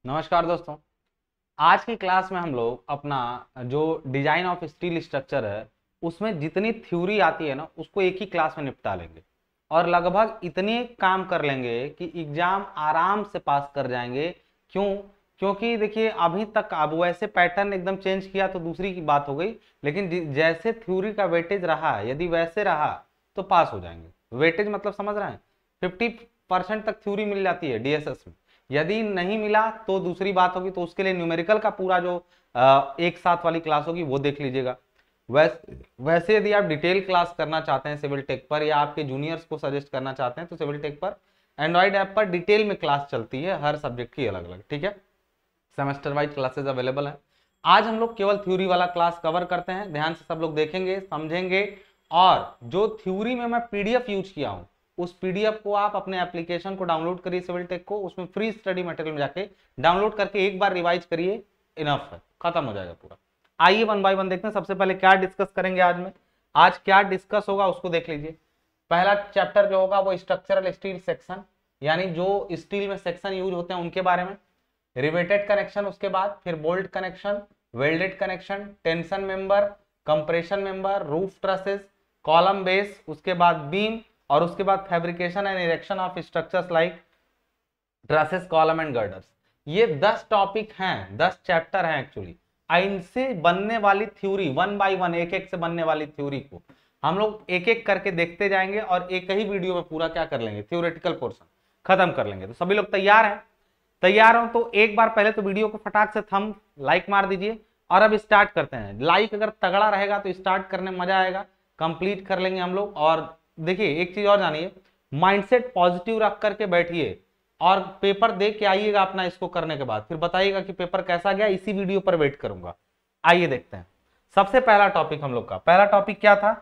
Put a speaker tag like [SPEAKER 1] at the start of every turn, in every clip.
[SPEAKER 1] नमस्कार दोस्तों। आज की क्लास में हम लोग अपना जो डिजाइन ऑफ स्टील स्ट्रक्चर है उसमें जितनी थ्योरी आती है ना उसको एक ही क्लास में निपटा लेंगे और लगभग इतने काम कर लेंगे कि एग्जाम आराम से पास कर जाएंगे। क्यों? क्योंकि देखिए अभी तक अब वैसे पैटर्न एकदम चेंज किया तो दूसरी की बात हो गई, लेकिन जैसे थ्योरी का वेटेज रहा यदि वैसे रहा तो पास हो जाएंगे। वेटेज मतलब समझ रहे हैं, 50% तक थ्योरी मिल जाती है डीएसएस में। यदि नहीं मिला तो दूसरी बात होगी, तो उसके लिए न्यूमेरिकल का पूरा जो एक साथ वाली क्लास होगी वो देख लीजिएगा। वैसे यदि आप डिटेल क्लास करना चाहते हैं सिविल टेक पर या आपके जूनियर्स को सजेस्ट करना चाहते हैं तो सिविल टेक पर एंड्रॉइड ऐप पर डिटेल में क्लास चलती है, हर सब्जेक्ट की अलग अलग। ठीक है, सेमेस्टर वाइज क्लासेस अवेलेबल है। आज हम लोग केवल थ्योरी वाला क्लास कवर करते हैं, ध्यान से सब लोग देखेंगे समझेंगे। और जो थ्योरी में मैं पीडीएफ यूज किया हूं उस पीडीएफ को आप अपने एप्लीकेशन को डाउनलोड करिए सिविल टेक को, उसमें फ्री स्टडी मटेरियल में जाके डाउनलोड करके एक बार रिवाइज करिए, इनफ है, खत्म हो जाएगा पूरा। आइए वन बाय वन देखते हैं। सबसे पहले क्या डिस्कस करेंगे आज क्या डिस्कस होगा उसको देख लीजिए। पहला चैप्टर जो होगा वो स्ट्रक्चरल स्टील सेक्शन, यानी जो स्टील में सेक्शन यूज होते हैं उनके बारे में। रिवेटेड कनेक्शन, उसके बाद फिर bolt connection, welded connection, tension member, compression member, roof trusses, column base, उसके बाद बीम, और उसके बाद fabrication and erection of structures like trusses, column and girders. ये 10 टॉपिक हैं, 10 चैप्टर हैं एक्चुअली। इनसे बनने वाली थ्योरी वन बाय वन, एक एक से बनने वाली थ्योरी को हम लोग एक एक करके देखते जाएंगे और एक ही वीडियो में पूरा क्या कर लेंगे, थ्योरेटिकल पोर्शन खत्म कर लेंगे। तो सभी लोग तैयार हैं? तैयार हो तो एक बार पहले तो वीडियो को फटाक से थंब लाइक मार दीजिए और अब स्टार्ट करते हैं। लाइक अगर तगड़ा रहेगा तो स्टार्ट करने में मजा आएगा, कंप्लीट कर लेंगे हम लोग। और देखिए एक चीज और जानिए, माइंडसेट पॉजिटिव रख करके बैठिए और पेपर दे के आइएगा अपना। इसको करने के बाद फिर बताइएगा कि पेपर कैसा गया, इसी वीडियो पर वेट करूंगा। आइए देखते हैं। सबसे पहला टॉपिक हम लोग का पहला टॉपिक क्या था?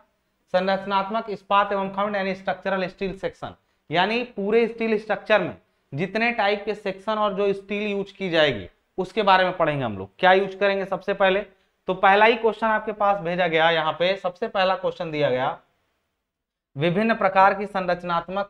[SPEAKER 1] संरचनात्मक इस्पात एवं खंड यानी स्ट्रक्चरल स्टील सेक्शन, यानी पूरे स्टील स्ट्रक्चर में जितने टाइप के सेक्शन और जो स्टील यूज की जाएगी उसके बारे में पढ़ेंगे हम लोग। क्या यूज करेंगे सबसे पहले? तो पहला ही क्वेश्चन आपके पास भेजा गया, यहाँ पे सबसे पहला क्वेश्चन दिया गया, विभिन्न प्रकार की संरचनात्मक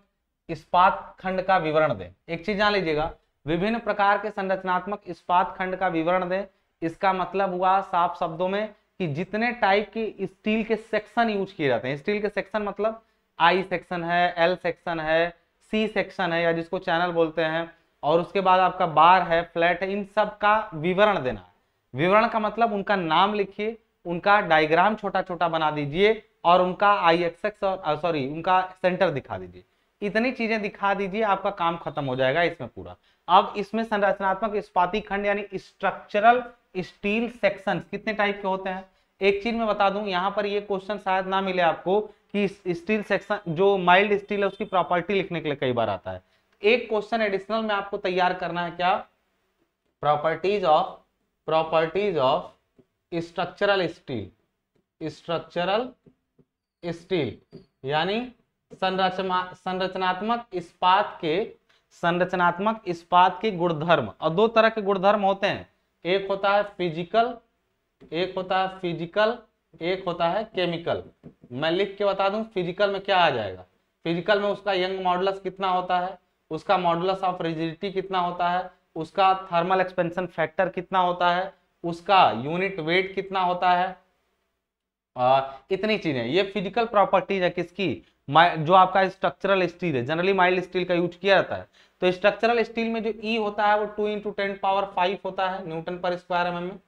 [SPEAKER 1] इस्पात खंड का विवरण दें। एक चीज जान लीजिएगा, विभिन्न प्रकार के संरचनात्मक इस्पात खंड का विवरण दें, इसका मतलब हुआ साफ शब्दों में कि जितने टाइप की स्टील के सेक्शन यूज किए जाते हैं। स्टील के सेक्शन मतलब आई सेक्शन है, एल सेक्शन है, सी सेक्शन है या जिसको चैनल बोलते हैं, और उसके बाद आपका बार है, फ्लैट है, इन सब का विवरण देना है। विवरण का मतलब उनका नाम लिखिए, उनका डायग्राम छोटा छोटा बना दीजिए और उनका आई एक्स और सॉरी उनका सेंटर दिखा दीजिए। इतनी चीजें दिखा दीजिए, आपका काम खत्म हो जाएगा इसमें पूरा। अब इसमें संरचनात्मक इस्पाती खंड यानी स्ट्रक्चरल स्टील सेक्शन कितने टाइप के होते हैं? एक चीज मैं बता दूं, यहाँ पर ये क्वेश्चन शायद ना मिले आपको कि स्टील सेक्शन जो माइल्ड स्टील है उसकी प्रॉपर्टी लिखने के लिए कई बार आता है। एक क्वेश्चन एडिशनल में आपको तैयार करना है, क्या? प्रॉपर्टीज ऑफ स्ट्रक्चरल स्टील यानी संरचनात्मक इस्पात के गुणधर्म। और दो तरह के गुणधर्म होते हैं, एक होता है फिजिकल, एक होता है केमिकल। मैं लिख के बता दूं, फिजिकल में क्या आ जाएगा? फिजिकल में उसका यंग मॉडुलस कितना होता है, उसका मॉडुलस ऑफ रिजिडिटी कितना होता है, उसका थर्मल एक्सपेंशन फैक्टर कितना होता है, उसका यूनिट वेट कितना होता है, इतनी चीजें। ये फिजिकल प्रॉपर्टीज है किसकी? जो आपका स्ट्रक्चरल स्टील है, जनरली माइल्ड स्टील का यूज किया जाता है। तो स्ट्रक्चरल स्टील में जो ई होता है वो 2 × 10⁵ होता है न्यूटन पर स्क्वायर mm में।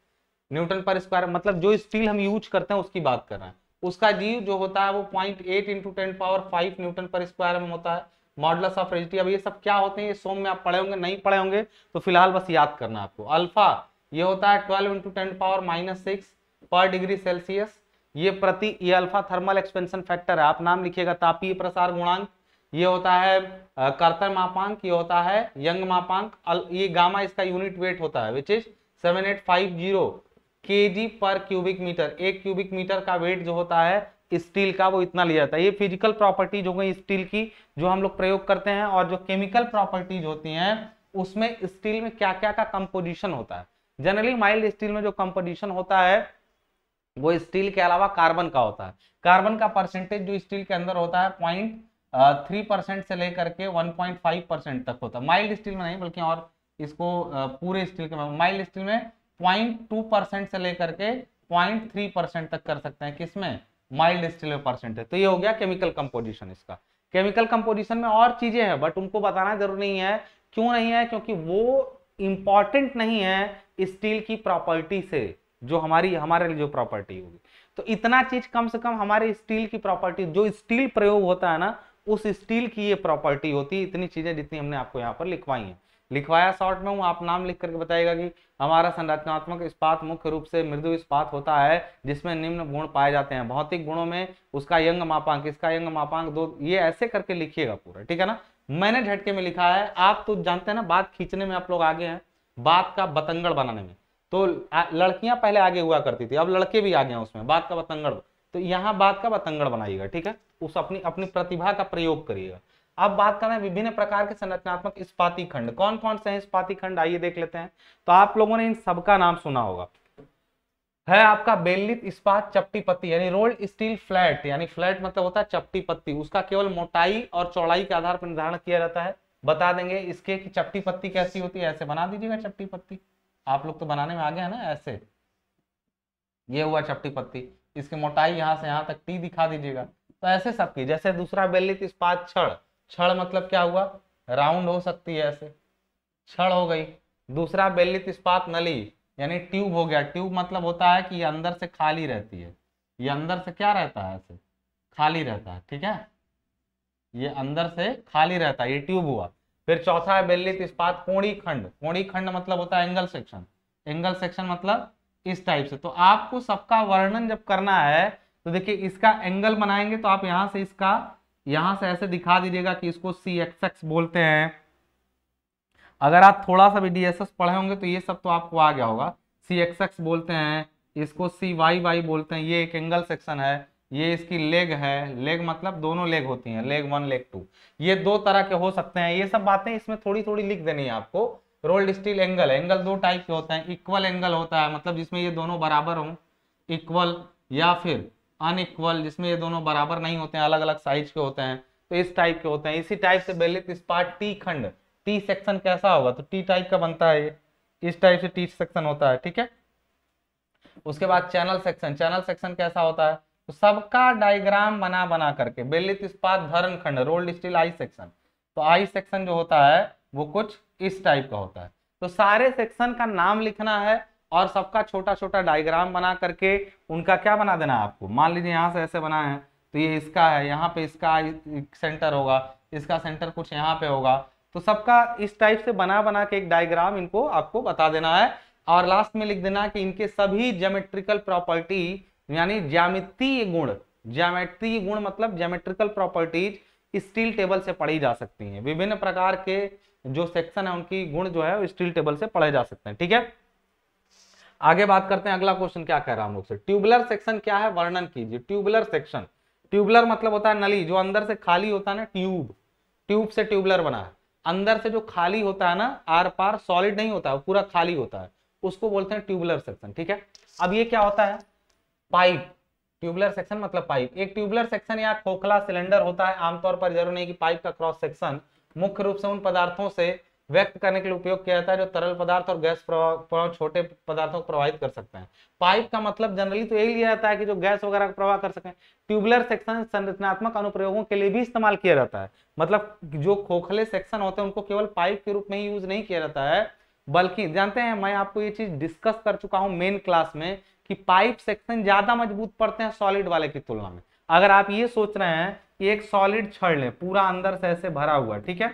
[SPEAKER 1] न्यूटन पर स्क्वायर मतलब जो स्टील हम यूज करते हैं उसकी बात कर रहे हैं। उसका जी जो होता है वो 0.8 × 10⁵ न्यूटन पर स्क्वायर mm होता है। मॉडुलस ऑफ रिजिडिटी, अब ये सब क्या होते हैं ये सोम में आप पढ़े होंगे, नहीं पढ़े होंगे तो फिलहाल बस याद करना आपको। अल्फा ये होता है 12 × 10⁻⁶ पर डिग्री सेल्सियस। ये अल्फा थर्मल एक्सपेंशन फैक्टर है, आप नाम लिखिएगा, तापीय प्रसार गुणांक। ये होता है कर्तन मापांक, ये होता है यंग मापांक। ये गामा इसका यूनिट वेट होता है विच इज 7850 kg पर क्यूबिक मीटर। एक क्यूबिक मीटर का वेट जो होता है स्टील का वो इतना लिया जाता है। ये फिजिकल प्रॉपर्टीज हो गई स्टील की जो हम लोग प्रयोग करते हैं। और जो केमिकल प्रॉपर्टीज होती हैं उसमें स्टील में क्या क्या का कंपोजिशन होता है। जनरली माइल्ड स्टील में जो कंपोजिशन होता है वो स्टील के अलावा कार्बन का होता है। कार्बन का परसेंटेज जो स्टील के अंदर होता है 0.3% से लेकर के 1.5% तक होता है। माइल्ड स्टील में नहीं बल्कि और
[SPEAKER 2] इसको पूरे स्टील के माइल्ड स्टील में 0.2% से लेकर के 0.3% तक कर सकते हैं। किसमें? माइल्ड स्टील में परसेंट है। तो ये हो गया केमिकल कंपोजिशन इसका। केमिकल कंपोजिशन में और चीजें हैं बट उनको बताना जरूरी नहीं है। क्यों नहीं है? क्योंकि वो इंपॉर्टेंट नहीं है स्टील की प्रॉपर्टी से, जो हमारे लिए जो प्रॉपर्टी होगी। तो इतना चीज कम से कम हमारे स्टील की प्रॉपर्टी, जो स्टील प्रयोग होता है ना, उस स्टील की ये प्रॉपर्टी होती है। इतनी चीजें जितनी हमने आपको यहाँ पर लिखवाई हैं, लिखवाया शॉर्ट में हूँ, आप नाम लिख करके बताइएगा कि हमारा संरचनात्मक इस्पात मुख्य रूप से मृदु इस्पात होता है जिसमें निम्न गुण पाए जाते हैं। भौतिक गुणों में उसका यंग मापांक, इसका यंग मापांक 2, ये ऐसे करके लिखिएगा पूरा, ठीक है ना। मैंने झटके में लिखा है, आप तो जानते हैं ना बात खींचने में आप लोग आगे हैं, बात का बतंगड़ बनाने में। तो लड़कियां पहले आगे हुआ करती थी, अब लड़के भी आगे हैं उसमें, बात का बतंगड़। तो यहाँ बात का बतंगड़ बनाइएगा, ठीक है। उस अपनी अपनी प्रतिभा का प्रयोग करिएगा। अब बात करना है विभिन्न प्रकार के संरचनात्मक इस्पाती खंड। कौन कौन से हैं इस्पाती खंड, आइए देख लेते हैं। तो आप लोगों ने इन सबका नाम सुना होगा। है आपका बेलनित इस्पात चपटी पत्ती, यानी रोल्ड स्टील फ्लैट, यानी फ्लैट मतलब होता है चपटी पत्ती। उसका केवल मोटाई और चौड़ाई के आधार पर निर्धारण किया जाता है। बता देंगे इसके कि चपटी पत्ती कैसी होती है, ऐसे बना दीजिएगा चपटी पत्ती। आप लोग तो बनाने में आगे है ना, ऐसे ये हुआ चपटी पत्ती। इसकी मोटाई यहाँ से यहाँ तक टी दिखा दीजिएगा। तो ऐसे सबकी, जैसे दूसरा बेलनित इस्पात छड़, छड़ मतलब क्या हुआ, राउंड हो सकती है, ऐसे छड़ हो गई। दूसरा बेलनित इस्पात नली, यानी ट्यूब हो गया। ट्यूब मतलब होता है कि ये अंदर से खाली रहती है, ये अंदर से क्या रहता है, ऐसे खाली रहता है, ठीक है, ये अंदर से खाली रहता है, ये ट्यूब हुआ। फिर चौथा है बेलनित इस्पात कोणी खंड। कोणी खंड मतलब होता है एंगल सेक्शन। एंगल सेक्शन मतलब इस टाइप से। तो आपको सबका वर्णन जब करना है तो देखिए, इसका एंगल बनाएंगे तो आप यहां से इसका, यहां से ऐसे दिखा दीजिएगा कि इसको CXX बोलते हैं। अगर आप थोड़ा सा भी DSS पढ़े होंगे तो ये सब तो आपको आ गया होगा। CXX बोलते हैं, इसको CYY बोलते हैं। ये एक एंगल सेक्शन है। ये इसकी लेग है, लेग मतलब दोनों लेग होती हैं, लेग 1 लेग 2, ये दो तरह के हो सकते हैं। ये सब बातें इसमें थोड़ी थोड़ी लिख देनी है आपको। रोल्ड स्टील एंगल, एंगल दो टाइप के होते हैं। इक्वल एंगल होता है, मतलब जिसमें ये दोनों बराबर हों, इक्वल, या फिर अनइक्वल, जिसमें ये दोनों बराबर नहीं होते हैं, अलग अलग साइज के होते हैं। तो इस टाइप के होते हैं। इसी टाइप से बेलनित इस्पात टी खंड, टी सेक्शन कैसा होगा, तो टी टाइप का बनता है, ये इस टाइप से टी सेक्शन होता है, ठीक है। उसके बाद चैनल सेक्शन, चैनल सेक्शन कैसा होता है, तो सबका डायग्राम बना बना करके। बेलनित इस्पात धरण खंड, रोल्ड स्टील आई सेक्शन, तो आई सेक्शन जो होता है वो कुछ इस टाइप का होता है। तो सारे सेक्शन का नाम लिखना है और सबका छोटा छोटा डायग्राम बना करके उनका क्या बना देना है आपको। मान लीजिए यहाँ से ऐसे बना है, तो ये इसका है, यहाँ पे इसका सेंटर होगा, इसका सेंटर कुछ यहाँ पे होगा। तो सबका इस टाइप से बना बना के एक डायग्राम इनको आपको बता देना है। और लास्ट में लिख देना कि इनके सभी ज्योमेट्रिकल प्रॉपर्टी, यानी ज्यामितीय गुण, ज्यामितीय गुण मतलब ज्योमेट्रिकल प्रॉपर्टीज स्टील टेबल से पढ़ी जा सकती हैं। विभिन्न प्रकार के जो सेक्शन है उनकी गुण जो है स्टील टेबल से पढ़े जा सकते हैं, ठीक है। आगे बात करते हैं, अगला क्वेश्चन क्या कह रहा है हम लोग से, ट्यूबुलर सेक्शन क्या है, वर्णन कीजिए। ट्यूबुलर सेक्शन, ट्यूबुलर मतलब होता है नली, जो अंदर से खाली होता है ना, ट्यूब, ट्यूब से ट्यूबुलर बना है। अंदर से जो खाली होता है ना, आर पार सॉलिड नहीं होता है, पूरा खाली होता है, उसको बोलते हैं ट्यूबुलर सेक्शन, ठीक है। अब ये क्या होता है, पाइप। ट्यूबुलर सेक्शन मतलब पाइप। एक ट्यूबुलर सेक्शन या खोखला सिलेंडर होता है, आमतौर पर जरूर नहीं कि पाइप का क्रॉस सेक्शन मुख्य रूप से उन पदार्थों से व्यक्त करने के लिए उपयोग किया जाता है जो तरल पदार्थ और गैस प्रवाह छोटे पदार्थों को प्रभावित कर सकते हैं। पाइप का मतलब जनरली तो यही लिया जाता है कि जो गैस वगैरह का प्रवाह कर सकें। ट्यूबुलर सेक्शन संरचनात्मक अनुप्रयोगों के लिए भी इस्तेमाल किया जाता है। मतलब जो खोखले सेक्शन होते हैं उनको केवल पाइप के रूप में ही यूज नहीं किया जाता है, बल्कि जानते हैं, मैं आपको ये चीज डिस्कस कर चुका हूं मेन क्लास में कि पाइप सेक्शन ज्यादा मजबूत पड़ते हैं सॉलिड वाले की तुलना में। अगर आप ये सोच रहे हैं कि एक सॉलिड छड़ लें, पूरा अंदर से ऐसे भरा हुआ, ठीक है,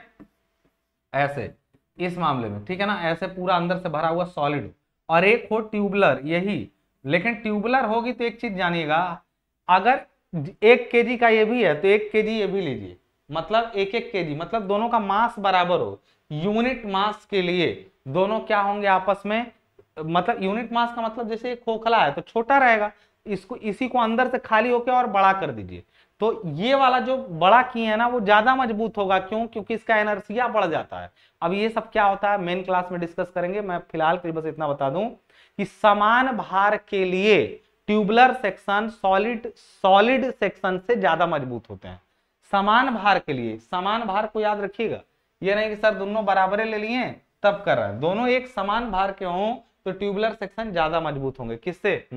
[SPEAKER 2] ऐसे इस मामले में, ठीक है ना, ऐसे पूरा अंदर से भरा हुआ सॉलिड, और एक हो ट्यूबुलर, यही। लेकिन ट्यूबुलर होगी तो एक चीज जानिएगा, अगर 1 kg का ये भी है तो 1 kg ये भी लीजिए, मतलब 1-1 kg, मतलब दोनों का मास बराबर हो। यूनिट मास के लिए दोनों क्या होंगे आपस में, मतलब यूनिट मास का मतलब जैसे खोखला है तो छोटा रहेगा, इसको इसी को अंदर से खाली होके और बड़ा कर दीजिए, तो ये वाला जो बड़ा किए है ना वो ज्यादा मजबूत होगा। क्यों? क्योंकि इसका इनर्शिया बढ़ जाता है। अब ये सब क्या होता है मेन क्लास में डिस्कस करेंगे, मैं फिलहाल के लिए बस इतना बता दूं कि समान भार के लिए ट्यूबुलर सेक्शन सॉलिड सेक्शन से ज्यादा मजबूत होते हैं। समान भार के लिए, समान भार को याद रखिएगा, ये नहीं कि सर दोनों बराबर ले लिए
[SPEAKER 1] तब कर रहा है। दोनों एक समान भार के हों तो ट्यूबुलर सेक्शन ज्यादा मजबूत होंगे, किससे?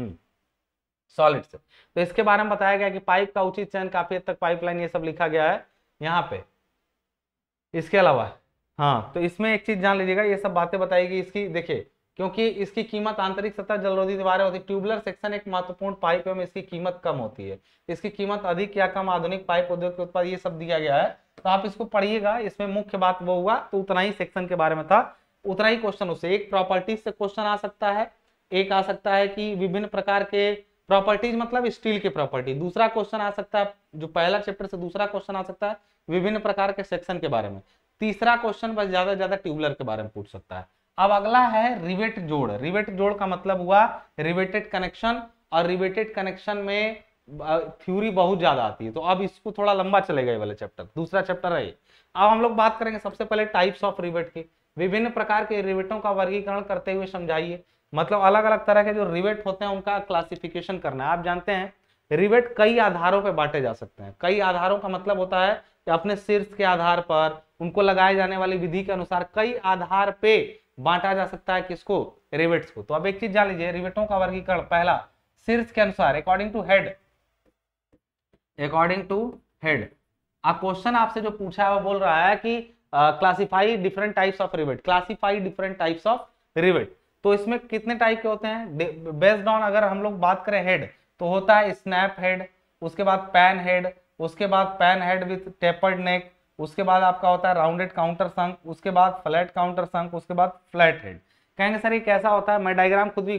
[SPEAKER 1] सॉलिड से। तो इसके बारे में बताया गया कि पाइप का उचित चयन, काफी हद तक पाइपलाइन ये सब लिखा गया है यहाँ पे। इसके अलावा हाँ, तो इसमें एक चीज जान लीजिएगा, ये सब बातें बताएगी इसकी, देखिए क्योंकि इसकी कीमत आंतरिक सतह जलरोधी दीवारें होती है, ट्यूबुलर सेक्शन एक महत्वपूर्ण पाइप एवं इसकी कीमत कम होती है, इसकी कीमत अधिक या कम आधुनिक पाइप उद्योग के उत्पाद, ये सब दिया गया है। तो आप इसको पढ़िएगा, इसमें मुख्य बात वो हुआ तो उतना ही सेक्शन के बारे में था, उतना ही क्वेश्चन उससे। एक प्रॉपर्टीज से क्वेश्चन आ सकता है, एक आ सकता है कि विभिन्न प्रकार के प्रॉपर्टीज मतलब स्टील की प्रॉपर्टी। दूसरा क्वेश्चन आ सकता है, जो पहला चैप्टर से दूसरा क्वेश्चन आ सकता है विभिन्न प्रकार के सेक्शन के बारे में। तीसरा क्वेश्चन बस ज्यादा से ज्यादा ट्यूबुलर के बारे में पूछ सकता है। अब अगला है रिवेट जोड़। रिवेट जोड़ का मतलब हुआ रिवेटेड कनेक्शन, और रिवेटेड कनेक्शन में थ्योरी बहुत ज्यादा आती है, तो अब इसको थोड़ा लंबा चलेगा ये वाला चैप्टर, दूसरा चैप्टर है ये। अब हम लोग बात करेंगे सबसे पहले टाइप्स ऑफ रिवेट की। विभिन्न प्रकार के रिवेटों का वर्गीकरण करते हुए समझाइए, मतलब अलग अलग तरह के जो रिवेट होते हैं उनका क्लासिफिकेशन करना है। आप जानते हैं रिवेट कई आधारों पर बांटे जा सकते हैं। कई आधारों का मतलब होता है कि अपने शीर्ष के आधार पर, उनको लगाए जाने वाली विधि के अनुसार कई आधार पे बांटा जा सकता है किसको? रिवेट्स को। तो अब एक चीज जान लीजिए, रिवेटों का वर्गीकरण, पहला शीर्ष के अनुसार, according to head. According to head question आपसे जो पूछा है वो बोल रहा है कि classify different types of rivet, classify different types of rivet. तो इसमें कितने टाइप के होते हैं? बेस्ड ऑन, अगर हम लोग बात करें हेड, तो होता है स्नैप हेड, उसके बाद पैन हेड, उसके बाद पैन हेड विथ टेपर्ड नेक, उसके बाद आपका होता है राउंडेड काउंटर संक, उसके बाद फ्लैट काउंटर संक, उसके बाद फ्लैट हेड। कहेंगे सर ये कैसा होता है? मैं डायग्राम खुद भी,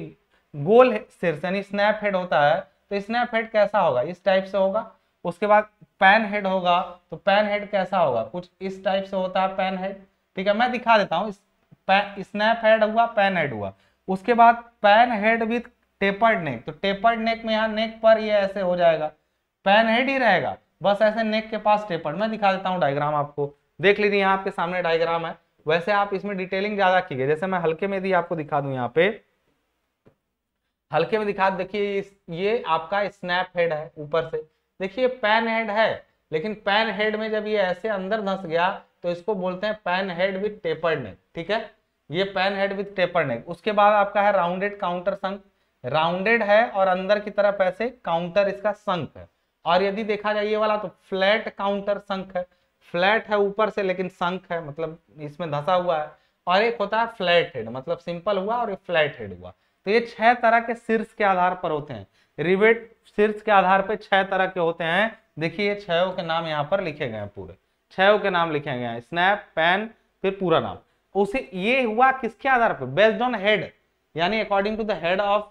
[SPEAKER 1] गोल शीर्ष यानी स्नैप हेड होता है, तो स्नैप हेड कैसा होगा? इस टाइप से होगा। उसके बाद पैन हेड होगा, तो पैन हेड कैसा होगा? कुछ इस टाइप से होता है पैन हेड, ठीक है, मैं दिखा देता हूँ। स्नैप हेड हुआ, पैन हेड हुआ। उसके बाद पैन हेड विथ टेपर्ड नेक, तो टेपर्ड नेक में यहाँ नेक पर ये ऐसे हो जाएगा, पैन हेड ही रहेगा, बस ऐसे नेक के पास टेपर्ड। मैं दिखा देता हूँ डायग्राम, आपको देख लीजिए, यहाँ आपके सामने डायग्राम है। वैसे आप इसमें डिटेलिंग ज्यादा कीजिए, जैसे मैं हल्के में भी आपको दिखा दूं, यहाँ पे हल्के में दिखा, देखिए ये आपका स्नैप हेड है, ऊपर से देखिए पैन हेड है, लेकिन पैन हेड में जब ये ऐसे अंदर धंस गया तो इसको बोलते हैं पैन हेड विथ टेपर्ड नेक, ठीक है, ये पैन हेड विथ टेपर्ड नेक। उसके बाद आपका है राउंडेड काउंटर संक, राउंडेड है और अंदर की तरफ ऐसे काउंटर इसका संक है। और यदि देखा जाए ये वाला तो फ्लैट काउंटर संक है, फ्लैट है ऊपर से लेकिन संक है, मतलब इसमें धंसा हुआ है। और एक होता है फ्लैट हेड, मतलब सिंपल हुआ, और एक फ्लैट हेड हुआ। तो ये 6 तरह के शीर्ष के आधार पर होते हैं रिवेट, शीर्ष के आधार पर 6 तरह के होते हैं। देखिए 6 के नाम यहाँ पर लिखे गए हैं, पूरे 6 के नाम लिखे गए हैं, स्नैप, पैन, फिर पूरा नाम। उसे ये हुआ किसके आधार पर? बेस्ड ऑन हेड, यानी according to the head of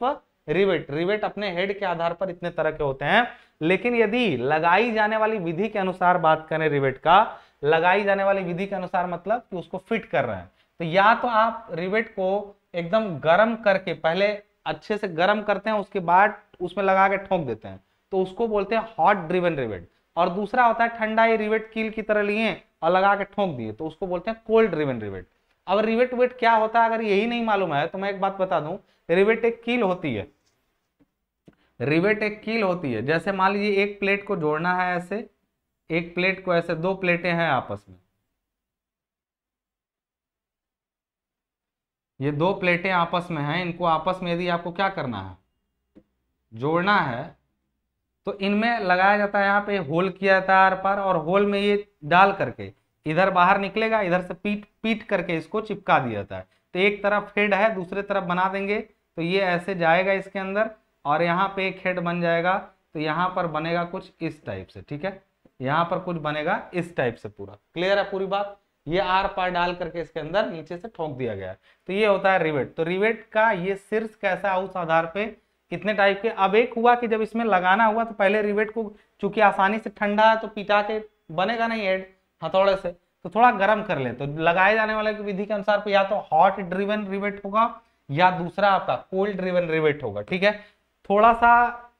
[SPEAKER 1] rivet. Rivet अपने हेड के आधार पर इतने तरह के होते हैं। लेकिन यदि लगाई जाने वाली विधि के अनुसार बात करें रिवेट का, लगाई जाने वाली विधि के अनुसार मतलब कि उसको फिट कर रहे हैं, तो या तो आप रिवेट को एकदम गर्म करके, पहले अच्छे से गर्म करते हैं, उसके बाद उसमें लगा के ठोक देते हैं, तो उसको बोलते हैं हॉट ड्रिवन रिवेट। और दूसरा होता है ठंडा ही रिवेट कील की तरह लिए और लगा के ठोक दिए, तो उसको बोलते हैं कोल्ड ड्रिवन रिवेट। अब रिवेट वेट क्या होता है अगर यही नहीं मालूम है तो मैं एक बात बता दूं, रिवेट एक कील होती है, रिवेट एक कील होती है। जैसे मान लीजिए एक प्लेट को जोड़ना है ऐसे, एक प्लेट को ऐसे, 2 प्लेटें हैं आपस में, ये 2 प्लेटें आपस में हैं, इनको आपस में यदि आपको क्या करना है, जोड़ना है, तो इनमें लगाया जाता है, यहाँ पे होल किया जाता है आर पार, और होल में ये डाल करके इधर बाहर निकलेगा, इधर से पीट पीट करके इसको चिपका दिया जाता है। तो एक तरफ हेड है, दूसरे तरफ बना देंगे, तो ये ऐसे जाएगा इसके अंदर, और यहाँ पे एक हेड बन जाएगा, तो यहाँ पर बनेगा कुछ इस टाइप से, ठीक है, यहाँ पर कुछ बनेगा इस टाइप से। पूरा क्लियर है पूरी बात? ये आर पार डाल करके इसके अंदर नीचे से ठोक दिया गया है, तो ये होता है रिवेट। तो रिवेट का ये शीर्ष कैसा है उस आधार पे कितने टाइप के। अब एक हुआ कि जब इसमें लगाना हुआ तो पहले रिवेट को, चूंकि आसानी से ठंडा है तो पिटा के बनेगा नहीं हेड हथौड़े से, तो थोड़ा गर्म कर ले, तो लगाए जाने वाले की विधि के अनुसार या तो हॉट ड्रिवन रिवेट होगा या दूसरा आपका कोल्ड ड्रिवन रिवेट होगा, ठीक है। थोड़ा सा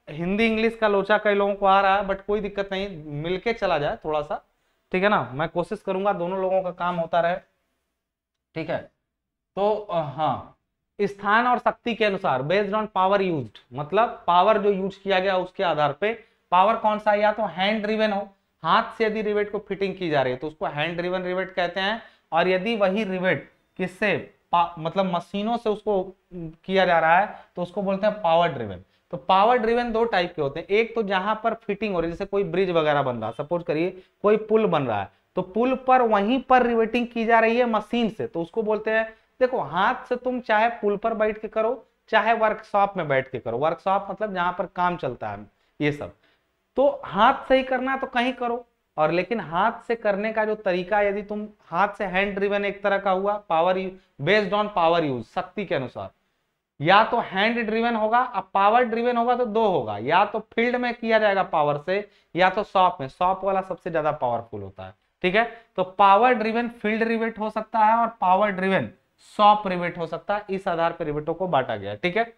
[SPEAKER 1] हिंदी इंग्लिश का लोचा कई लोगों को आ रहा है, बट कोई दिक्कत नहीं, मिलके चला जाए थोड़ा सा, ठीक है ना, मैं कोशिश करूंगा दोनों लोगों का काम होता रहे, ठीक है। तो हाँ, स्थान और शक्ति के अनुसार, बेस्ड ऑन पावर यूज्ड, मतलब पावर जो यूज किया गया उसके आधार पे, पावर कौन सा है, या तो हैंड ड्रिवन हो, हाथ से यदि रिवेट को फिटिंग की जा रही है तो उसको हैंड ड्रिवन रिवेट कहते हैं। और यदि वही रिवेट
[SPEAKER 2] किससे, मतलब मशीनों से उसको किया जा रहा है तो उसको बोलते हैं पावर ड्रिवन। तो पावर ड्रिवन दो टाइप के होते हैं, एक तो जहां पर फिटिंग हो रही है, जैसे कोई ब्रिज वगैरह बन रहा है, सपोज करिए कोई पुल बन रहा है, तो पुल पर वहीं पर रिवेटिंग की जा रही है मशीन से, तो उसको बोलते हैं, देखो हाथ से तुम चाहे पुल पर बैठ के करो चाहे वर्कशॉप में बैठ के करो, वर्कशॉप मतलब जहां पर काम चलता है ये सब, तो हाथ से ही करना है तो कहीं करो, और लेकिन हाथ से करने का जो तरीका, यदि तुम हाथ से हैंड ड्रिवन एक तरह का हुआ, power based on power use, शक्ति के अनुसार, या तो हैंड ड्रिवन होगा, अब पावर ड्रिवन होगा तो दो होगा, या तो फील्ड में किया जाएगा पावर से, या तो शॉप में, शॉप वाला सबसे ज्यादा पावरफुल होता है, ठीक है। तो पावर ड्रिवन फील्ड रिवेट हो सकता है और पावर ड्रिवन शॉप रिवेट हो सकता है, इस आधार पर रिवेटों को बांटा गया, ठीक है।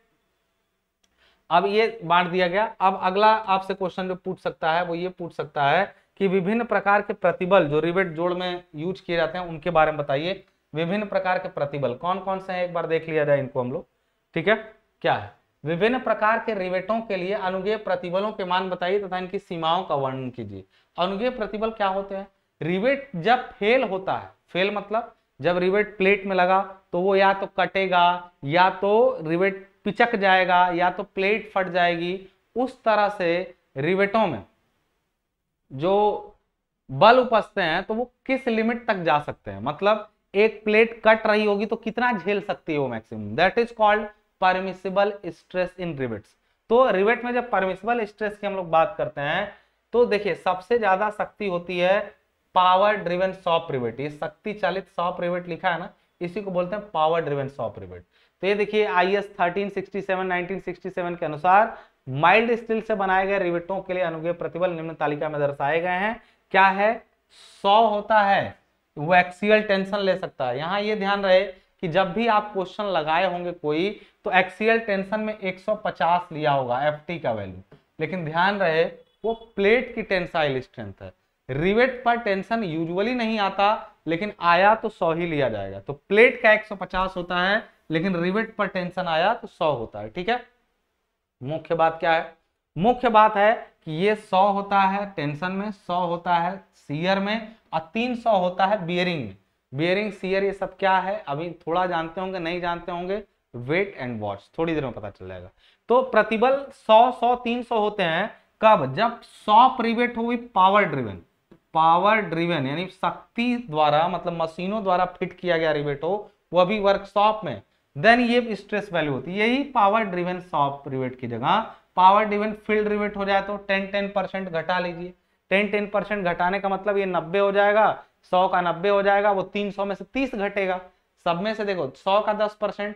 [SPEAKER 2] अब ये बांट दिया गया। अब अगला आपसे क्वेश्चन जो पूछ सकता है वो ये पूछ सकता है कि विभिन्न प्रकार के प्रतिबल जो रिवेट जोड़ में यूज किए जाते हैं उनके बारे में बताइए। विभिन्न प्रकार के प्रतिबल कौन कौन से हैं, एक बार देख लिया जाए इनको हम लोग, ठीक है। क्या है, विभिन्न प्रकार के रिवेटों के लिए अनुगेय प्रतिबलों के मान बताइए तथा इनकी सीमाओं का वर्णन कीजिए। अनुगेय प्रतिबल क्या होते हैं, रिवेट जब फेल होता है, फेल मतलब जब रिवेट प्लेट में लगा तो वो या तो कटेगा, या तो रिवेट पिचक जाएगा, या तो प्लेट फट जाएगी, उस तरह से रिवेटों में जो बल उपजते हैं तो वो किस लिमिट तक जा सकते हैं, मतलब एक प्लेट कट रही होगी तो कितना झेल सकती है वो maximum, that is called permissible stress in rivets. तो रिवेट में जब परमिसिबल स्ट्रेस की हम लोग बात करते हैं तो देखिए सबसे ज्यादा शक्ति होती है पावर ड्रिवन शॉप रिवेट, ये शक्ति चालित शॉप रिवेट लिखा है ना, इसी को बोलते हैं पावर ड्रिवन शॉप रिवेट। तो ये देखिए IS 1367 1967 के अनुसार माइल्ड स्टील से बनाए गए रिवेटों के लिए अनुगेय प्रतिबल निम्न तालिका में दर्शाए गए हैं। क्या है, 100 होता है, वो एक्सियल टेंशन ले सकता है। यहां ये ध्यान रहे कि जब भी आप क्वेश्चन लगाए होंगे कोई तो एक्सियल टेंशन में 150 लिया होगा FT का वैल्यू, लेकिन ध्यान रहे वो प्लेट की टेंसाइल स्ट्रेंथ है, रिवेट पर टेंशन यूजुअली नहीं आता, लेकिन आया तो 100 ही लिया जाएगा। तो प्लेट का 150 होता है लेकिन रिवेट पर टेंशन आया तो 100 होता है, ठीक है। मुख्य बात क्या है, मुख्य बात है कि ये 100 होता है टेंशन में, 100 होता है शियर में, और 300 होता है बियरिंग में। बियरिंग शियर ये सब क्या है अभी थोड़ा जानते होंगे, नहीं जानते होंगे, वेट एंड वॉच, थोड़ी देर में पता चल जाएगा। तो प्रतिबल 100 100 300 होते हैं कब, जब शॉप रिवेट हुई पावर ड्रिवन, पावर ड्रिवन यानी शक्ति द्वारा मतलब मशीनों द्वारा फिट किया गया रिवेट हो, वो अभी वर्कशॉप में, देन ये स्ट्रेस वैल्यू होती है। यही पावर ड्रिवन शॉप रिवेट की जगह पावर ड्रिवन फील्ड रिवेट हो जाए तो 10% घटा लीजिए, 10% घटाने का मतलब ये 90 हो जाएगा, 100 का 90 हो जाएगा, वो 300 में से 30 घटेगा, सब में से देखो 100 का 10%,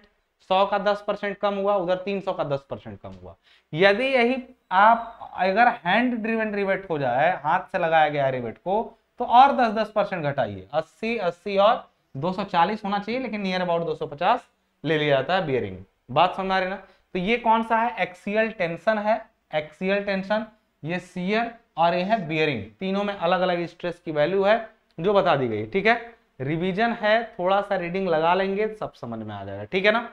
[SPEAKER 2] 100 का 10% कम हुआ, उधर 300 का 10% कम हुआ। यदि यही आप अगर हैंड ड्रिवन रिवेट हो जाए, हाथ से लगाया गया रिवेट को, तो और 10% घटाइए, 80 और 240 होना चाहिए, लेकिन नियर अबाउट 250 ले लिया जाता है बियरिंग। बात समझ आ रही ना। तो ये कौन सा है, एक्सियल टेंशन है, एक्सियल टेंशन, ये शियर और ये है बियरिंग, तीनों में अलग अलग स्ट्रेस की वैल्यू है जो बता दी गई, ठीक है। रिवीजन है, थोड़ा सा रीडिंग लगा लेंगे सब समझ में आ जाएगा, ठीक है ना।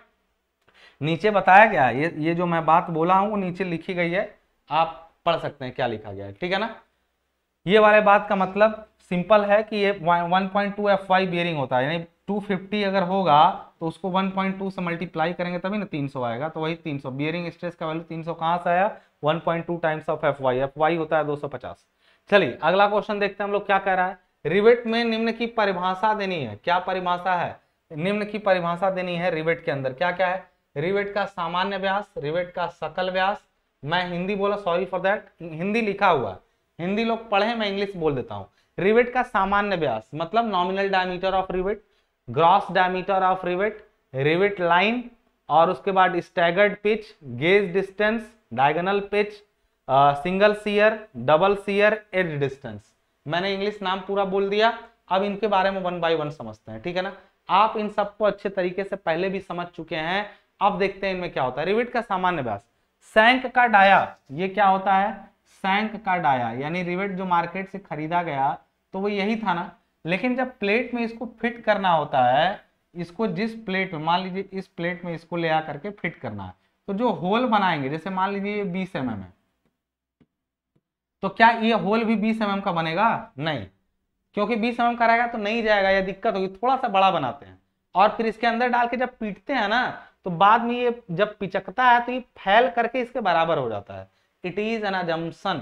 [SPEAKER 2] नीचे बताया गया है, ये जो मैं बात बोला हूं वो नीचे लिखी गई है, आप पढ़ सकते हैं क्या लिखा गया है, ठीक है ना। ये वाले बात का मतलब सिंपल है कि ये 1.2 FY बियरिंग होता है, यानी 250 अगर होगा तो उसको 1.2 से मल्टीप्लाई करेंगे तभी ना 300 आएगा, तो वही 300 बियरिंग स्ट्रेस का वैल्यू 300 कहां से आया, 1.2 टाइम्स ऑफ FY होता है 250। चलिए अगला क्वेश्चन देखते हैं हम लोग क्या कह रहा है। रिवेट में निम्न की परिभाषा देनी है, क्या परिभाषा है, निम्न की परिभाषा देनी है रिवेट के अंदर, क्या क्या है, रिवेट का सामान्य व्यास, रिवेट का सकल व्यास, मैं हिंदी बोला सॉरी फॉर दैट, हिंदी लिखा हुआ, हिंदी लोग पढ़े, मैं इंग्लिश बोल देता हूं। रिवेट का सामान्य व्यास मतलब nominal diameter of rivet, gross diameter of rivet, rivet line, और उसके बाद staggered pitch, gauge distance, diagonal pitch, single shear, double shear, edge distance. मैंने इंग्लिश नाम पूरा बोल दिया, अब इनके बारे में 1 बाय 1 समझते हैं, ठीक है ना। आप इन सबको अच्छे तरीके से पहले भी समझ चुके हैं, अब देखते हैं इनमें क्या होता है। रिवेट का सामान्य व्यास, सैंक का डाया, ये क्या होता है, सैंक का डाया, यानी रिवेट जो मार्केट से खरीदा गया तो वो यही था ना, लेकिन जब प्लेट में इसको फिट करना होता है, इसको जिस प्लेट में, मान लीजिए इस प्लेट में इसको ले आ करके फिट करना है, तो जो होल बनाएंगे, जैसे मान लीजिए ये 20 mm है, तो क्या ये होल भी 20 mm का बनेगा, नहीं, क्योंकि 20 mm का रहेगा तो नहीं जाएगा, या दिक्कत होगी, थोड़ा सा बड़ा बनाते हैं,
[SPEAKER 1] और फिर इसके अंदर डाल के जब पीटते हैं ना तो बाद में ये जब पिचकता है तो ये फैल करके इसके बराबर हो जाता है। इट इज एन अजम्पशन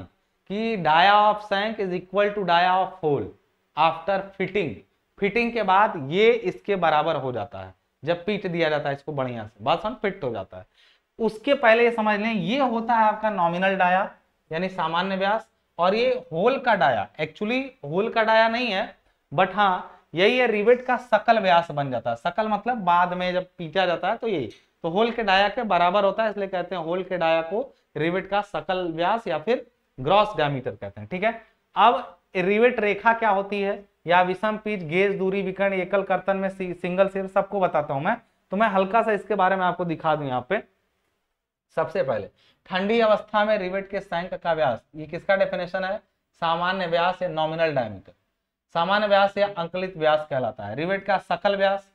[SPEAKER 1] कि dia of shank is equal to dia of hole after fitting. Fitting के बाद ये इसके बराबर हो जाता है जब पीट दिया जाता है इसको बढ़िया से, बस हम फिट हो जाता है। उसके पहले ये समझ लें ये होता है आपका नॉमिनल डाया यानी सामान्य व्यास, और ये होल का डाया एक्चुअली होल का डाया नहीं है, बट हाँ यही है रिवेट का सकल व्यास बन जाता है। सकल मतलब बाद में जब पीटा जाता है तो यही, तो होल के डाया के बराबर होता है, इसलिए कहते हैं होल के डाया को रिवेट का सकल व्यास या फिर ग्रॉस डायमीटर कहते हैं। ठीक है, अब रिवेट रेखा क्या होती है या विषम पिच, गेज, दूरी, विकर्ण, एकल कर्तन में सिंगल सिर, सबको बताता हूं मैं, तो मैं हल्का सा इसके बारे में आपको दिखा दूं यहाँ पे। सबसे पहले ठंडी अवस्था में रिवेट के सैंक का व्यास, ये किसका डेफिनेशन है, सामान्य व्यास या नॉमिनल डायमीटर, सामान्य व्यास या अंकलित व्यास कहलाता है। रिवेट का सकल व्यास,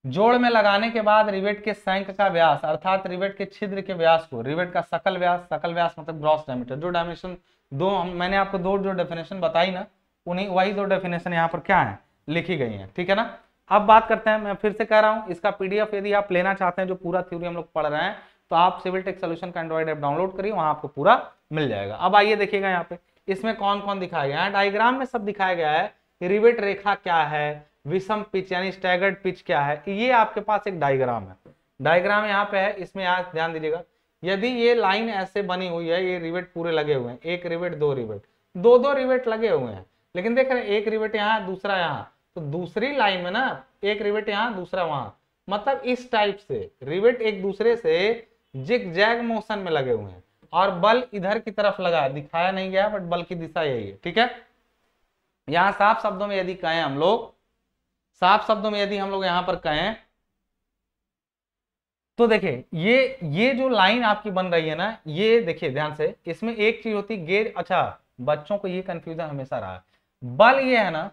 [SPEAKER 1] जोड़ में लगाने के बाद रिवेट के सैंक का व्यास अर्थात रिवेट के छिद्र के व्यास को रिवेट का सकल व्यास, सकल व्यास मतलब ग्रॉस डायमीटर। जो डायमेंशन मैंने आपको दो जो डेफिनेशन बताई ना, उन्हीं वही दो डेफिनेशन यहाँ पर क्या है लिखी गई है। ठीक है ना, अब बात करते हैं, मैं फिर से कह रहा हूँ इसका पीडीएफ यदि आप लेना चाहते हैं जो पूरा थ्योरी हम लोग पढ़ रहे हैं तो आप सिविल टेक सॉल्यूशन का एंड्रॉइड ऐप डाउनलोड करिए, वहां आपको पूरा मिल जाएगा। अब आइए देखिएगा यहाँ पे इसमें कौन कौन दिखाया गया है, डायग्राम में सब दिखाया गया है। रिवेट रेखा क्या है, विषम पिच यानी स्टैगर्ड पिच क्या है, ये आपके पास एक डायग्राम है। डायग्राम यहाँ पे है, इसमें यहाँ ध्यान दीजिएगा, यदि ये लाइन ऐसे बनी हुई है, ये रिवेट पूरे लगे हुए हैं, एक रिवेट दो रिवेट, दो दो रिवेट लगे हुए हैं, लेकिन देख रहे हैं एक रिवेट यहाँ दूसरा यहाँ, तो दूसरी लाइन में ना एक रिवेट यहाँ दूसरा वहां, मतलब इस टाइप से रिवेट एक दूसरे से जिग जैग मोशन में लगे हुए हैं और बल इधर की तरफ लगा है, दिखाया नहीं गया बट बल की दिशा यही है। ठीक है, यहां साफ शब्दों में यदि कहें हम लोग, साफ शब्दों में यदि हम लोग यहां पर कहें तो देखिए ये जो लाइन आपकी बन रही है ना, ये देखिए ध्यान से, इसमें एक चीज होती है गेज। अच्छा, बच्चों को ये कंफ्यूजन हमेशा रहा है, बल ये है ना,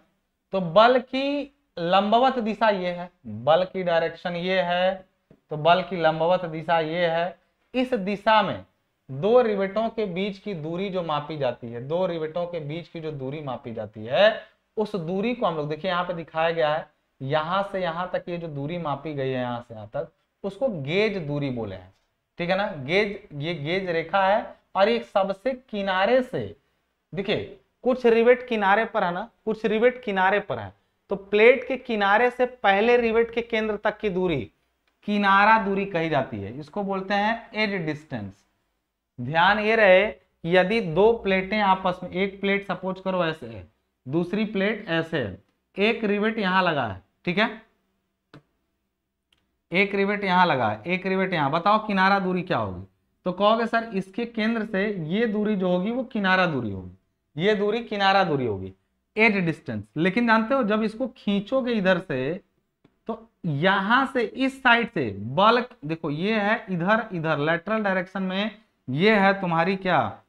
[SPEAKER 1] तो बल की लंबवत दिशा ये है, बल की डायरेक्शन ये है, तो बल की लंबवत दिशा ये है। इस दिशा में दो रिवेटों के बीच की दूरी जो मापी जाती है, दो रिवेटों के बीच की जो दूरी मापी जाती है, उस दूरी को हम लोग देखिए यहाँ पे दिखाया गया है, यहां से यहां तक ये जो दूरी मापी गई है यहां से यहां तक, उसको गेज दूरी बोले हैं। ठीक है ना, गेज, ये गेज रेखा है और एक सबसे किनारे से, देखिए कुछ रिवेट किनारे पर है ना, कुछ रिवेट किनारे पर है, तो प्लेट के किनारे से पहले रिवेट के केंद्र तक की दूरी किनारा दूरी कही जाती है, इसको बोलते हैं एज डिस्टेंस। ध्यान ये रहे कि यदि दो प्लेटें आपस में, एक प्लेट सपोज करो ऐसे है, दूसरी प्लेट ऐसे है, एक रिवेट यहां लगा है, ठीक है, एक रिवेट यहां लगा है, एक रिवेट यहां, बताओ किनारा दूरी क्या होगी, तो कहोगे सर इसके केंद्र से ये दूरी जो होगी वो किनारा दूरी होगी, ये दूरी किनारा दूरी होगी, एज डिस्टेंस। लेकिन जानते हो जब इसको खींचोगे इधर से, तो यहां से इस साइड से बल, देखो ये है इधर, इधर लेटरल डायरेक्शन में ये है तुम्हारी क्या,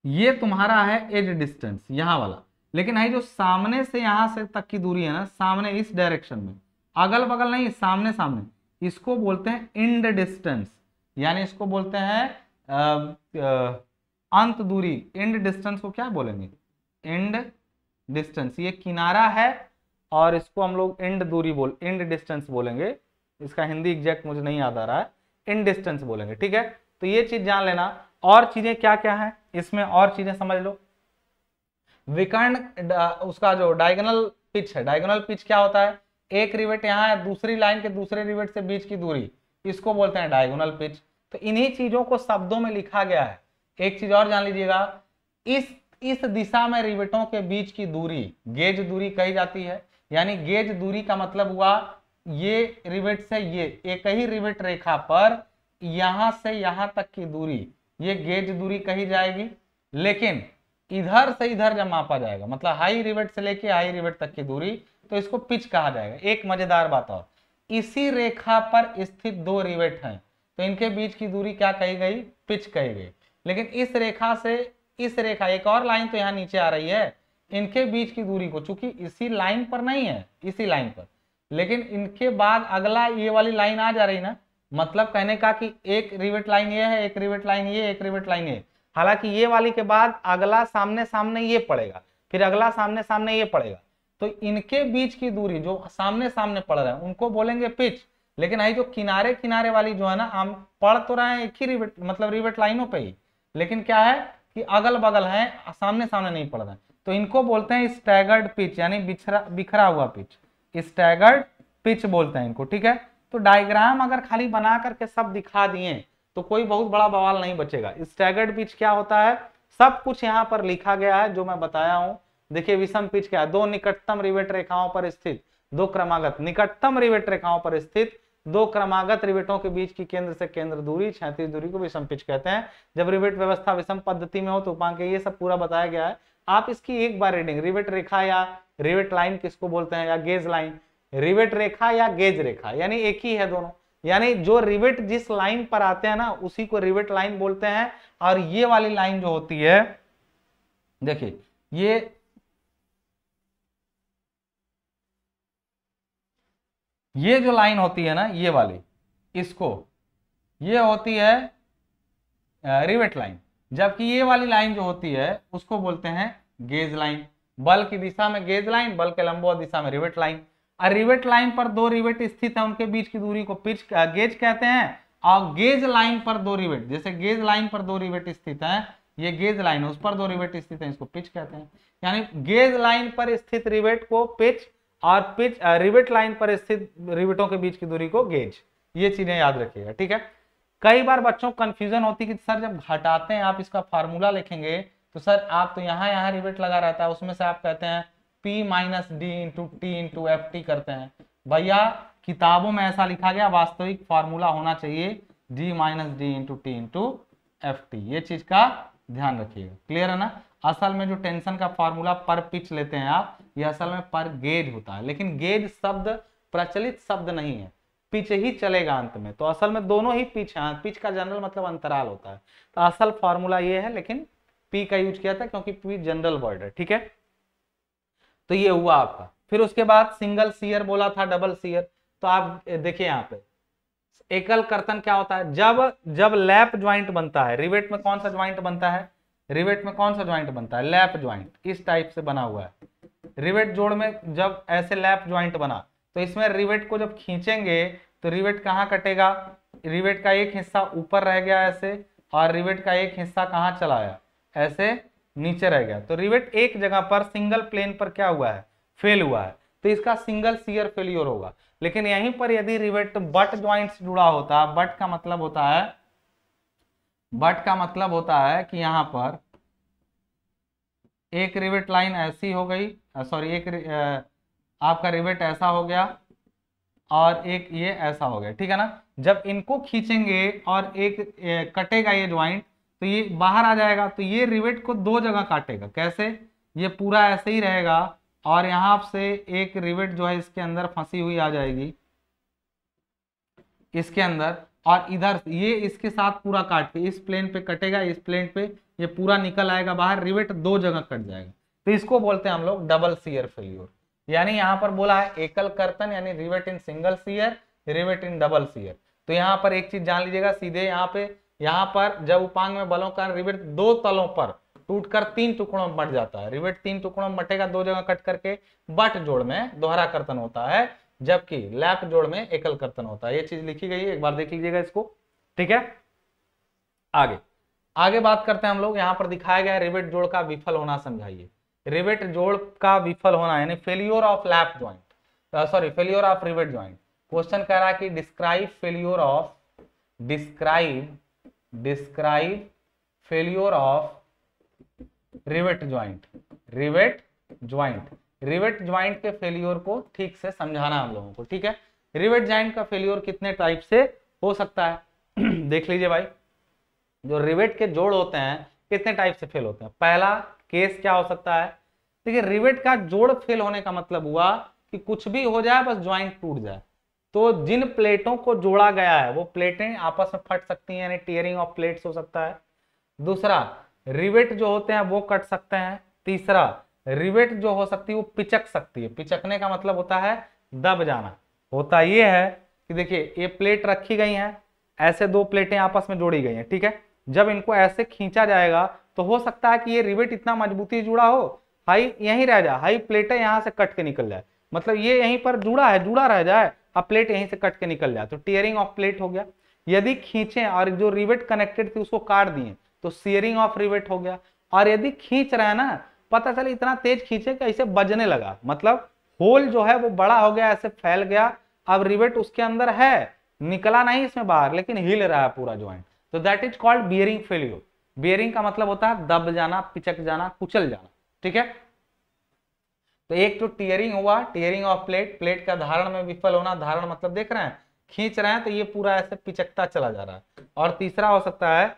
[SPEAKER 1] ये तुम्हारा है एज डिस्टेंस यहां वाला, लेकिन है जो सामने से यहां से तक की दूरी है ना, सामने इस डायरेक्शन में, अगल बगल नहीं, सामने सामने, इसको बोलते हैं इंड डिस्टेंस, यानी इसको बोलते हैं अंत दूरी। इंड डिस्टेंस को क्या बोलेंगे, इंड डिस्टेंस, ये किनारा है और इसको हम लोग इंड दूरी इंड डिस्टेंस बोलेंगे, इसका हिंदी एग्जैक्ट मुझे नहीं याद आ रहा है, इंड डिस्टेंस बोलेंगे। ठीक है, तो ये चीज जान लेना। और चीजें क्या क्या है इसमें, और चीजें समझ लो। विकर्ण उसका जो डायगोनल पिच है, डायगोनल पिच क्या होता है, एक रिवेट यहाँ है, दूसरी लाइन के दूसरे रिवेट से बीच की दूरी, इसको बोलते हैं डायगोनल पिच। तो इन्हीं चीजों को शब्दों में लिखा गया है। एक चीज और जान लीजिएगा, इस दिशा में रिवेटों के बीच की दूरी गेज दूरी कही जाती है, यानी गेज दूरी का मतलब हुआ ये रिवेट से ये, एक ही रिवेट रेखा पर यहां से यहां तक की दूरी, ये गेज दूरी कही जाएगी। लेकिन इधर से इधर जब मापा जाएगा, मतलब हाई रिवेट से लेके हाई रिवेट तक की दूरी, तो इसको पिच कहा जाएगा। एक मजेदार बात और, इसी रेखा पर स्थित दो रिवेट हैं, तो इनके बीच की दूरी क्या कही गई, पिच कही गई। लेकिन इस रेखा से इस रेखा, एक और लाइन तो यहाँ नीचे आ रही है, इनके बीच की दूरी को, चूंकि इसी लाइन पर नहीं है, इसी लाइन पर, लेकिन इनके बाद अगला ये वाली लाइन आ जा रही ना, मतलब कहने का कि एक रिवेट लाइन ये है, एक रिवेट लाइन ये, एक रिवेट लाइन ये। हालांकि ये वाली के बाद अगला सामने सामने ये पड़ेगा, फिर अगला सामने सामने ये पड़ेगा,
[SPEAKER 2] तो इनके बीच की दूरी जो सामने सामने पड़ रहा है उनको बोलेंगे पिच। लेकिन आई जो किनारे किनारे वाली जो है ना, हम पढ़ तो रहे हैं एक ही रिवेट मतलब रिवेट लाइनों पे ही, लेकिन क्या है कि अगल बगल है, सामने सामने नहीं पड़ रहा है, तो इनको बोलते हैं स्टैगर्ड पिच, यानी बिखरा हुआ पिच, स्टैगर्ड पिच बोलते हैं इनको। ठीक है, तो डायग्राम अगर खाली बना करके सब दिखा दिए तो कोई बहुत बड़ा बवाल नहीं बचेगा। स्टैगर्ड पिच क्या होता है, सब कुछ यहाँ पर लिखा गया है जो मैं बताया हूं। देखिए विषम पिच क्या है, दो निकटतम रिवेट रेखाओं पर स्थित दो क्रमागत, निकटतम रिवेट रेखाओं पर स्थित दो क्रमागत रिवेटों के बीच की केंद्र से केंद्र दूरी, क्षैतिज दूरी को विषम पिच कहते हैं। जब रिवेट व्यवस्था विषम पद्धति में हो तो उपांक, ये सब पूरा बताया गया है। आप इसकी एक बार रीडिंग, रिवेट रेखा या रिवेट लाइन किसको बोलते हैं, या गेज लाइन, रिवेट रेखा या गेज रेखा यानी एक ही है दोनों, यानी जो रिवेट जिस लाइन पर आते हैं ना उसी को रिवेट लाइन बोलते हैं। और ये वाली लाइन जो होती है, देखिए ये जो लाइन होती है ना, ये वाली, इसको ये होती है रिवेट लाइन, जबकि ये वाली लाइन जो होती है उसको बोलते हैं गेज लाइन। बल की दिशा में गेज लाइन, बल के लंबवत दिशा में रिवेट लाइन। और रिवेट लाइन पर दो रिवेट स्थित है, उनके बीच की दूरी को पिच गेज कहते हैं। और गेज लाइन पर दो रिवेट, जैसे गेज लाइन पर दो रिवेट स्थित है, ये गेज लाइन है, उस पर दो रिवेट स्थित है, इसको पिच कहते हैं। यानी गेज लाइन पर स्थित रिवेट को पिच, और पिच रिवेट लाइन पर स्थित रिवेटों के बीच की दूरी को गेज। ये चीजें याद रखिएगा। ठीक है, कई बार बच्चों को कंफ्यूजन होती है कि सर जब घटाते हैं आप इसका फार्मूला लिखेंगे तो सर आप तो यहाँ रिवेट लगा रहता है, उसमें से आप कहते हैं P minus D into T into F T करते हैं। भैया किताबों में ऐसा लिखा गया, वास्तविक फार्मूला होना चाहिए D minus D into T into F T. ये चीज का ध्यान रखिएगा, क्लियर है ना। असल में जो टेंशन का फार्मूला पर पिच लेते हैं आप, ये असल में पर गेज होता है, लेकिन गेज शब्द प्रचलित शब्द नहीं है, पिच ही चलेगा अंत में। तो असल में दोनों ही पिच है, पिच का जनरल मतलब अंतराल होता है। तो असल फार्मूला ये है, लेकिन पी का यूज किया था क्योंकि पी जनरल वर्ड है। ठीक है, तो ये हुआ आपका। फिर उसके बाद सिंगल सीयर बोला था, डबल सीयर। तो आप देखिए यहाँ पे एकल कर्तन क्या होता है, जब लैप ज्वाइंट बनता है, रिवेट में कौन सा ज्वाइंट बनता है, रिवेट में कौन सा ज्वाइंट बनता है, लैप ज्वाइंट, इस टाइप से बना हुआ है। रिवेट जोड़ में जब ऐसे लैप ज्वाइंट बना तो इसमें रिवेट को जब खींचेंगे तो रिवेट कहाँ कटेगा, रिवेट का एक हिस्सा ऊपर रह गया ऐसे, और रिवेट का एक हिस्सा कहाँ चला गया, ऐसे नीचे रह गया। तो रिवेट एक जगह पर सिंगल प्लेन पर क्या हुआ है, फेल हुआ है, तो इसका सिंगल सीयर फेलियर होगा। लेकिन यहीं पर यदि रिवेट बट ज्वाइंट से जुड़ा होता है, बट का मतलब होता है कि यहां पर एक रिवेट लाइन ऐसी हो गई, सॉरी एक आपका रिवेट ऐसा हो गया और एक ये ऐसा हो गया, ठीक है ना। जब इनको खींचेंगे और एक कटेगा ये ज्वाइंट, तो ये बाहर आ जाएगा, तो ये रिवेट को दो जगह काटेगा। कैसे, ये पूरा ऐसे ही रहेगा और यहां से एक रिवेट जो है इसके अंदर फंसी हुई आ जाएगी इसके अंदर, और इधर ये इसके साथ पूरा काट के इस प्लेन पे कटेगा, इस प्लेन पे ये पूरा निकल आएगा बाहर, रिवेट दो जगह कट जाएगा। तो इसको बोलते हैं हम लोग डबल सीयर फेल्योर। यानी यहाँ पर बोला है एकल कर्तन, यानी rivet in single shear, rivet in double shear. तो यहाँ पर एक चीज जान लीजिएगा, सीधे यहाँ पर जब उपांग में बलों का रिवेट दो तलों पर टूटकर तीन टुकड़ों में बंट जाता है, रिवेट तीन टुकड़ों में बटेगा दो जगह कट करके, बट जोड़ में दोहरा कर्तन होता है, जबकि लैप जोड़ में एकल कर्तन होता है। ये चीज लिखी गई है, एक बार देख लीजिएगा इसको। ठीक है, आगे बात करते हैं हम लोग। यहाँ पर दिखाया गया है रिवेट जोड़ का विफल होना, समझाइए। रिवेट जोड़ का विफल होना यानी failure of lap joint, sorry failure of rivet joint. Question कह रहा है कि describe failure of rivet joint. Rivet joint के फेलियर को ठीक से समझाना हम लोगों को। ठीक है, रिवेट ज्वाइंट का फेलियर कितने टाइप से हो सकता है देख लीजिए भाई। जो रिवेट के जोड़ होते हैं कितने टाइप से फेल होते हैं। पहला केस क्या हो सकता है, देखिए रिवेट का जोड़ फेल होने का मतलब हुआ कि कुछ भी हो जाए बस ज्वाइंट टूट जाए। तो जिन प्लेटों को जोड़ा गया है वो प्लेटें आपस में फट सकती हैं, यानी टीयरिंग ऑफ प्लेट्स हो सकता है। दूसरा, रिवेट जो होते हैं वो कट सकते हैं। तीसरा, रिवेट जो हो सकती है वो पिचक सकती है। पिचकने का मतलब होता है दब जाना। होता ये है कि देखिए ये प्लेट रखी गई है, ऐसे दो प्लेटें आपस में जोड़ी गई हैं, ठीक है। जब इनको ऐसे खींचा जाएगा तो हो सकता है कि ये रिवेट इतना मजबूती जुड़ा हो
[SPEAKER 1] हाई यहीं रह जाए, हाई प्लेट है यहाँ से कट के निकल जाए, मतलब ये यहीं पर जुड़ा है, जुड़ा रह जाए, अब प्लेट यहीं से कट के निकल जाए तो टीयरिंग ऑफ प्लेट हो गया। यदि खींचे और जो रिवेट कनेक्टेड थी उसको काट दिए तो सीयरिंग ऑफ रिवेट हो गया। और यदि खींच रहे हैं ना, पता चले इतना तेज खींचे कि ऐसे बजने लगा, मतलब होल जो है वो बड़ा हो गया, ऐसे फैल गया, अब रिवेट उसके अंदर है, निकला नहीं इसमें बाहर, लेकिन हिल रहा है पूरा ज्वाइंट, तो that is called bearing failure. Bearing का मतलब होता है दब जाना, पिचक जाना, कुचल जाना, ठीक है। तो एक तो टीयरिंग हुआ, टीयरिंग ऑफ प्लेट, प्लेट का धारण में विफल होना, धारण मतलब देख रहे हैं खींच रहे हैं तो ये पूरा ऐसे पिचकता चला जा रहा है। और तीसरा हो सकता है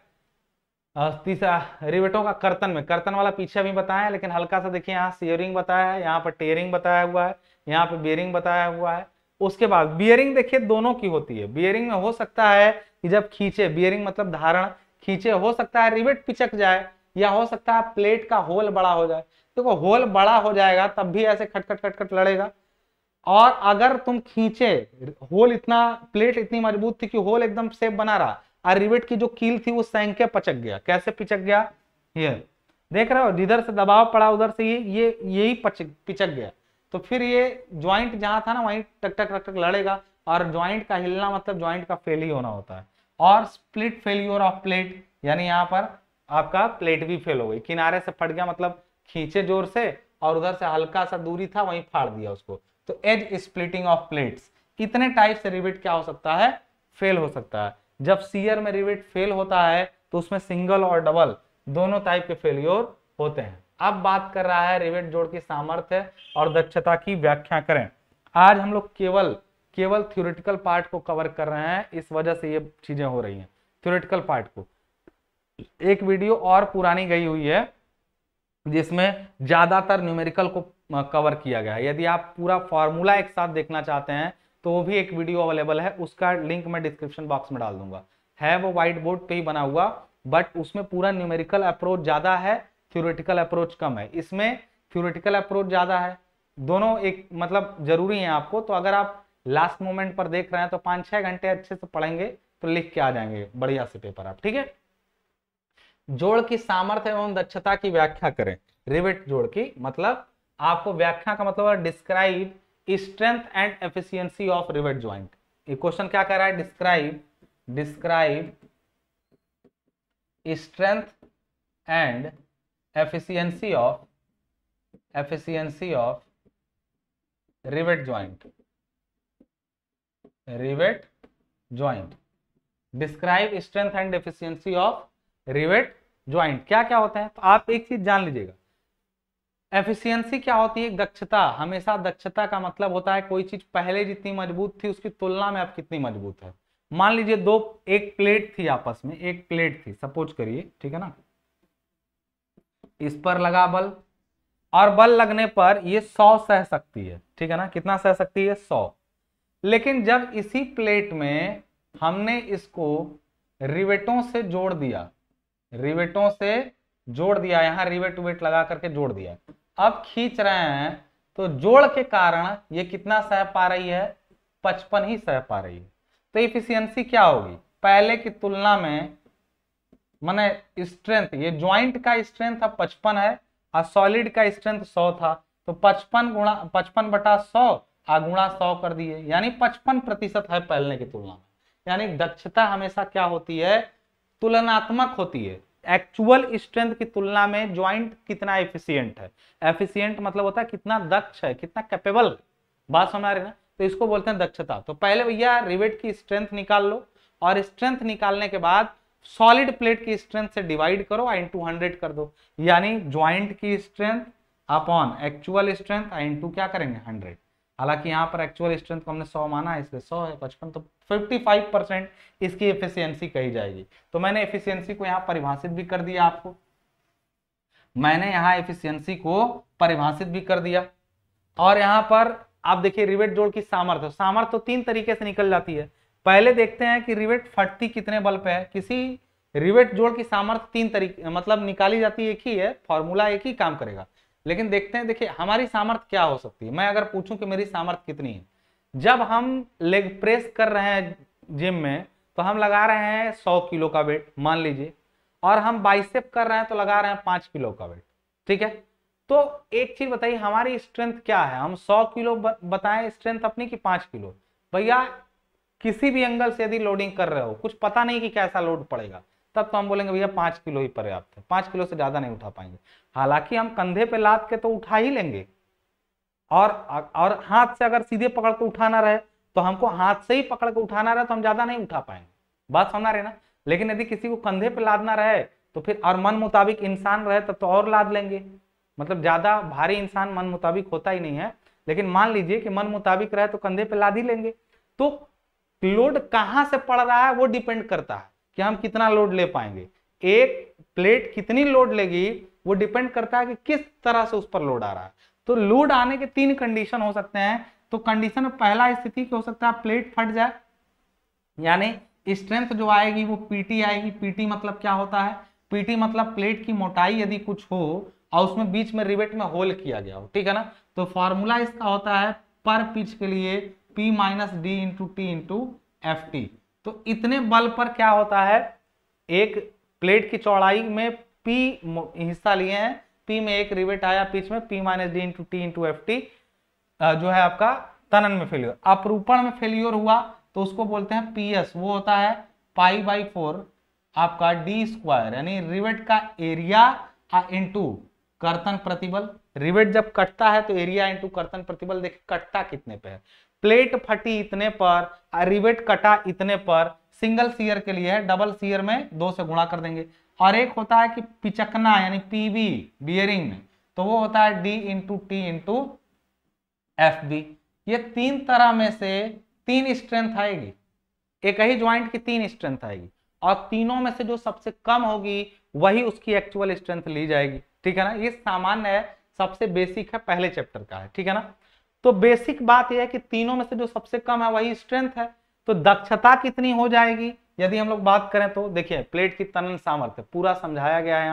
[SPEAKER 1] तीसरा रिवेटों का कर्तन में, कर्तन वाला पीछे भी बताया है, लेकिन हल्का सा देखिए यहाँ सीयरिंग बताया है, यहाँ पर टेयरिंग बताया हुआ है, यहाँ पे बियरिंग बताया हुआ है। उसके बाद बियरिंग देखिए दोनों की होती है। बियरिंग में हो सकता है कि जब खींचे, बियरिंग मतलब धारण, खींचे हो सकता है रिवेट पिचक जाए, या हो सकता है प्लेट का होल बड़ा हो जाए। देखो होल बड़ा हो जाएगा तब भी ऐसे खटखट खटखट लड़ेगा, और अगर तुम खींचे, होल इतना, प्लेट इतनी मजबूत थी कि होल एकदम सेफ बना रहा, और रिवेट की जो कील थी वो सैंक के पचक गया। कैसे पिचक गया, ये देख रहे हो, जिधर से दबाव पड़ा उधर से ये यही पिचक गया, तो फिर ये ज्वाइंट जहां था ना वहीं टक टक टक टक लड़ेगा, और ज्वाइंट का हिलना मतलब ज्वाइंट का फेल ही होना होता है। और स्प्लिट फेल्यूर ऑफ प्लेट, यानी यहाँ पर आपका प्लेट भी फेल हो गई, किनारे से फट गया, मतलब खींचे जोर से और उधर से हल्का सा दूरी था वहीं फाड़ दिया उसको, तो एज स्प्लिटिंग ऑफ प्लेट्स। इतने टाइप से रिवेट क्या हो सकता है, फेल हो सकता है। जब सीयर में रिवेट फेल होता है तो उसमें सिंगल और डबल दोनों टाइप के फेल्योर होते हैं। अब बात कर रहा है रिवेट जोड़ की सामर्थ्य और दक्षता की व्याख्या करें। आज हम लोग केवल थ्योरेटिकल पार्ट को कवर कर रहे हैं, इस वजह से ये चीजें हो रही हैं। थ्योरेटिकल पार्ट को एक वीडियो और पुरानी गई हुई है जिसमें ज्यादातर न्यूमेरिकल को कवर किया गया है। यदि आप पूरा फॉर्मूला एक साथ देखना चाहते हैं तो वो भी एक वीडियो अवेलेबल है, उसका लिंक मैं डिस्क्रिप्शन बॉक्स में डाल दूंगा। है वो व्हाइट बोर्ड पे ही बना हुआ, बट उसमें पूरा न्यूमेरिकल अप्रोच ज्यादा है, थ्योरेटिकल अप्रोच कम है। इसमें थ्योरेटिकल अप्रोच ज्यादा है, दोनों एक मतलब जरूरी है आपको। तो अगर आप लास्ट मोमेंट पर देख रहे हैं तो 5-6 घंटे अच्छे से पढ़ेंगे तो लिख के आ जाएंगे बढ़िया से पेपर आप, ठीक है। जोड़ की सामर्थ्य एवं दक्षता की व्याख्या करें। रिवेट जोड़ की मतलब, आपको व्याख्या का मतलब है describe strength and efficiency of rivet joint. ये क्वेश्चन क्या कह रहा है, describe strength and efficiency of rivet joint. Describe strength and efficiency of rivet joint. क्या क्या होता है, तो आप एक चीज जान लीजिएगा, एफिशिएंसी क्या होती है, दक्षता। हमेशा दक्षता का मतलब होता है कोई चीज पहले जितनी मजबूत थी उसकी तुलना में अब कितनी मजबूत है। मान लीजिए एक प्लेट थी आपस में, एक प्लेट थी सपोज करिए, ठीक है ना, इस पर लगा बल, और बल लगने पर ये 100 सह सकती है, ठीक है ना, कितना सह सकती है, 100। लेकिन जब इसी प्लेट में हमने इसको रिवेटों से जोड़ दिया, यहां रिवेट वेट लगा करके जोड़ दिया, अब खींच रहे हैं तो जोड़ के कारण ये कितना सह पा रही है, 55 ही सह पा रही है। तो एफिशिएंसी क्या होगी, पहले की तुलना में, माने स्ट्रेंथ, ये ज्वाइंट का स्ट्रेंथ अब 55 है और सॉलिड का स्ट्रेंथ 100 था, तो 55/100 गुणा 100 कर दिए, यानी 55% है पहले की तुलना में। यानी दक्षता हमेशा क्या होती है, तुलनात्मक होती है। एक्चुअल स्ट्रेंथ की तुलना में ज्वाइंट कितना एफिशिएंट है। एफिशिएंट मतलब होता है कितना दक्ष है, कितना कैपेबल, बात समझ आ रही है ना, तो इसको बोलते हैं दक्षता। तो पहले भैया रिवेट की स्ट्रेंथ निकाल लो, और स्ट्रेंथ निकालने के बाद सॉलिड प्लेट की स्ट्रेंथ से डिवाइड करो, इंटू 100 कर दो, यानी ज्वाइंट की strength upon actual strength into क्या करेंगे, 100। हालांकि यहाँ पर एक्चुअल स्ट्रेंथ को हमने 100 माना है, इसलिए 100 है, 55, तो 55% इसकी एफिशिएंसी कही जाएगी। तो मैंने एफिशिएंसी को यहाँ परिभाषित भी कर दिया आपको, और यहाँ पर आप देखिए रिवेट जोड़ की सामर्थ्य तो 3 तरीके से निकल जाती है। पहले देखते हैं कि रिवेट फटती कितने बल पे है। किसी रिवेट जोड़ की सामर्थ्य 3 तरीके मतलब निकाली जाती है, एक ही है, फॉर्मूला एक ही काम करेगा। लेकिन देखते हैं, देखिए हमारी सामर्थ्य क्या हो सकती है। मैं अगर पूछूं कि मेरी सामर्थ्य कितनी है, जब हम लेग प्रेस कर रहे हैं जिम में तो हम लगा रहे हैं 100 किलो का वेट मान लीजिए, और हम बाइसेप कर रहे हैं तो लगा रहे हैं 5 किलो का वेट, ठीक है। तो एक चीज बताइए, हमारी स्ट्रेंथ क्या है? हम 100 किलो बताएं स्ट्रेंथ अपनी की 5 किलो? भैया किसी भी एंगल से यदि लोडिंग कर रहे हो, कुछ पता नहीं कि कैसा लोड पड़ेगा, तब तो हम बोलेंगे भैया 5 किलो ही पर्याप्त है, 5 किलो से ज्यादा नहीं उठा पाएंगे। हालांकि हम कंधे पे लाद के तो उठा ही लेंगे, और हाथ से अगर सीधे पकड़ के उठाना रहे तो हमको हाथ से ही पकड़ के उठाना रहे तो हम ज्यादा नहीं उठा पाएंगे, बात समझ रहे ना। लेकिन यदि किसी को कंधे पे लादना रहे तो फिर, और मन मुताबिक इंसान रहे तब तो और लाद लेंगे, मतलब ज्यादा भारी इंसान मन मुताबिक होता ही नहीं है, लेकिन मान लीजिए कि मन मुताबिक रहे तो कंधे पे लाद ही लेंगे। तो लोड कहां से पड़ रहा है वो डिपेंड करता है कि हम कितना लोड ले पाएंगे। एक प्लेट कितनी लोड लेगी वो डिपेंड करता है कि किस तरह से उस पर लोड आ रहा है। तो लोड आने के 3 कंडीशन हो सकते हैं। तो कंडीशन में पहला स्थिति क्या हो सकता है, प्लेट फट जाए, यानी स्ट्रेंथ जो आएगी वो पीटी आएगी। पीटी मतलब क्या होता है, पीटी मतलब प्लेट की मोटाई यदि कुछ हो और उसमें बीच में रिवेट में होल किया गया हो, ठीक है ना। तो फॉर्मूला इसका होता है पर पिच के लिए P minus D into T into F T. तो इतने बल पर क्या होता है, एक प्लेट की चौड़ाई में P हिस्सा लिए हैं, P में एक रिवेट आया पिच में, P minus D into T into F T जो है आपका तनन में फेल्योर। अपरूपण में फेल्योर हुआ तो उसको बोलते हैं PS, वो होता है π/4 आपका डी स्क्वायर, यानी रिवेट का एरिया इंटू कर्तन प्रतिबल। रिवेट जब कटता है तो एरिया इंटू कर्तन प्रतिबल, देखिए कटता कितने पे है, प्लेट फटी इतने पर, रिवेट कटा इतने पर। सिंगल सीयर के लिए है, डबल सीयर में 2 से गुणा कर देंगे। और एक होता है कि पिचकना यानी पीबी बियरिंग में, तो वो होता है D into T into F B. ये 3 तरह में से 3 स्ट्रेंथ आएगी, एक ही ज्वाइंट की 3 स्ट्रेंथ आएगी, और तीनों में से जो सबसे कम होगी वही उसकी एक्चुअल स्ट्रेंथ ली जाएगी, ठीक है ना। ये सामान्य है, सबसे बेसिक है, पहले चैप्टर का है, ठीक है ना। तो बेसिक बात यह है कि तीनों में से जो सबसे कम है वही स्ट्रेंथ है। तो दक्षता कितनी हो जाएगी यदि हम लोग बात करें तो देखिए, प्लेट की तनन सामर्थ्य पूरा समझाया गया है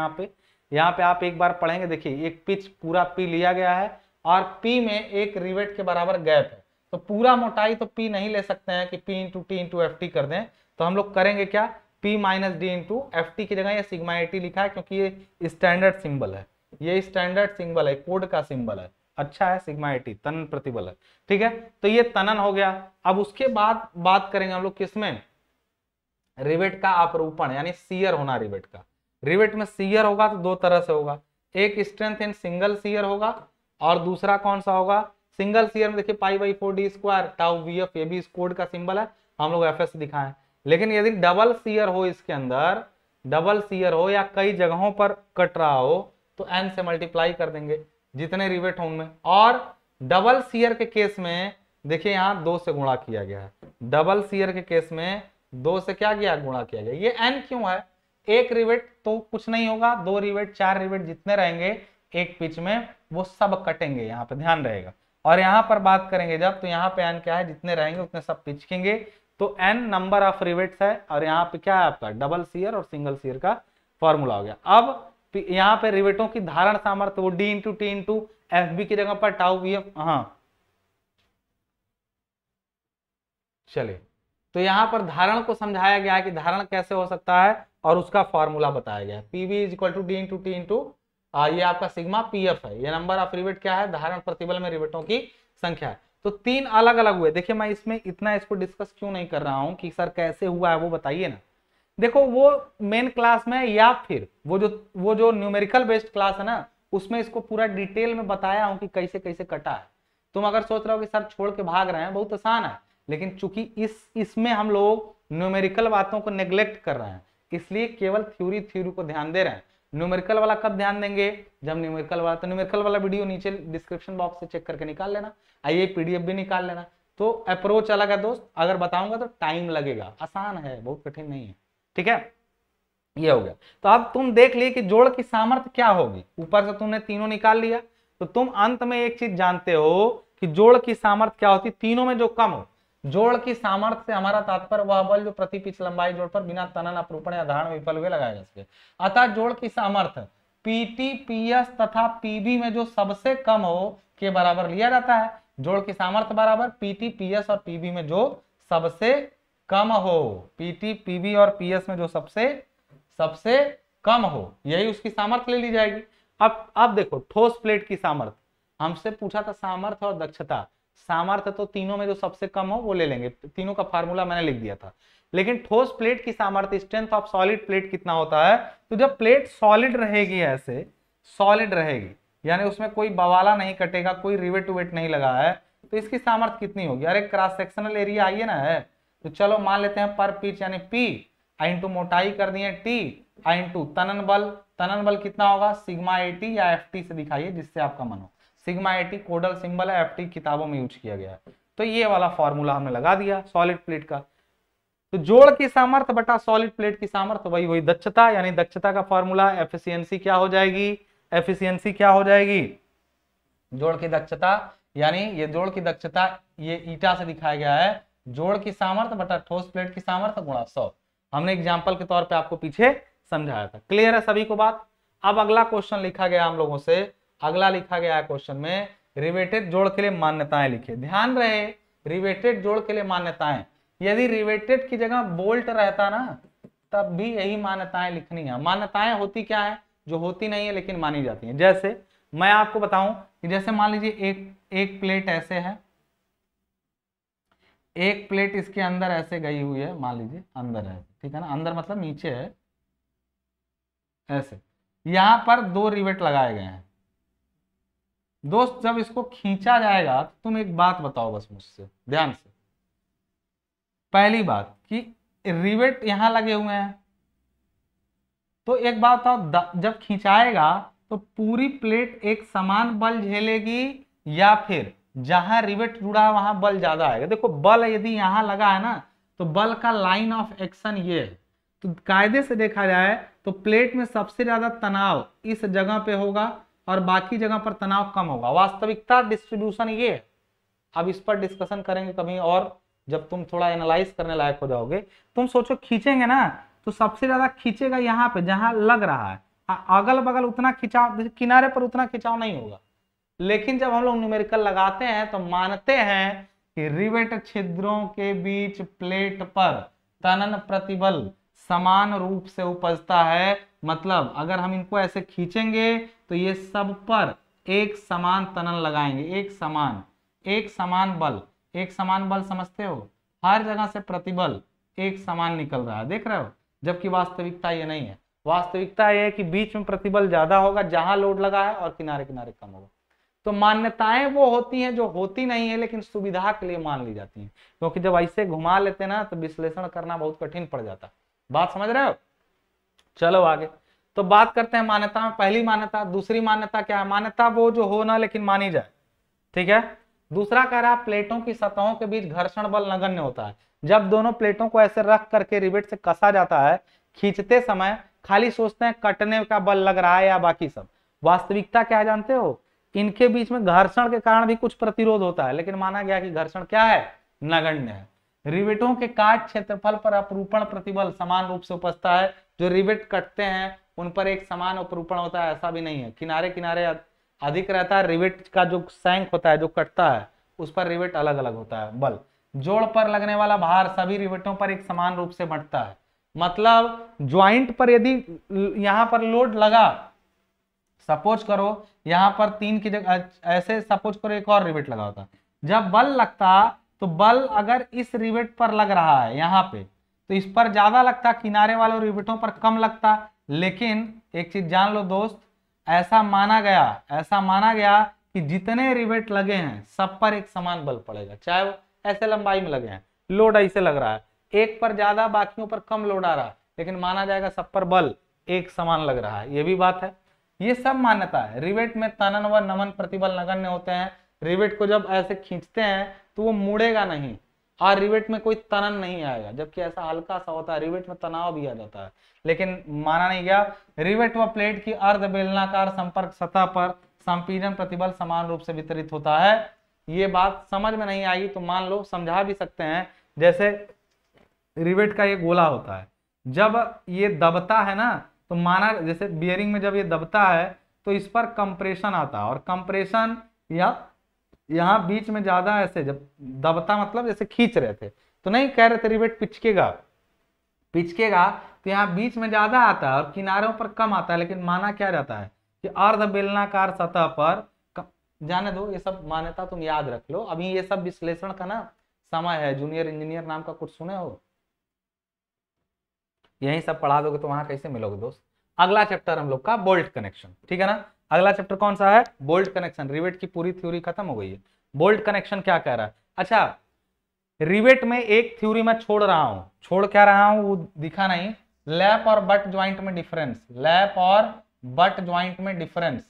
[SPEAKER 1] यहाँ पे आप एक बार पढ़ेंगे। देखिए एक पिच पूरा P लिया गया है और P में एक रिवेट के बराबर गैप है, तो पूरा मोटाई तो P नहीं ले सकते हैं कि P into T into F T कर दें। तो हम लोग करेंगे क्या, P minus D into F T की जगह ये सिग्मा एटी लिखा है, क्योंकि ये स्टैंडर्ड सिंबल है, ये स्टैंडर्ड सिंबल है, कोड का सिंबल है, अच्छा है, सिग्मा एटी तनन प्रतिबल है, ठीक है। तो ये तनन हो गया। अब उसके बाद बात करेंगे हम लोग किसमें, रिवेट का अपरूपण यानी सीयर होना रिवेट का। रिवेट में सीयर होगा तो 2 तरह से होगा, एक स्ट्रेंथ इन सिंगल सीयर होगा और दूसरा कौन सा होगा, सिंगल सीयर में देखिए π/4 डी स्क्वायर टाउ VF, ये भी इस कोड का सिंबल है, हम लोग FS दिखाएं। लेकिन यदि डबल सीयर हो, इसके अंदर डबल सीयर हो या कई जगहों पर कट रहा हो तो n से मल्टीप्लाई कर देंगे जितने रिवेट हों उनमें। और डबल सीयर के केस में देखिए यहाँ 2 से गुणा किया गया है, डबल सीयर के केस में 2 से क्या किया, गुणा किया गया। ये n क्यों है, एक रिवेट तो कुछ नहीं होगा, 2 रिवेट 4 रिवेट जितने रहेंगे एक पिच में वो सब कटेंगे, यहाँ पे ध्यान रहेगा। और यहाँ पर बात करेंगे जब, तो यहाँ पे n क्या है, जितने रहेंगे उतने सब पिचकेंगे, तो n नंबर ऑफ रिवेट्स है। और यहाँ पे क्या है आपका डबल सीयर और सिंगल सीयर का फॉर्मूला हो गया। अब यहाँ पे रिवेटों की धारण सामर्थ्य वो D into T into F B की जगह पर टाउ वी एफ, हाँ चलिए। तो यहाँ पर धारण को समझाया गया है कि धारण कैसे हो सकता है और उसका फॉर्मूला बताया गया है, PV is equal to D into T into ये आपका सिग्मा पीएफ है, ये नंबर ऑफ रिवेट क्या है, धारण प्रतिबल में रिवेटों की संख्या है। तो 3 अलग अलग हुए। देखिए मैं इसमें इतना इसको डिस्कस क्यों नहीं कर रहा हूं कि सर कैसे हुआ है वो बताइए ना। देखो वो मेन क्लास में या फिर वो जो न्यूमेरिकल बेस्ड क्लास है ना, उसमें इसको पूरा डिटेल में बताया हूं कि कैसे कैसे कटा है। तुम अगर सोच रहे हो कि सर छोड़ के भाग रहे हैं, बहुत आसान है, लेकिन चूंकि इसमें हम लोग न्यूमेरिकल बातों को नेग्लेक्ट कर रहे हैं, इसलिए केवल थ्योरी को ध्यान दे रहे हैं। न्यूमेरिकल वाला कब ध्यान देंगे, जब न्यूमेरिकल वाला, तो न्यूमेरिकल वाला वीडियो नीचे डिस्क्रिप्शन बॉक्स से चेक करके निकाल लेना, आइए पीडीएफ भी निकाल लेना। तो अप्रोच अलग है दोस्त, अगर बताऊंगा तो टाइम लगेगा, आसान है, बहुत कठिन नहीं है, ठीक है। ये हो गया। तो अब तुम देख लिए कि जोड़ की सामर्थ्य क्या होगी, ऊपर से तुमने तीनों निकाल लिया, तो तुम अंत में एक चीज जानते हो कि जोड़ की सामर्थ्य क्या होती, तीनों में जो कम हो। जोड़ की सामर्थ्य से हमारा तात्पर्य वह बल जो प्रति पिच लंबाई जोड़ पर बिना तनन अपरूपण या धारण विफल हुए लगाया जा सके। अतः जोड़ की सामर्थ्य पीटी पीएस तथा पीबी में जो सबसे कम हो के बराबर लिया जाता है। जोड़ की सामर्थ्य बराबर पीटी पीएस और पीबी में जो सबसे कम हो, पीटी पीबी और पीएस में जो सबसे कम हो, यही उसकी सामर्थ्य ले ली जाएगी। अब देखो ठोस प्लेट की सामर्थ्य, हमसे पूछा था सामर्थ्य और दक्षता। सामर्थ्य तो तीनों में जो सबसे कम हो वो ले लेंगे, तीनों का फार्मूला मैंने लिख दिया था। लेकिन ठोस प्लेट की सामर्थ्य, स्ट्रेंथ ऑफ सॉलिड प्लेट कितना होता है, तो जब प्लेट सॉलिड रहेगी, ऐसे सॉलिड रहेगी, यानी उसमें कोई बवाला नहीं कटेगा, कोई रिवेट उवेट नहीं लगा है, तो इसकी सामर्थ्य कितनी होगी। अरे क्रॉस सेक्शनल एरिया आइए ना है, तो चलो मान लेते हैं पर पिच यानी पी इंटू मोटाई कर दिए टी इंटू तनन बल। तनन बल कितना होगा, सिग्मा एटी या एफ टी से दिखाइए जिससे आपका मन हो। सिग्मा एटी कोडल सिंबल है, एफ टी किताबों में यूज किया गया है। तो ये वाला फॉर्मूला हमने लगा दिया सॉलिड प्लेट का। तो जोड़ की सामर्थ्य बटा सॉलिड प्लेट की सामर्थ्य वही वही दक्षता, यानी दक्षता का फॉर्मूला एफिशिएंसी क्या हो जाएगी, एफिशिएंसी क्या हो जाएगी, जोड़ की दक्षता, यानी ये जोड़ की दक्षता ये ईटा से दिखाया गया है, जोड़ की सामर्थ्य बटा ठोस प्लेट की सामर्थ्य गुणा 100। हमने एग्जांपल के तौर पे आपको पीछे समझाया था। क्लियर है सभी को बात। अब अगला क्वेश्चन लिखा गया हम लोगों से, अगला लिखा गया है क्वेश्चन में रिवेटेड जोड़ के लिए मान्यताएं लिखिए। ध्यान रहे रिवेटेड जोड़ के लिए मान्यताएं, यदि रिवेटेड की जगह बोल्ट रहता ना तब भी यही मान्यताएं लिखनी है। मान्यताएं होती क्या है, जो होती नहीं है लेकिन मानी जाती हैं। जैसे मैं आपको बताऊं कि जैसे मान लीजिए एक प्लेट ऐसे है, एक प्लेट इसके अंदर ऐसे गई हुई है, मान लीजिए अंदर है, ठीक है ना, अंदर मतलब नीचे है ऐसे, यहां पर दो रिवेट लगाए गए हैं। दोस्त जब इसको खींचा जाएगा तो तुम एक बात बताओ बस मुझसे ध्यान से। पहली बात कि रिवेट यहां लगे हुए हैं, तो एक बात बताओ जब खिंचाएगा तो पूरी प्लेट एक समान बल झेलेगी या फिर जहां रिवेट जुड़ा है वहां बल ज्यादा आएगा। देखो बल यदि यहां लगा है ना तो बल का लाइन ऑफ एक्शन ये है, तो कायदे से देखा जाए तो प्लेट में सबसे ज्यादा तनाव इस जगह पे होगा और बाकी जगह पर तनाव कम होगा। वास्तविकता डिस्ट्रीब्यूशन ये है। अब इस पर डिस्कशन करेंगे कभी और, जब तुम थोड़ा एनालाइज करने लायक हो जाओगे। तुम सोचो खींचेंगे ना तो सबसे ज्यादा खींचेगा यहाँ पे जहां लग रहा है, अगल बगल उतना खिंचाव, किनारे पर उतना खिंचाव नहीं होगा। लेकिन जब हम लोग न्यूमेरिकल लगाते हैं तो मानते हैं कि रिवेट छिद्रों के बीच प्लेट पर तनन प्रतिबल समान रूप से उपजता है। मतलब अगर हम इनको ऐसे खींचेंगे तो ये सब पर एक समान तनन लगाएंगे, एक समान बल समझते हो, हर जगह से प्रतिबल एक समान निकल रहा है, देख रहे हो। जबकि वास्तविकता ये नहीं है, वास्तविकता ये है कि बीच में प्रतिबल ज्यादा होगा जहां लोड लगा है और किनारे किनारे कम होगा। तो मान्यताएं वो होती हैं जो होती नहीं है लेकिन सुविधा के लिए मान ली जाती हैं, क्योंकि जब ऐसे घुमा लेते ना तो विश्लेषण करना बहुत कठिन पड़ जाता। बात समझ रहे हो। चलो आगे तो बात करते हैं मान्यता में। पहली मान्यता, दूसरी मान्यता क्या है, मान्यता वो जो हो ना लेकिन मानी जाए, ठीक है। दूसरा कह रहा है प्लेटों की सतहों के बीच घर्षण बल नगण्य होता है। जब दोनों प्लेटों को ऐसे रख करके रिवेट से कसा जाता है, खींचते समय खाली सोचते हैं कटने का बल लग रहा है या बाकी सब। वास्तविकता क्या है जानते हो, इनके बीच में घर्षण के कारण भी कुछ प्रतिरोध होता है, लेकिन माना गया कि घर्षण क्या है, नगण्य है। रिवेटों के काट क्षेत्रफल पर अपरूपण प्रतिबल समान रूप से उपजता है। जो रिवेट कटते हैं उन पर एक समान अपरूपण होता है, ऐसा भी नहीं है, किनारे किनारे अधिक रहता है। रिवेट का जो सैंक होता है जो कटता है उस पर रिवेट अलग अलग होता है बल। जोड़ पर लगने वाला भार सभी रिवेटों पर एक समान रूप से बंटता है। मतलब ज्वाइंट पर यदि यहां पर लोड लगा, सपोज करो यहां पर 3 की जगह ऐसे सपोज करो एक और रिवेट लगा होता, जब बल लगता तो बल अगर इस रिवेट पर लग रहा है यहाँ पे तो इस पर ज्यादा लगता, किनारे वाले रिवेटों पर कम लगता। लेकिन एक चीज जान लो दोस्त, ऐसा माना गया कि जितने रिवेट लगे हैं सब पर एक समान बल पड़ेगा, चाहे वो ऐसे लंबाई में लगे हैं, लोड ऐसे लग रहा है, एक पर ज्यादा बाकियों पर कम लोड आ रहा है, लेकिन माना जाएगा सब पर बल एक समान लग रहा है। ये भी बात है, ये सब मान्यता है। रिवेट में तनन व नमन प्रतिबल नगण्य होते हैं। रिवेट को जब ऐसे खींचते हैं तो वो मुड़ेगा नहीं और रिवेट में कोई तनन नहीं आएगा, जबकि ऐसा हल्का सा होता है, रिवेट में तनाव भी आ जाता है, लेकिन माना नहीं गया। रिवेट व प्लेट की अर्ध बेलनाकार संपर्क सतह पर संपीड़न प्रतिबल समान रूप से वितरित होता है। ये बात समझ में नहीं आई तो मान लो समझा भी सकते हैं। जैसे रिवेट का ये गोला होता है, जब ये दबता है ना तो माना जैसे बियरिंग में जब ये दबता है तो इस पर कंप्रेशन आता है, और कंप्रेशन या यहाँ बीच में ज्यादा ऐसे जब दबता मतलब जैसे खींच रहे थे तो नहीं कह रहे थे रिवेट पिचकेगा तो यहाँ बीच में ज्यादा आता है और किनारों पर कम आता है, लेकिन माना क्या जाता है कि अर्ध बेलनाकार सतह पर जाने दो, ये सब मान्यता तुम याद रख लो, अभी ये सब विश्लेषण का ना समय है। जूनियर इंजीनियर नाम का कुछ सुने हो? यही सब पढ़ा दोगे तो वहां कैसे मिलोगे दोस्त। अगला चैप्टर हम लोग का बोल्ट कनेक्शन, ठीक है ना। अगला चैप्टर कौन सा है? Bolt connection. रिवेट की पूरी थ्योरी खत्म हो गई है, बोल्ट कनेक्शन क्या कह रहा है। अच्छा, रिवेट में एक थ्योरी मैं छोड़ रहा हूं, छोड़ क्या रहा हूं वो दिखा नहीं। लैप और बट ज्वाइंट में डिफरेंस, लैप और बट ज्वाइंट में डिफरेंस।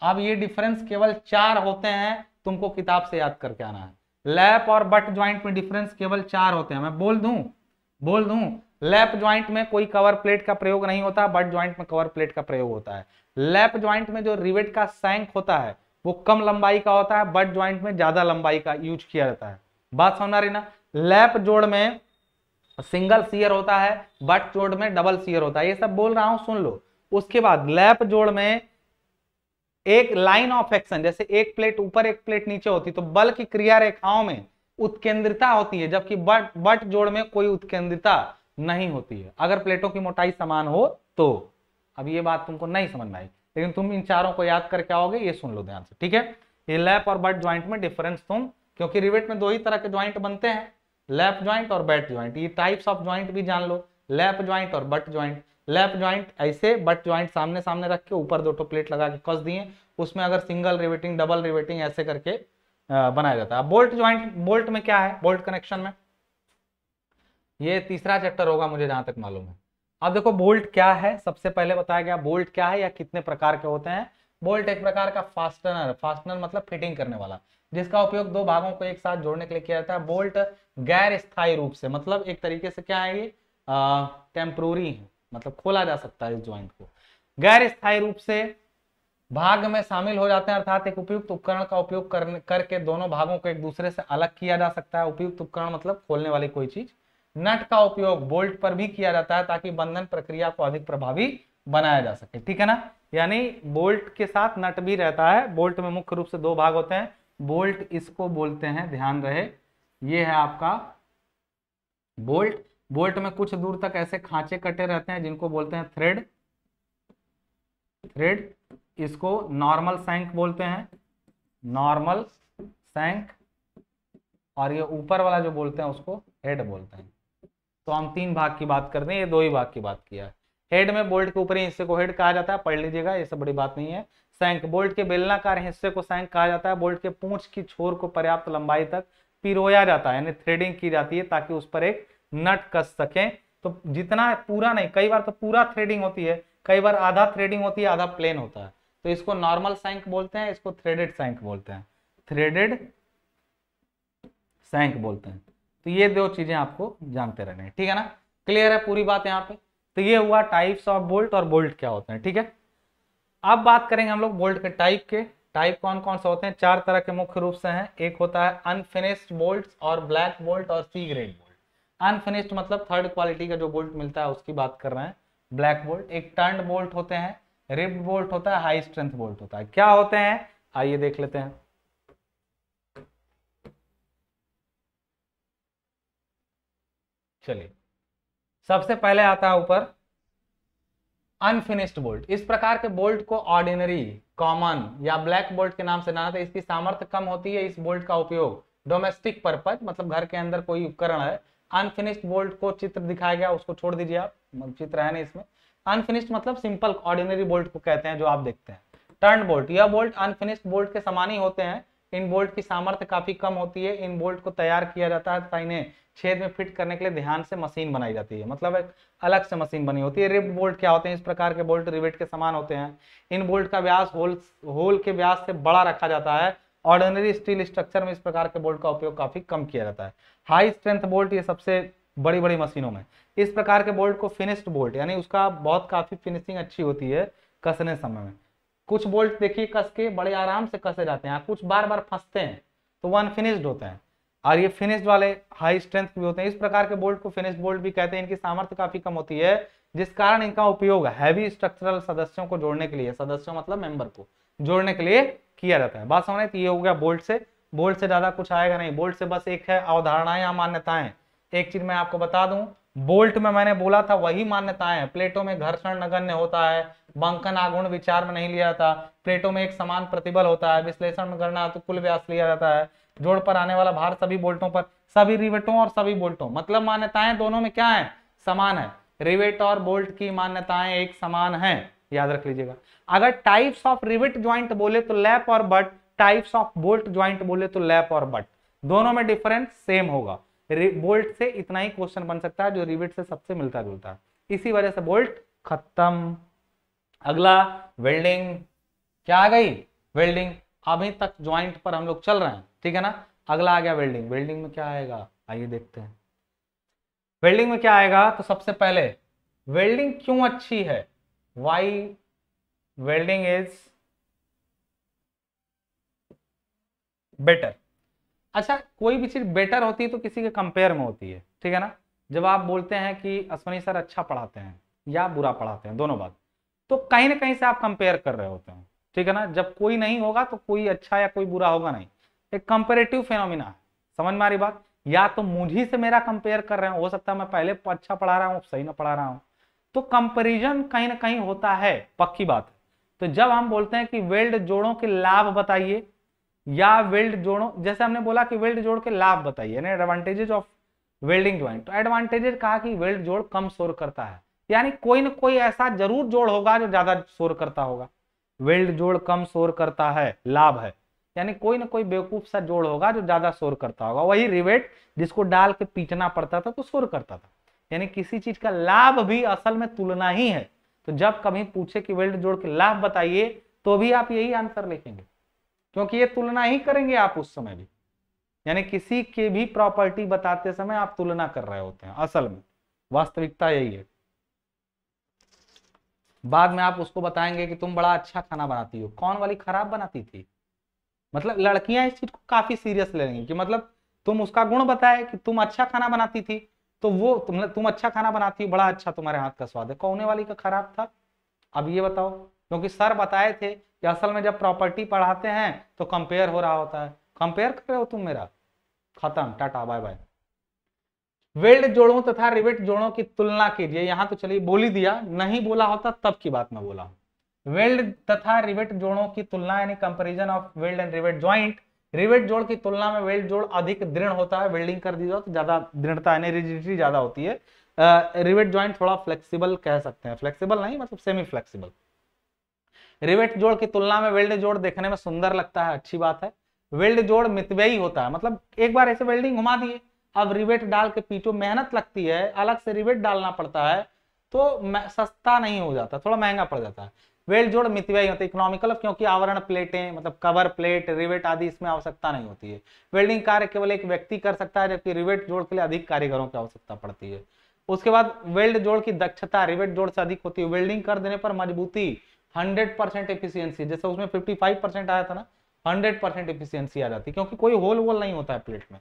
[SPEAKER 1] अब ये डिफरेंस केवल 4 होते हैं, तुमको किताब से याद करके आना है। लैप और बट ज्वाइंट में डिफरेंस केवल 4 होते हैं। मैं बोल दूं लैप ज्वाइंट में कोई कवर प्लेट का प्रयोग नहीं होता, बट ज्वाइंट में कवर प्लेट का प्रयोग होता है। लैप ज्वाइंट में जो रिवेट का सैंक होता है वो कम लंबाई का होता है, बट ज्वाइंट में ज्यादा लंबाई का यूज किया जाता है। बात समझ रही ना। लैप जोड़ में सिंगल शियर होता है, बट जोड़ में डबल शियर होता है। ये सब बोल रहा हूं, सुन लो। उसके बाद लैप जोड़ में एक लाइन ऑफ एक्शन, जैसे एक प्लेट ऊपर एक प्लेट नीचे होती तो बल की क्रिया रेखाओं में उत्केंद्रिता होती है, जबकि बट जोड़ में कोई उत्केंद्रिता नहीं होती है, अगर प्लेटों की मोटाई समान हो तो। अब ये बात तुमको नहीं समझ में आई, लेकिन तुम इन चारों को याद करके आओगे, ये सुन लो ध्यान से, ठीक है। ये लैप और बट ज्वाइंट में डिफरेंस तुम, क्योंकि रिवेट में 2 ही तरह के ज्वाइंट बनते हैं, लैप ज्वाइंट और बैट ज्वाइंट। ये टाइप्स ऑफ ज्वाइंट भी जान लो, लैप ज्वाइंट और बट ज्वाइंट। लैप ज्वाइंट ऐसे, बट ज्वाइंट सामने सामने रख के ऊपर 2 प्लेट लगा के कस दिए, उसमें अगर सिंगल रिवेटिंग डबल रिवेटिंग ऐसे करके बनाया जाता है। बोल्ट ज्वाइंट, बोल्ट में क्या है, बोल्ट कनेक्शन में ये तीसरा चैप्टर होगा मुझे जहां तक मालूम है। अब देखो बोल्ट क्या है, सबसे पहले बताया गया बोल्ट क्या है या कितने प्रकार के होते हैं। बोल्ट एक प्रकार का फास्टनर, फास्टनर मतलब फिटिंग करने वाला, जिसका उपयोग 2 भागों को एक साथ जोड़ने के लिए किया जाता है। बोल्ट गैर स्थायी रूप से, मतलब एक तरीके से क्या है ये टेम्प्रोरी है, मतलब खोला जा सकता है इस ज्वाइंट को। गैर स्थायी रूप से भाग में शामिल हो जाते हैं, अर्थात एक उपयुक्त उपकरण का उपयोग करके दोनों भागों को एक दूसरे से अलग किया जा सकता है। उपयुक्त उपकरण मतलब खोलने वाली कोई चीज। नट का उपयोग बोल्ट पर भी किया जाता है ताकि बंधन प्रक्रिया को अधिक प्रभावी बनाया जा सके, ठीक है ना। यानी बोल्ट के साथ नट भी रहता है। बोल्ट में मुख्य रूप से 2 भाग होते हैं। बोल्ट इसको बोलते हैं, ध्यान रहे, ये है आपका बोल्ट। बोल्ट में कुछ दूर तक ऐसे खांचे कटे रहते हैं जिनको बोलते हैं थ्रेड। थ्रेड इसको नॉर्मल सैंक बोलते हैं, नॉर्मल सैंक। और ये ऊपर वाला जो बोलते हैं उसको हेड बोलते हैं। तो हम 3 भाग की बात कर रहे हैं, ये 2 ही भाग की बात किया है। हेड में बोल्ट के ऊपरी हिस्से को हेड कहा जाता है, पढ़ लीजिएगा, ये सब बड़ी बात नहीं है। सैंक, बोल्ट के बेलनाकार हिस्से को सैंक कहा जाता है। बोल्ट के पूंछ की छोर को पर्याप्त लंबाई तक पिरोया जाता है, यानी थ्रेडिंग की जाती है ताकि उस पर एक नट कस सके। तो जितना पूरा नहीं, कई बार तो पूरा थ्रेडिंग होती है, कई बार आधा थ्रेडिंग होती है, आधा प्लेन होता है। तो इसको नॉर्मल सैंक बोलते हैं, इसको थ्रेडेड सैंक बोलते हैं, थ्रेडेड सैंक बोलते हैं। तो ये 2 चीजें आपको जानते रहने हैं, ठीक है ना। क्लियर है पूरी बात यहाँ पे। तो ये हुआ टाइप्स ऑफ बोल्ट और बोल्ट क्या होते हैं, ठीक है। अब बात करेंगे हम लोग बोल्ट के टाइप के। टाइप कौन कौन से होते हैं? 4 तरह के मुख्य रूप से हैं। एक होता है अनफिनिश्ड बोल्ट और ब्लैक बोल्ट और सी ग्रेड बोल्ट। अनफिनिश्ड मतलब 3rd क्वालिटी का जो बोल्ट मिलता है उसकी बात कर रहे हैं, ब्लैक बोल्ट। एक टर्न्ड बोल्ट होते हैं, रिब्ड बोल्ट होता है, हाई स्ट्रेंथ बोल्ट होता है। क्या होते हैं आइए देख लेते हैं। चलिए, सबसे पहले आता है ऊपर अनफिनिश्ड बोल्ट। इस प्रकार के बोल्ट को ऑर्डिनरी, कॉमन या ब्लैक बोल्ट के नाम से जाना जाता है। इसकी सामर्थ्य कम होती है। इस बोल्ट का उपयोग डोमेस्टिक पर्पज, मतलब घर के अंदर कोई उपकरण है। अनफिनिश्ड बोल्ट को चित्र दिखाया गया, उसको छोड़ दीजिए आप, चित्र है नहीं इसमें। अनफिनिश्ड मतलब सिंपल ऑर्डिनरी बोल्ट को कहते हैं जो आप देखते हैं। टर्न बोल्ट, यह बोल्ट अनफिनिश्ड बोल्ट के समान ही होते हैं। इन बोल्ट की सामर्थ्य काफी कम होती है। इन बोल्ट को तैयार किया जाता है तथा इन्हें छेद में फिट करने के लिए ध्यान से मशीन बनाई जाती है, मतलब एक अलग से मशीन बनी होती है। रिब्ड बोल्ट क्या होते हैं? इस प्रकार के बोल्ट रिवेट के समान होते हैं। इन बोल्ट का व्यास होल के व्यास से बड़ा रखा जाता है। ऑर्डिनरी स्टील स्ट्रक्चर में इस प्रकार के बोल्ट का उपयोग काफी कम किया जाता है। हाई स्ट्रेंथ बोल्ट, ये सबसे बड़ी बड़ी मशीनों में। इस प्रकार के बोल्ट को फिनिश्ड बोल्ट, यानी उसका बहुत काफी फिनिशिंग अच्छी होती है कसने समय में। कुछ बोल्ट देखिए कस के बड़े आराम से कसे जाते हैं, कुछ बार बार फंसते हैं, तो वो अनफिनिश्ड होते हैं। और ये फिनिश्ड वाले हाई स्ट्रेंथ भी होते हैं। इस प्रकार के बोल्ट को फिनिश्ड बोल्ट भी कहते हैं। इनकी सामर्थ्य काफी कम होती है, जिस कारण इनका उपयोग हैवी स्ट्रक्चरल सदस्यों को जोड़ने के लिए, सदस्यों मतलब मेंबर को जोड़ने के लिए किया जाता है। बात समझ रहे? तो ये हो गया बोल्ट से। बोल्ट से ज्यादा कुछ आएगा नहीं। बोल्ट से बस एक है अवधारणाएं या मान्यताएं। एक चीज मैं आपको बता दूं,
[SPEAKER 2] बोल्ट में मैंने बोला था वही मान्यताएं हैं। प्लेटो में घर्षण नगण्य होता है, बंकन आघूर्ण विचार में नहीं लिया जाता। प्लेटो में एक समान प्रतिबल होता है, विश्लेषण में गणना तो कुल व्यास लिया जाता है, जोड़ पर आने वाला भार सभी बोल्टों पर, सभी रिवेटों और सभी बोल्टों, मतलब मान्यताएं दोनों में क्या है, समान है। रिवेट और बोल्ट की मान्यताएं एक समान है, याद रख लीजिएगा। अगर टाइप्स ऑफ रिवेट ज्वाइंट बोले तो लैप और but, types of bolt joint बोले तो लैप और बट, दोनों में डिफरेंस सेम होगा। बोल्ट से इतना ही क्वेश्चन बन सकता है जो रिवेट से सबसे मिलता जुलता है, इसी वजह से बोल्ट खत्म। अगला वेल्डिंग, क्या आ गई, वेल्डिंग। अभी तक ज्वाइंट पर हम लोग चल रहे हैं, ठीक है ना। अगला आ गया वेल्डिंग। वेल्डिंग में क्या आएगा, आइए देखते हैं। वेल्डिंग में क्या आएगा, तो सबसे पहले वेल्डिंग क्यों अच्छी है, वाई वेल्डिंग इज बेटर। अच्छा, कोई भी चीज बेटर होती है तो किसी के कंपेयर में होती है, ठीक है ना। जब आप बोलते हैं कि अश्वनी सर अच्छा पढ़ाते हैं या बुरा पढ़ाते हैं, दोनों बात, तो कहीं ना कहीं से आप कंपेयर कर रहे होते हैं, ठीक है ना। जब कोई नहीं होगा तो कोई अच्छा या कोई बुरा होगा नहीं, एक कंपेरेटिव फेनोमिना है, समझ में आ रही बात। या तो मुझी से मेरा कंपेयर कर रहे हो सकता है मैं पहले अच्छा पढ़ा रहा हूँ सही ना पढ़ा रहा हूँ, तो कंपेरिजन कहीं ना कहीं होता है, पक्की बात है। तो जब हम बोलते हैं कि वेल्ड जोड़ों के लाभ बताइए, या वेल्ड जोड़ों, जैसे हमने बोला कि वेल्ड जोड़ के लाभ बताइए ना, एडवांटेजेस ऑफ वेल्डिंग ज्वाइंट, तो एडवांटेजेस कहा कि वेल्ड जोड़ कम शोर करता है, यानी कोई ना कोई ऐसा जरूर जोड़ होगा जो ज्यादा शोर करता होगा। वेल्ड जोड़ कम शोर करता है, लाभ है, यानी कोई ना कोई बेवकूफ सा जोड़ होगा जो ज्यादा शोर करता होगा। वही रिवेट जिसको डाल के पीटना पड़ता था तो शोर करता था, यानी किसी चीज का लाभ भी असल में तुलना ही है। तो जब कभी पूछे कि वेल्ड जोड़ के लाभ बताइए तो भी आप यही आंसर लिखेंगे, क्योंकि ये तुलना ही करेंगे आप उस समय भी, यानी किसी के भी प्रॉपर्टी बताते समय आप तुलना कर रहे होते हैं, असल में वास्तविकता यही है। बाद में आप उसको बताएंगे कि तुम बड़ा अच्छा खाना बनाती हो, कौन वाली खराब बनाती थी, मतलब लड़कियां इस चीज को काफी सीरियस ले लेंगी कि मतलब तुम उसका गुण बताए कि तुम अच्छा खाना बनाती थी, तो वो तुम अच्छा खाना बनाती हो, बड़ा अच्छा तुम्हारे हाथ का स्वाद है, कौन वाली का खराब था, अब ये बताओ। क्योंकि सर बताए थे कि असल में जब प्रॉपर्टी पढ़ाते हैं तो कंपेयर हो रहा होता है, कंपेयर कर रहे हो तुम मेरा, खत्म, टाटा बाय बाय। वेल्ड जोड़ों तथा रिवेट जोड़ों की तुलना कीजिए, यहां तो चलिए बोल ही दिया, नहीं बोला होता तब की बात मैं बोला हूं। वेल्ड तथा रिवेट जोड़ों की तुलना यानी comparison of weld and rivet joint. Rivet जोड़ की तुलना में वेल्ड जोड़ अधिक दृढ़ होता है, वेल्डिंग कर दी जाओ तो ज्यादा दृढ़ता यानी रिजिडिटी ज्यादा होती है। रिवेट ज्वाइंट थोड़ा फ्लेक्सिबल कह सकते हैं, फ्लेक्सिबल नहीं मतलब सेमी फ्लेक्सिबल। रिवेट जोड़ की तुलना में वेल्ड जोड़ देखने में सुंदर लगता है, अच्छी बात है। वेल्ड जोड़ मितव्ययी होता है, मतलब एक बार ऐसे वेल्डिंग घुमा दिए, अब रिवेट डाल के पीटो, मेहनत लगती है, अलग से रिवेट डालना पड़ता है, तो सस्ता नहीं हो जाता, थोड़ा महंगा पड़ जाता है। वेल्ड जोड़ मितव्ययी होता है, इकोनॉमिकल, क्योंकि आवरण प्लेटें मतलब कवर प्लेट रिवेट आदि इसमें आवश्यकता नहीं होती है। वेल्डिंग कार्य केवल एक व्यक्ति कर सकता है, जबकि रिवेट जोड़ के लिए अधिक कारीगरों की आवश्यकता पड़ती है। उसके बाद वेल्ड जोड़ की दक्षता रिवेट जोड़ से अधिक होती है, वेल्डिंग कर देने पर मजबूती 100% एफिशिएंसी, जैसे उसमें 55% आया था ना, 100% एफिशिएंसी आ जाती है, क्योंकि कोई होल वोल नहीं होता है प्लेट में।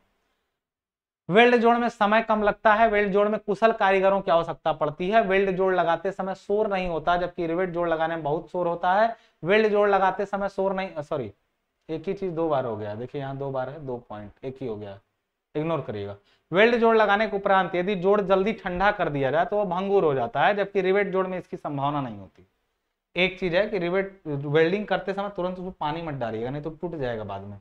[SPEAKER 2] वेल्ड जोड़ में समय कम लगता है, वेल्ड जोड़ में कुशल कारीगरों की आवश्यकता पड़ती है, वेल्ड जोड़ लगाते समय शोर नहीं होता, जबकि रिवेट जोड़ लगाने में बहुत शोर होता है। वेल्ड जोड़ लगाते समय शोर नहीं, सॉरी एक ही चीज दो बार हो गया, देखिए यहाँ 2 बार है, 2 पॉइंट एक ही हो गया, इग्नोर करिएगा। वेल्ड जोड़ लगाने के उपरांत यदि जोड़ जल्दी ठंडा कर दिया जाए तो वह भंगुर हो जाता है, जबकि रिवेट जोड़ में इसकी संभावना नहीं होती। एक चीज है कि रिवेट वेल्डिंग करते समय तुरंत उसमें पानी मत डालिएगा, नहीं तो टूट जाएगा बाद में।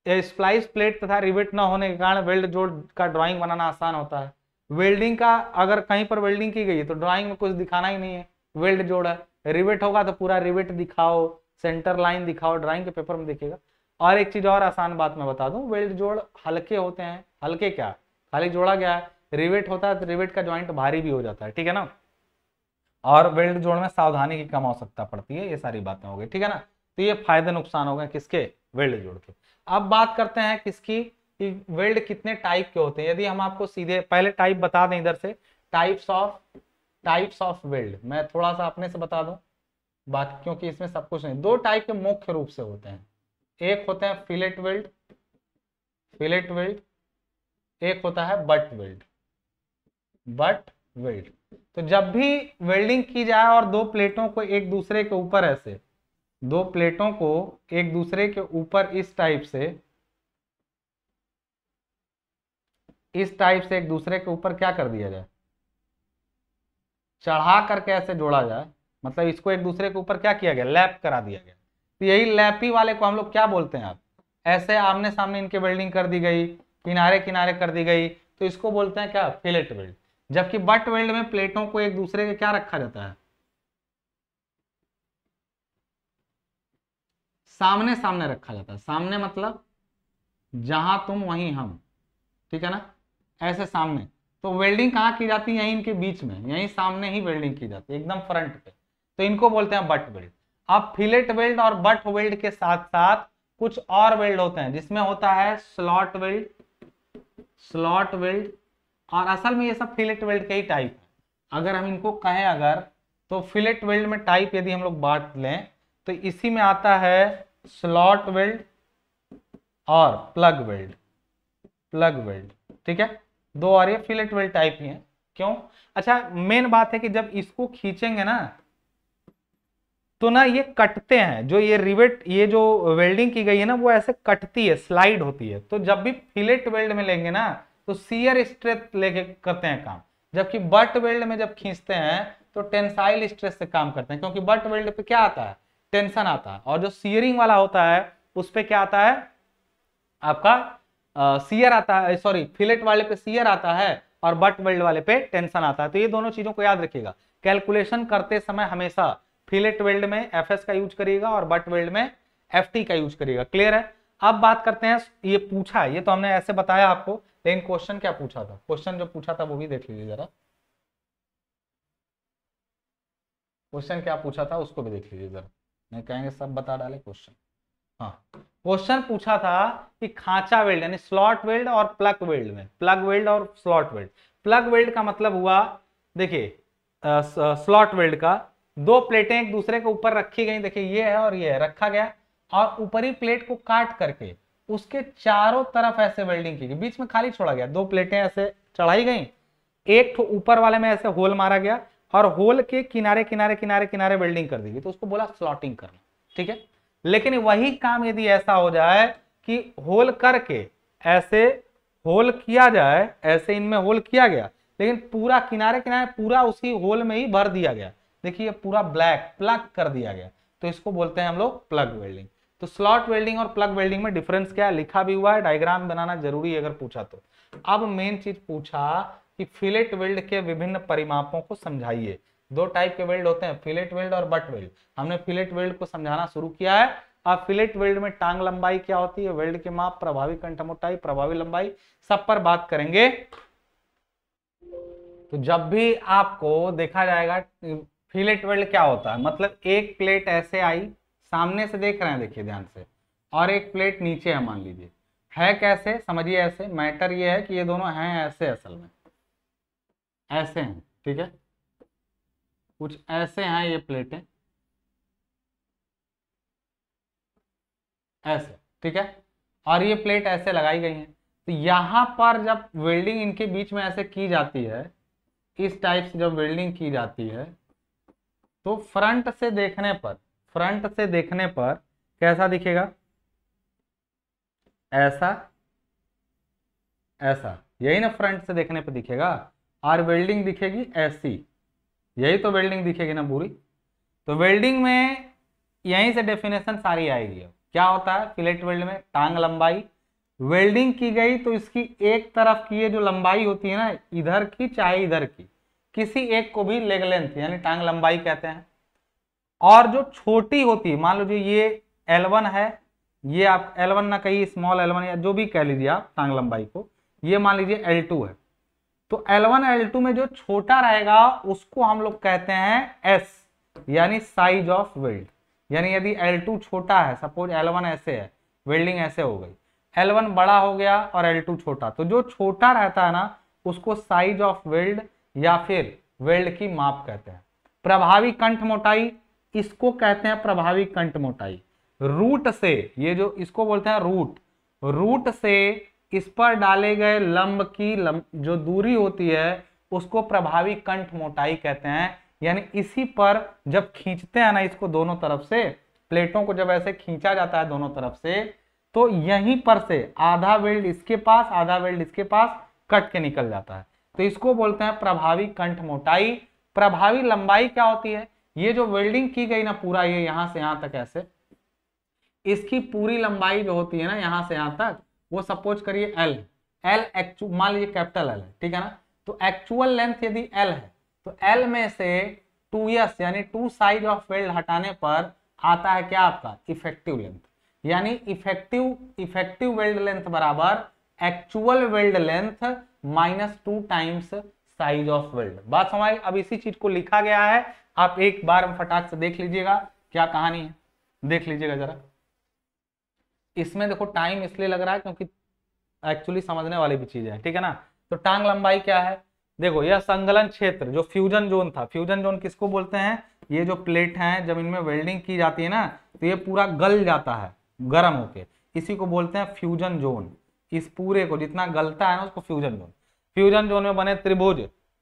[SPEAKER 2] स्प्लाइस प्लेट तथा रिवेट न होने के कारण वेल्ड जोड़ का ड्राइंग बनाना आसान होता है। वेल्डिंग का अगर कहीं पर वेल्डिंग की गई है तो ड्राइंग में कुछ दिखाना ही नहीं है, वेल्ड जोड़ है। रिवेट होगा तो पूरा रिवेट दिखाओ, सेंटर लाइन दिखाओ, ड्राइंग के पेपर में दिखेगा। और एक चीज और आसान बात मैं बता दूं, वेल्ड जोड़ हल्के होते हैं, हल्के क्या, खाली जोड़ा गया है। रिवेट होता है तो रिवेट का ज्वाइंट भारी भी हो जाता है, ठीक है ना। और वेल्ड जोड़ में सावधानी की कम आवश्यकता पड़ती है, ये सारी बातें हो गई, ठीक है ना। तो ये फायदे नुकसान हो गए किसके, वेल्ड जोड़ के। अब बात करते हैं किसकी, कि वेल्ड कितने टाइप के होते हैं। यदि हम आपको सीधे पहले टाइप बता दें इधर से, टाइप्स ऑफ वेल्ड मैं थोड़ा सा अपने से बता दूं बाकी, क्योंकि इसमें सब कुछ नहीं। 2 टाइप के मुख्य रूप से होते हैं, एक होते हैं फिलेट वेल्ड, एक होता है बट वेल्ड। तो जब भी वेल्डिंग की जाए और 2 प्लेटों को एक दूसरे के ऊपर ऐसे, 2 प्लेटों को एक दूसरे के ऊपर इस टाइप से
[SPEAKER 1] इस टाइप से एक दूसरे के ऊपर क्या कर दिया जाए, चढ़ा करके ऐसे जोड़ा जाए, मतलब इसको एक दूसरे के ऊपर क्या किया गया, लैप करा दिया गया। तो यही लैपी वाले को हम लोग क्या बोलते हैं, आप ऐसे आमने सामने इनके वेल्डिंग कर दी गई, किनारे किनारे कर दी गई, तो इसको बोलते हैं क्या, फिलेट वेल्ड। जबकि बट वेल्ड में प्लेटों को एक दूसरे के क्या रखा जाता है, सामने सामने रखा जाता है। सामने मतलब जहां तुम वहीं हम, ठीक है ना, ऐसे सामने। तो वेल्डिंग कहाँ की जाती है, यहीं इनके बीच में, यहीं सामने ही वेल्डिंग की जाती है, एकदम फ्रंट पे। तो इनको बोलते हैं बट वेल्ड। अब फिलेट वेल्ड और बट वेल्ड के साथ साथ कुछ और वेल्ड होते हैं, जिसमें होता है स्लॉट वेल्ड, स्लॉट वेल्ड, और असल में ये सब फिलेट वेल्ड के ही टाइप है। अगर हम इनको कहें अगर, तो फिलेट वेल्ड में टाइप यदि हम लोग बांट लें तो इसी में आता है स्लॉट वेल्ड और प्लग वेल्ड, प्लग वेल्ड, ठीक है। दो और ये फिलेट वेल्ड टाइप ही है। क्यों, अच्छा मेन बात है कि जब इसको खींचेंगे ना तो ना ये कटते हैं, जो ये रिवेट, ये जो वेल्डिंग की गई है ना वो ऐसे कटती है, स्लाइड होती है। तो जब भी फिलेट वेल्ड में लेंगे ना तो शियर स्ट्रेस लेके करते हैं काम, जबकि बट वेल्ड में जब खींचते हैं तो टेंसाइल स्ट्रेस से काम करते हैं, क्योंकि बट वेल्ड पे क्या आता है, टेंशन आता है, और जो शियरिंग वाला होता है उस पे क्या आता है आपका शियर आता है, सॉरी फिलेट वाले पे शियर आता है और बट वेल्ड वाले पे टेंशन आता है। तो ये दोनों चीजों को याद रखिएगा, कैलकुलेशन करते समय हमेशा फिलेट वेल्ड में एफएस का यूज करिएगा और बट वेल्ड में एफटी का यूज करिएगा। क्लियर है। अब बात करते हैं, ये पूछा है, ये तो हमने ऐसे बताया आपको, लेकिन क्वेश्चन क्या पूछा था, क्वेश्चन जो पूछा था वो भी देख लीजिए जरा, क्वेश्चन क्या पूछा था उसको भी देख लीजिए जरा, नहीं कहेंगे सब बता डाले क्वेश्चन। हाँ, क्वेश्चन पूछा था कि खांचा वेल्ड यानी स्लॉट वेल्ड और प्लग वेल्ड में, प्लग वेल्ड और स्लॉट वेल्ड। प्लग वेल्ड का मतलब हुआ, देखिए स्लॉट वेल्ड का, दो प्लेटें एक दूसरे के ऊपर रखी गई, देखिए ये है और ये है, रखा गया, और ऊपरी प्लेट को काट करके उसके चारों तरफ ऐसे वेल्डिंग की गई, बीच में खाली छोड़ा गया, दो प्लेटें ऐसे चढ़ाई गई, एक तो ऊपर वाले में ऐसे होल मारा गया और होल के किनारे किनारे किनारे किनारे वेल्डिंग कर दी गई, तो उसको बोला स्लॉटिंग करना, ठीक है। लेकिन वही काम यदि ऐसा हो जाए कि होल करके ऐसे होल किया जाए, ऐसे इनमें होल किया गया लेकिन पूरा किनारे किनारे पूरा उसी होल में ही भर दिया गया, देखिए पूरा ब्लैक प्लग कर दिया गया, तो इसको बोलते हैं हम लोग प्लग वेल्डिंग। तो स्लॉट वेल्डिंग और प्लग वेल्डिंग में डिफरेंस क्या है, लिखा भी हुआ है, डायग्राम बनाना जरूरी है अगर पूछा तो। अब मेन चीज पूछा कि फिलेट वेल्ड के विभिन्न परिमापों को समझाइए। दो टाइप के वेल्ड होते हैं, फिलेट वेल्ड और बट वेल्ड। हमने फिलेट वेल्ड को समझाना शुरू किया है। अब फिलेट वेल्ड में टांग लंबाई क्या होती है, वेल्ड के माप, प्रभावी कंठ मोटाई, प्रभावी लंबाई, सब पर बात करेंगे। तो जब भी आपको देखा जाएगा फिलेट वेल्ड क्या होता है, मतलब एक प्लेट ऐसे आई, सामने से देख रहे हैं देखिए ध्यान से, और एक प्लेट नीचे है मान लीजिए, है कैसे समझिए, ऐसे मैटर ये है कि ये दोनों हैं ऐसे, असल में ऐसे हैं, ठीक है, कुछ ऐसे हैं ये प्लेटें ऐसे, ठीक है, और ये प्लेट ऐसे लगाई गई हैं। तो यहां पर जब वेल्डिंग इनके बीच में ऐसे की जाती है, इस टाइप से जब वेल्डिंग की जाती है तो फ्रंट से देखने पर, फ्रंट से देखने पर कैसा दिखेगा, ऐसा ऐसा, यही ना फ्रंट से देखने पर दिखेगा, और वेल्डिंग दिखेगी ऐसी, यही तो वेल्डिंग दिखेगी ना पूरी। तो वेल्डिंग में यहीं से डेफिनेशन सारी आएगी। अब क्या होता है फिलेट वेल्ड में, टांग लंबाई, वेल्डिंग की गई तो इसकी एक तरफ की ये जो लंबाई होती है ना, इधर की चाहे इधर की, किसी एक को भी लेग लेंथ यानी टांग लंबाई कहते हैं। और जो छोटी होती है, मान लीजिए ये L1 है, ये आप L1 ना कहिए, स्मॉल L1 या जो भी कह लीजिए आप टांग लंबाई को, ये मान लीजिए L2 है, तो L1 L2 में जो छोटा रहेगा उसको हम लोग कहते हैं S, यानी साइज ऑफ वेल्ड। यानी यदि L2 छोटा है, सपोज L1 ऐसे है, वेल्डिंग ऐसे हो गई, L1 बड़ा हो गया और L2 छोटा, तो जो छोटा रहता है ना उसको साइज ऑफ वेल्ड या फिर वेल्ड की माप कहते हैं। प्रभावी कंठ मोटाई, इसको कहते हैं प्रभावी कंठ मोटाई। रूट से, ये जो इसको बोलते हैं रूट, रूट से इस पर डाले गए लंब की जो दूरी होती है उसको प्रभावी कंठ मोटाई कहते हैं। यानी इसी पर जब खींचते हैं ना इसको दोनों तरफ से, प्लेटों को जब ऐसे खींचा जाता है दोनों तरफ से, तो यहीं पर से आधा वेल्ड इसके पास आधा वेल्ड इसके पास,
[SPEAKER 2] कट के निकल जाता है। तो इसको बोलते हैं प्रभावी कंठ मोटाई। प्रभावी लंबाई क्या होती है, ये जो वेल्डिंग की गई ना पूरा ये यहां से यहां तक ऐसे, इसकी पूरी लंबाई जो होती है ना यहां से यहां तक, वो सपोज करिए एल, एल एक्चुअल मान लीजिए कैपिटल एल है, ठीक है ना। तो एक्चुअल लेंथ यदि एल है तो एल में से 2s यानी 2 साइड ऑफ वेल्ड हटाने पर आता है क्या आपका इफेक्टिव लेंथ, यानी इफेक्टिव वेल्ड लेंथ बराबर actual weld length -2 times size of weld. बात समझ आई। अब इसी चीज को लिखा गया है, आप एक बार फटाक से देख लीजिएगा क्या कहानी है, देख लीजिएगा जरा। इसमें देखो टाइम इसलिए लग रहा है क्योंकि एक्चुअली समझने वाली भी चीज है, ठीक है ना। तो टांग लंबाई क्या है, देखो यह संगलन क्षेत्र जो फ्यूजन जोन था, फ्यूजन जोन किसको बोलते हैं, ये जो प्लेट हैं जब इनमें वेल्डिंग की जाती है ना तो ये पूरा गल जाता है गर्म होके, इसी को बोलते हैं फ्यूजन जोन। इस पूरे को जितना गलता है ना उसको फ्यूजन जोन। फ्यूजन जोन में बने त्रिभुज,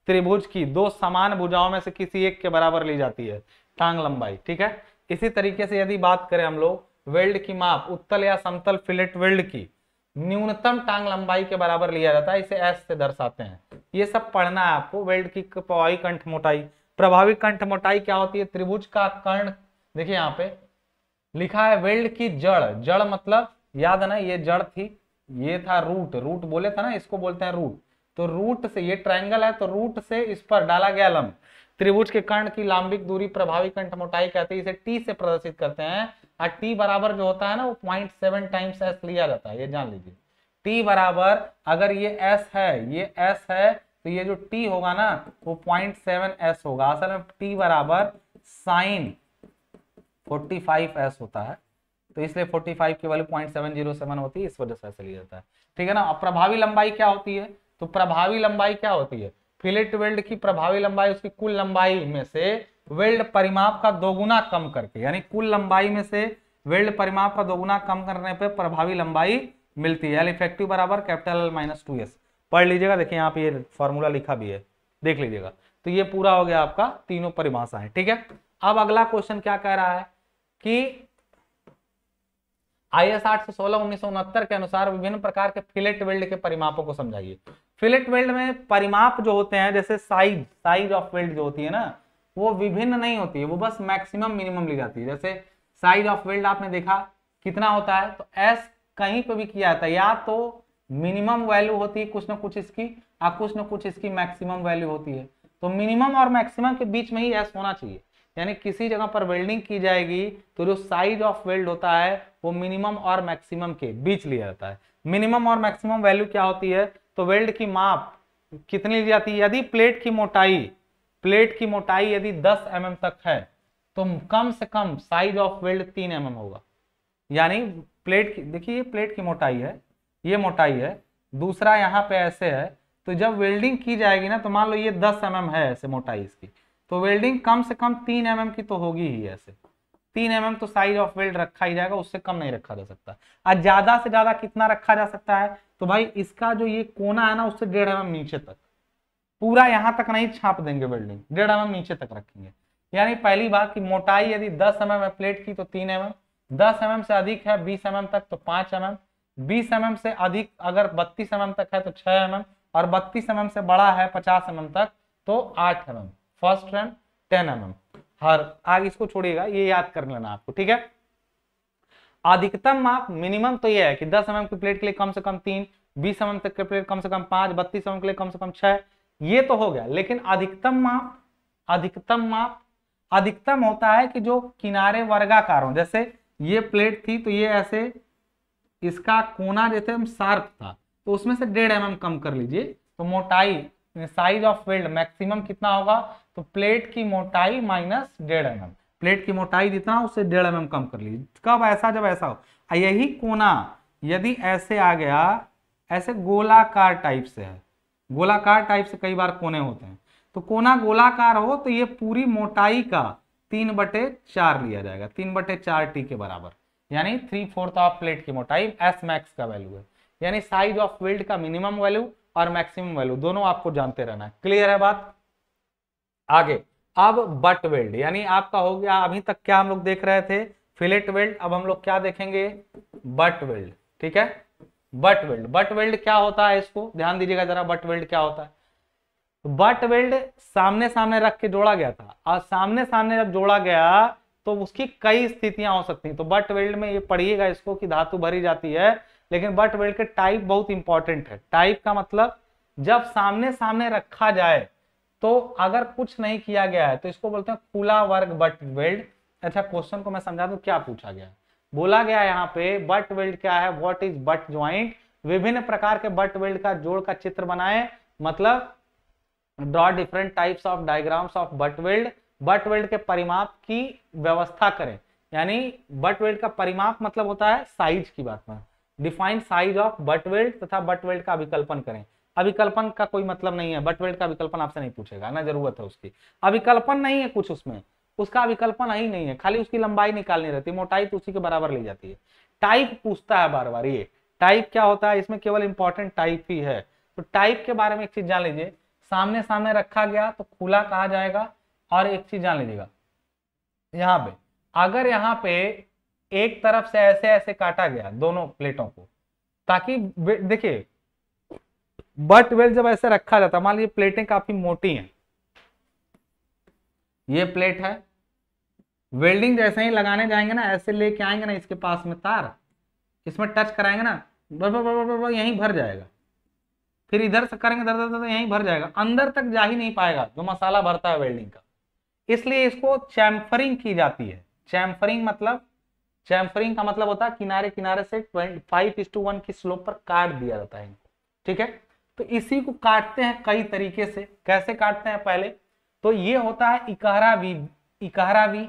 [SPEAKER 2] त्रिभुज की दो समान भुजाओं में से किसी एक के बराबर ली जाती है टांग लंबाई, ठीक है। इसी तरीके से यदि बात करें हम लोग वेल्ड की माप, उत्तल या समतल फिलेट वेल्ड की न्यूनतम टांग लंबाई के बराबर लिया जाता है, इसे एस से दर्शाते हैं। ये सब पढ़ना है आपको। वेल्ड की प्रभावी कंठ मोटाई, प्रभावी कंठ मोटाई क्या होती है, त्रिभुज का कर्ण, देखिए यहाँ पे लिखा है वेल्ड की जड़, जड़ मतलब याद है ना ये जड़ थी, ये था रूट, रूट बोले था ना, इसको बोलते हैं रूट। तो रूट से ये ट्रायंगल है तो रूट से इस पर डाला गया लंब, त्रिभुज के कर्ण की लांबिक दूरी प्रभावी कंठ मोटाई कहते हैं। इसे टी से प्रदर्शित करते हैं और टी बराबर जो होता है ना वो 0.7 टाइम्स एस लिया जाता है, ये जान लीजिए। टी बराबर अगर ये एस है, ये एस है तो ये जो टी होगा ना वो 0.7 एस होगा। असल में टी बराबर साइन 45 एस होता है, तो इसलिए 45 की वैल्यू 0.707 होती है, इस वजह से ऐसे लिया जाता है, ठीक है ना। अब प्रभावी लंबाई क्या होती है, तो प्रभावी लंबाई क्या होती है, फिलेट वेल्ड की प्रभावी लंबाई उसकी कुल लंबाई में से वेल्ड परिमाप का दोगुना कम करके, यानी कुल लंबाई में से वेल्ड परिमाप का दोगुना कम करने पे प्रभावी लंबाई मिलती है। इफेक्टिव बराबर कैपिटल एल -2s। पढ़ लीजिएगा, देखिए यहाँ पे ये फॉर्मूला लिखा भी है, देख लीजिएगा। तो ये पूरा हो गया आपका तीनों परिभाषाएं, ठीक है। अब अगला क्वेश्चन क्या कह रहा है कि IS 816/1969 के अनुसार विभिन्न प्रकार के फिलेट वेल्ड के परिमापों को समझाइए। फिलेट वेल्ड में परिमाप जो होते हैं, जैसे साइज ऑफ वेल्ड जो होती है ना वो विभिन्न नहीं होती है, वो बस मैक्सिमम मिनिमम ली जाती है। जैसे साइज ऑफ वेल्ड आपने देखा कितना होता है, तो एस कहीं पे भी किया जाता है, या तो मिनिमम वैल्यू होती है कुछ ना कुछ इसकी, और कुछ ना कुछ इसकी मैक्सिमम वैल्यू होती है। तो मिनिमम और मैक्सिमम के बीच में ही एस होना चाहिए, यानी किसी जगह पर वेल्डिंग की जाएगी तो जो साइज ऑफ वेल्ड होता है वो मिनिमम और मैक्सिमम के बीच लिया जाता है। मिनिमम और मैक्सिमम वैल्यू क्या होती है, तो वेल्ड की माप कितनी ली जाती है, यदि प्लेट की मोटाई यदि 10 mm तक है तो कम से कम साइज ऑफ वेल्ड 3 mm होगा। यानी प्लेट की, देखिए ये प्लेट की मोटाई है, ये मोटाई है, दूसरा यहाँ पे ऐसे है, तो जब वेल्डिंग की जाएगी ना तो मान लो ये 10 mm है ऐसे मोटाई इसकी, तो वेल्डिंग कम से कम 3 mm की तो होगी ही। ऐसे 3 mm तो साइज ऑफ वेल्ड रखा ही जाएगा, उससे कम नहीं रखा जा सकता। और ज्यादा से ज्यादा कितना रखा जा सकता है, तो भाई इसका जो ये कोना है ना उससे 1.5 mm नीचे तक, पूरा यहां तक नहीं छाप देंगे वेल्डिंग, 1.5 mm नीचे तक रखेंगे। यानी पहली बात कि मोटाई यदि 10 mm है प्लेट की तो 3 mm, 10 mm से अधिक है 20 mm तक तो 5 mm, 20 mm से अधिक अगर 32 mm तक है तो 6 mm, और 32 mm से बड़ा है 50 mm तक तो 8 mm। First run 10 mm। हर आगे इसको छोड़िएगा, ये याद कर लेना आपको, ठीक है। अधिकतम माप मिनिमम तो ये है कि 10 mm की प्लेट के लिए कम से कम 3, 20 mm तक के प्लेट कम से कम 5, 32 mm के लिए कम से कम 6, ये तो हो गया। लेकिन अधिकतम होता है कि जो किनारे वर्गाकार हो, जैसे ये प्लेट थी तो ये ऐसे इसका कोना जैसे हम शार्प था तो उसमें से 1.5 mm कम कर लीजिए, तो मोटाई साइज ऑफ वेल्ड मैक्सिमम कितना होगा, तो प्लेट की मोटाई माइनस 1.5 mm, प्लेट की मोटाई जितना उससे 1.5 mm कम कर लीजिए। कब ऐसा, जब ऐसा हो, यही कोना यदि ऐसे आ गया, ऐसे गोलाकार टाइप से है, गोलाकार टाइप से कई बार कोने होते हैं, तो कोना गोलाकार हो तो ये पूरी मोटाई का 3/4 लिया जाएगा, 3/4 टी के बराबर, यानी 3/4 ऑफ प्लेट की मोटाई एस मैक्स का वैल्यू है। यानी साइज ऑफ वेल्ड का मिनिमम वैल्यू और मैक्सिमम वैल्यू दोनों आपको जानते रहना है। क्लियर है बात। आगे अब बट वेल्ड, यानी आपका हो गया, अभी तक क्या हम लोग देख रहे थे फिलेट वेल्ड, अब हम लोग क्या देखेंगे, बट वेल्ड, ठीक है।
[SPEAKER 1] बट वेल्ड, बट वेल्ड क्या होता है, इसको ध्यान दीजिएगा जरा, बट वेल्ड क्या होता है। बट वेल्ड सामने सामने रख के जोड़ा गया था, और सामने सामने जब जोड़ा गया तो उसकी कई स्थितियां हो सकती हैं। तो बट वेल्ड में ये पढ़िएगा इसको कि धातु भरी जाती है, लेकिन बट वेल्ड के टाइप बहुत इंपॉर्टेंट है। टाइप का मतलब जब सामने सामने रखा जाए तो अगर कुछ नहीं किया गया है तो इसको बोलते हैं खुला वर्ग बट वेल्ड। अच्छा, क्वेश्चन को मैं समझा दूं क्या पूछा गया है। बोला गया यहाँ पे बट वेल्ड क्या है, व्हाट इज बट ज्वाइंट। विभिन्न प्रकार के बट वेल्ड का जोड़ का चित्र बनाए, मतलब draw different types of diagrams of butt weld. Butt weld के परिमाप की व्यवस्था करें, यानी बट वेल्ड का परिमाप मतलब होता है साइज की बात में। Define size of butt weld तथा बट वेल्ड का अभिकल्पन करें। अभिकल्पन का कोई मतलब नहीं है, बट वेल्ड का अभिकल्पन आपसे नहीं पूछेगा ना, जरूरत है उसकी। अभिकल्पन नहीं है कुछ उसमें, उसका अभिकल्पन ही नहीं है, खाली उसकी लंबाई निकालनी रहती है, मोटाई तो उसी के बराबर ली जाती है। टाइप पूछता है बार बार, ये टाइप क्या होता है, इसमें केवल इंपॉर्टेंट टाइप ही है। तो टाइप के बारे में एक चीज जान लीजिए, सामने सामने रखा गया तो खुला कहा जाएगा। और एक चीज जान लीजिएगा, यहाँ पे अगर यहाँ पे एक तरफ से ऐसे ऐसे काटा गया दोनों प्लेटों को, ताकि देखिए बट वेल्ड जब ऐसे रखा जाता है, मान लीजिए प्लेटें काफी मोटी हैं, ये प्लेट है, वेल्डिंग जैसे ही लगाने जाएंगे ना, ऐसे लेके आएंगे ना इसके पास में तार, इसमें टच कराएंगे ना, यहीं भर जाएगा। फिर इधर से करेंगे दर दर यहीं भर जाएगा, अंदर तक जा ही नहीं पाएगा जो मसाला भरता है वेल्डिंग का। इसलिए इसको चैम्फरिंग की जाती है। चैम्फरिंग मतलब, चैम्फरिंग का मतलब होता है किनारे किनारे से 5:1 की स्लोप पर काट दिया जाता है इनको, ठीक है। तो इसी को काटते हैं कई तरीके से। कैसे काटते हैं पहले, तो ये होता है इकहरा वी, इकहरा वी,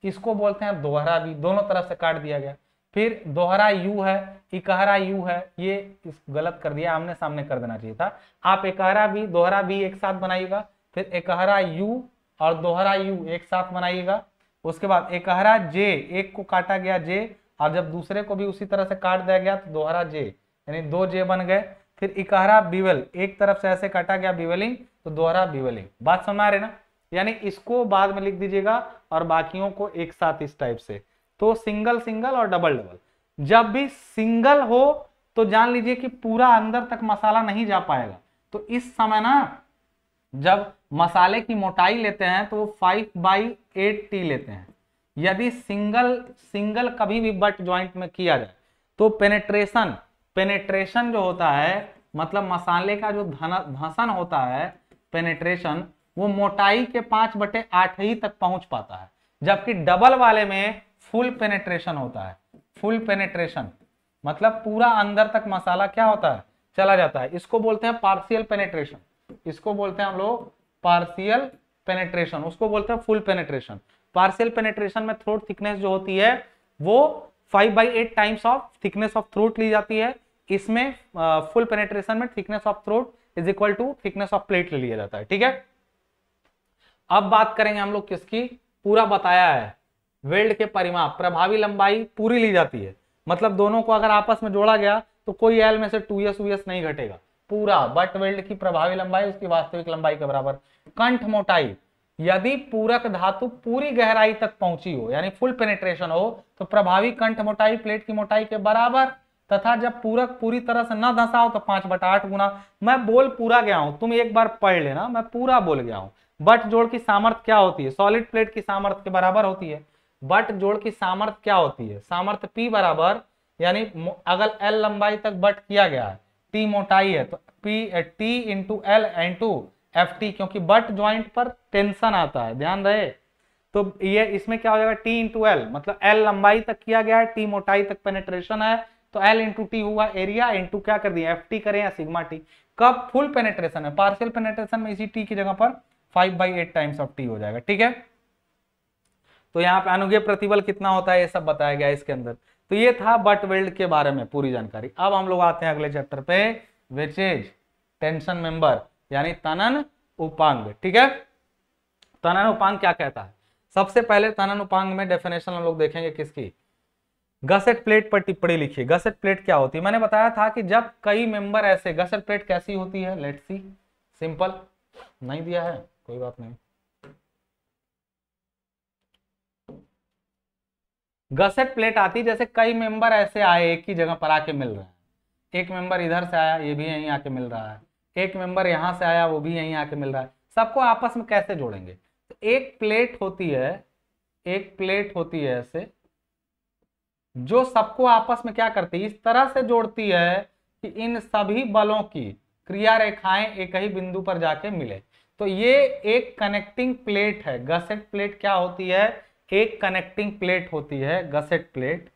[SPEAKER 1] इसको बोलते हैं दोहरा वी, दोनों तरफ से काट दिया गया। फिर दोहरा यू है, इकहरा यू है, ये इस गलत कर दिया, आमने सामने कर देना चाहिए था। आप इकहरा वी दोहरा वी एक साथ बनाइएगा, फिर इकहरा यू और दोहरा यू एक साथ बनाइएगा। उसके बाद इकहरा जे, एक को काटा गया जे, और जब दूसरे को भी उसी तरह से काट दिया गया तो दोहरा जे, यानी दो जे बन गए। फिर इकहरा बिवल, एक तरफ से ऐसे काटा गया बिवलिंग तो दोहरा बिवलिंग। बात समझ आ रही ना, यानी इसको बाद में लिख दीजिएगा और बाकियों को एक साथ इस टाइप से। तो सिंगल सिंगल और डबल डबल। जब भी सिंगल हो तो जान लीजिए कि पूरा अंदर तक मसाला नहीं जा पाएगा। तो इस समय ना जब मसाले की मोटाई लेते हैं तो वो 5/8 लेते हैं। यदि सिंगल सिंगल कभी भी बट ज्वाइंट में किया जाए तो पेनेट्रेशन, पेनेट्रेशन जो होता है मतलब मसाले का जो धंसन होता है, पेनेट्रेशन, वो मोटाई के 5/8 ही तक पहुंच पाता है। जबकि डबल वाले में फुल पेनेट्रेशन होता है। फुल पेनेट्रेशन मतलब पूरा अंदर तक मसाला क्या होता है, चला जाता है। इसको बोलते हैं पार्शियल पेनेट्रेशन, इसको बोलते हैं हम लोग पार्शियल पेनेट्रेशन, उसको बोलते हैं फुल पेनेट्रेशन। पार्शियल पेनेट्रेशन में थ्रोट थिकनेस जो होती है वो 5/8 times of thickness of throat ली जाती है। इसमें फुल पेनेट्रेशन में thickness of throat is equal to thickness of plate ले लिया जाता है, ठीक है। अब बात करेंगे हम लोग किसकी, पूरा बताया है वेल्ड के परिमाप, प्रभावी लंबाई पूरी ली जाती है। मतलब दोनों को अगर आपस में जोड़ा गया तो कोई एल में से 2s वीएस नहीं घटेगा, पूरा बट वेल्ड की प्रभावी लंबाई उसकी वास्तविक लंबाई के बराबर। कंठ मोटाई, यदि पूरक धातु पूरी गहराई तक पहुंची हो यानी फुल पेनेट्रेशन हो तो प्रभावी कंठ मोटाई प्लेट की मोटाई के बराबर, तथा जब पूरक पूरी तरह से न धंसा हो तो 5/8 गुना। मैं बोल पूरा गया हूं, तुम एक बार पढ़ लेना, मैं पूरा बोल गया हूं। बट जोड़ की सामर्थ्य क्या होती है, सॉलिड प्लेट की सामर्थ्य के बराबर होती है। बट जोड़ की सामर्थ्य क्या होती है, सामर्थ्य P बराबर, यानी अगर L लंबाई तक बट किया गया है, T मोटाई है, तो T into L into FT, क्योंकि बट ज्वाइंट पर टेंशन आता है, ध्यान रहे। तो ये इसमें क्या हो जाएगा, T इंटू L, मतलब L लंबाई तक किया गया है, T मोटाई तक पेनेट्रेशन है, तो L इंटू T हुआ एरिया, इंटू क्या कर दिया FT करें या सिग्मा T। कब फुल पेनेट्रेशन है, पार्शियल पेनेट्रेशन में इसी T की जगह पर 5/8 टाइम्स ऑफ T हो जाएगा, ठीक है। तो यहाँ पे अनुगे प्रतिबल कितना होता है ये सब बताया गया इसके अंदर। तो ये था बट वेल्ड के बारे में पूरी जानकारी। अब हम लोग आते हैं अगले चैप्टर पे, विच इज टेंशन मेंबर यानी तनन उपांग, ठीक है। तनन उपांग क्या कहता है, सबसे पहले तनन उपांग में डेफिनेशन हम लोग देखेंगे किसकी, गसेट प्लेट पर टिप्पणी लिखिए। गसेट प्लेट क्या होती है, मैंने बताया था कि जब कई मेंबर ऐसे, गसेट प्लेट कैसी होती है, लेट्स सी, सिंपल, नहीं दिया है कोई बात नहीं। गसेट प्लेट आती जैसे कई मेंबर ऐसे आए एक ही जगह पर आके मिल रहे हैं,
[SPEAKER 2] एक मेंबर इधर से आया, ये भी यहीं आके मिल रहा है, एक मेंबर यहाँ से आया, वो भी यहीं आके मिल रहा है, सबको आपस में कैसे जोड़ेंगे? तो एक प्लेट होती है, एक प्लेट होती है ऐसे, जो सबको आपस में क्या करती है, इस तरह से जोड़ती है कि इन सभी बलों की क्रिया रेखाएं एक ही बिंदु पर जाके मिले। तो ये एक कनेक्टिंग प्लेट है। गसेट प्लेट क्या होती है? एक कनेक्टिंग प्लेट होती है, गसेट प्लेट।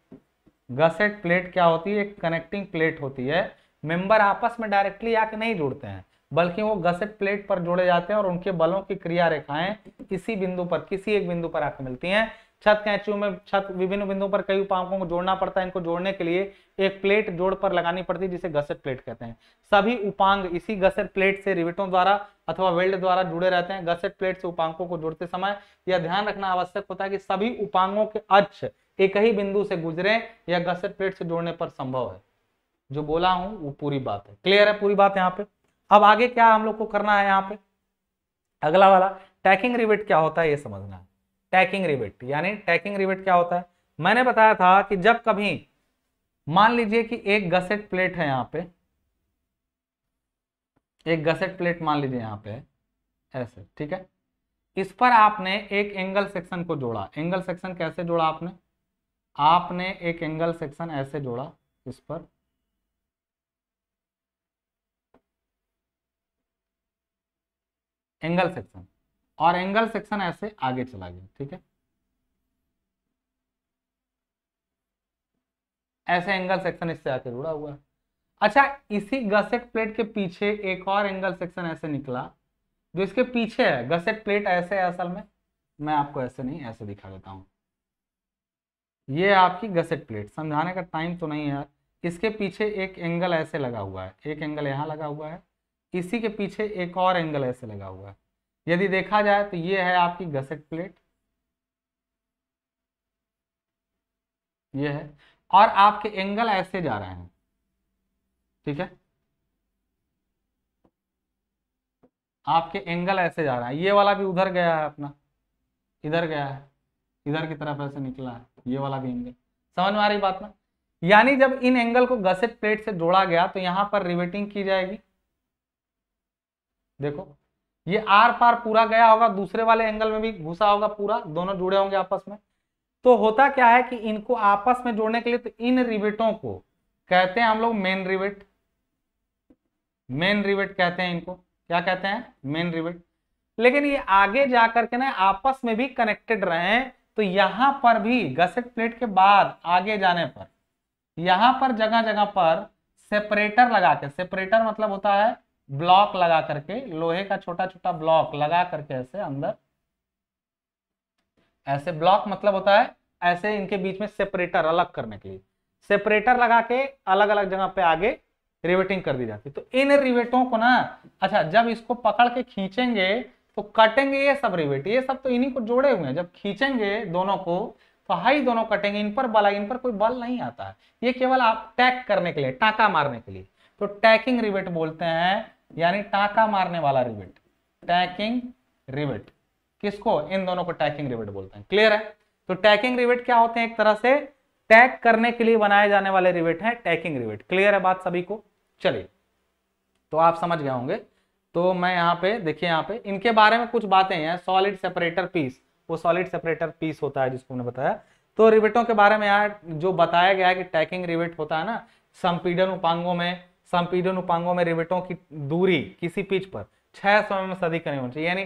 [SPEAKER 2] गसेट प्लेट क्या होती है? एक कनेक्टिंग प्लेट होती है। मेंबर आपस में डायरेक्टली आके नहीं जुड़ते हैं, बल्कि वो गसेट प्लेट पर जोड़े जाते हैं और उनके बलों की क्रिया रेखाएं किसी बिंदु पर, किसी एक बिंदु पर आकर मिलती हैं। छत कैंचियों में छत विभिन्न बिंदुओं पर कई उपांकों को जोड़ना पड़ता है। इनको जोड़ने के लिए एक प्लेट जोड़ पर लगानी पड़ती है, जिसे गसेट प्लेट कहते हैं। सभी उपांग इसी गसेट प्लेट से रिवेटों द्वारा अथवा वेल्ड द्वारा जुड़े रहते हैं। गसेट प्लेट से उपांकों को जोड़ते समय यह ध्यान रखना आवश्यक होता है कि सभी उपांगों के अक्ष एक ही बिंदु से गुजरे, या गसेट प्लेट से जोड़ने पर संभव है। जो बोला हूं वो पूरी बात है। क्लियर है पूरी बात यहाँ पे? अब आगे क्या हम लोग को करना है यहाँ पे? अगला वाला टैकिंग रिवेट क्या होता है ये समझना है। टैकिंग रिवेट यानी टैकिंग रिवेट क्या होता है? मैंने बताया था कि जब कभी मान लीजिए कि एक गसेट प्लेट है यहाँ पे, एक गसेट प्लेट मान लीजिए यहाँ पे ऐसे, ठीक है, इस पर आपने एक एंगल सेक्शन को जोड़ा। एंगल सेक्शन कैसे जोड़ा आपने? आपने एक एंगल सेक्शन ऐसे जोड़ा इस पर, एंगल सेक्शन, और एंगल सेक्शन ऐसे आगे चला गया, ठीक है, ऐसे एंगल सेक्शन इससे आके जुड़ा हुआ है। अच्छा, इसी गसेट प्लेट के पीछे एक और एंगल सेक्शन ऐसे निकला जो इसके पीछे है। गसेट प्लेट ऐसे है असल में, मैं आपको ऐसे नहीं ऐसे दिखा देता हूं। ये आपकी गसेट प्लेट, समझाने का टाइम तो नहीं है यार। इसके पीछे एक एंगल ऐसे लगा हुआ है, एक एंगल यहाँ लगा हुआ है, इसी के पीछे एक और एंगल ऐसे लगा हुआ है। यदि देखा जाए तो ये है आपकी गसेट प्लेट, ये है, और आपके एंगल ऐसे जा रहे हैं, ठीक है, आपके एंगल ऐसे जा रहा है। ये वाला भी उधर गया है अपना, इधर गया है, इधर की तरफ ऐसे निकला है, ये वाला भी एंगल। समझ में आ रही बात ना? यानी जब इन एंगल को गसेट प्लेट से जोड़ा गया तो यहां पर रिवेटिंग की जाएगी। देखो ये आर पार पूरा गया होगा, दूसरे वाले एंगल में भी घुसा होगा पूरा, दोनों जुड़े होंगे आपस में। तो होता क्या है कि इनको आपस में जोड़ने के लिए तो इन रिवेटों को कहते हैं हम लोग मेन रिवेट। मेन रिवेट कहते हैं इनको, क्या कहते हैं? Main rivet. लेकिन ये आगे जाकर के ना आपस में भी कनेक्टेड रहे, तो यहां पर भी गसेट प्लेट के बाद आगे जाने पर यहां पर जगह जगह पर सेपरेटर लगा के, सेपरेटर मतलब होता है ब्लॉक लगा करके, लोहे का छोटा छोटा ब्लॉक लगा करके ऐसे अंदर, ऐसे ब्लॉक मतलब होता है ऐसे इनके बीच में सेपरेटर अलग करने के लिए सेपरेटर लगा के अलग अलग जगह पे आगे रिवेटिंग कर दी जाती है। तो इन रिवेटों को ना, अच्छा, जब इसको पकड़ के खींचेंगे तो कटेंगे ये सब रिवेट, ये सब तो इन्हीं को जोड़े हुए हैं। जब खींचेंगे दोनों को तो हाई दोनों कटेंगे, इन पर बल, इन पर कोई बल नहीं आता है, ये केवल आप टैक करने के लिए, टाका मारने के लिए। तो टैकिंग रिवेट बोलते हैं, यानी टाका मारने वाला रिवेट, टैकिंग रिवेट। किसको? इन दोनों को टैकिंग रिवेट बोलते हैं। क्लियर है? तो टैकिंग रिवेट क्या होते हैं? एक तरह से टैग करने के लिए बनाए जाने वाले रिवेट हैं टैकिंग रिवेट। क्लियर है बात सभी को? चलिए, तो आप समझ गए होंगे। तो मैं यहाँ पे देखिए, यहाँ पे इनके बारे में कुछ बातें हैं। सॉलिड सेपरेटर पीस, वो सॉलिड सेपरेटर पीस होता है जिसको मैंने बताया। तो रिवेटों के बारे में यहाँ जो बताया गया है कि टैकिंग रिवेट होता है ना, संपीड़न उपांगों में रिवेटों की दूरी किसी पिच पर 600 mm से अधिक नहीं होनी चाहिए। यानी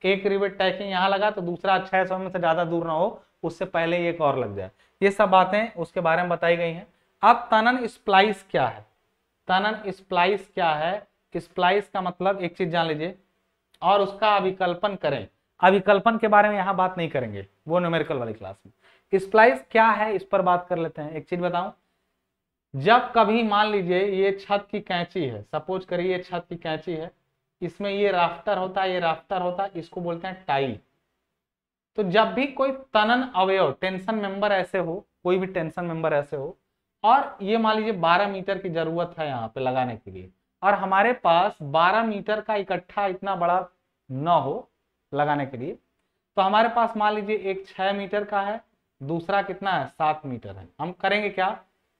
[SPEAKER 2] एक रिवेट टैकिंग यहाँ लगा तो दूसरा 600 mm से ज्यादा दूर ना हो, उससे पहले एक और लग जाए। ये सब बातें उसके बारे में बताई गई हैं। अब तनन स्प्लाइस क्या है? तनन स्प्लाइस क्या है? स्प्लाइस का मतलब एक चीज जान लीजिए, और उसका अभिकल्पन करें। अभिकल्पन के बारे में यहाँ बात नहीं करेंगे, वो न्यूमेरिकल वाली क्लास में। स्प्लाइस क्या है इस पर बात कर लेते हैं। एक चीज बताऊं, जब कभी मान लीजिए ये छत की कैंची है, सपोज करिए ये छत की कैंची है, इसमें ये राफ्टर होता है, ये राफ्टर होता है, इसको बोलते हैं टाई। तो जब भी कोई तनन अवयव, टेंशन मेंबर ऐसे हो, कोई भी टेंशन मेंबर ऐसे हो, और ये मान लीजिए 12 मीटर की जरूरत है यहाँ पे लगाने के लिए, और हमारे पास 12 मीटर का इकट्ठा इतना बड़ा न हो लगाने के लिए, तो हमारे पास मान लीजिए एक 6 मीटर का है, दूसरा कितना है 7 मीटर है। हम करेंगे क्या,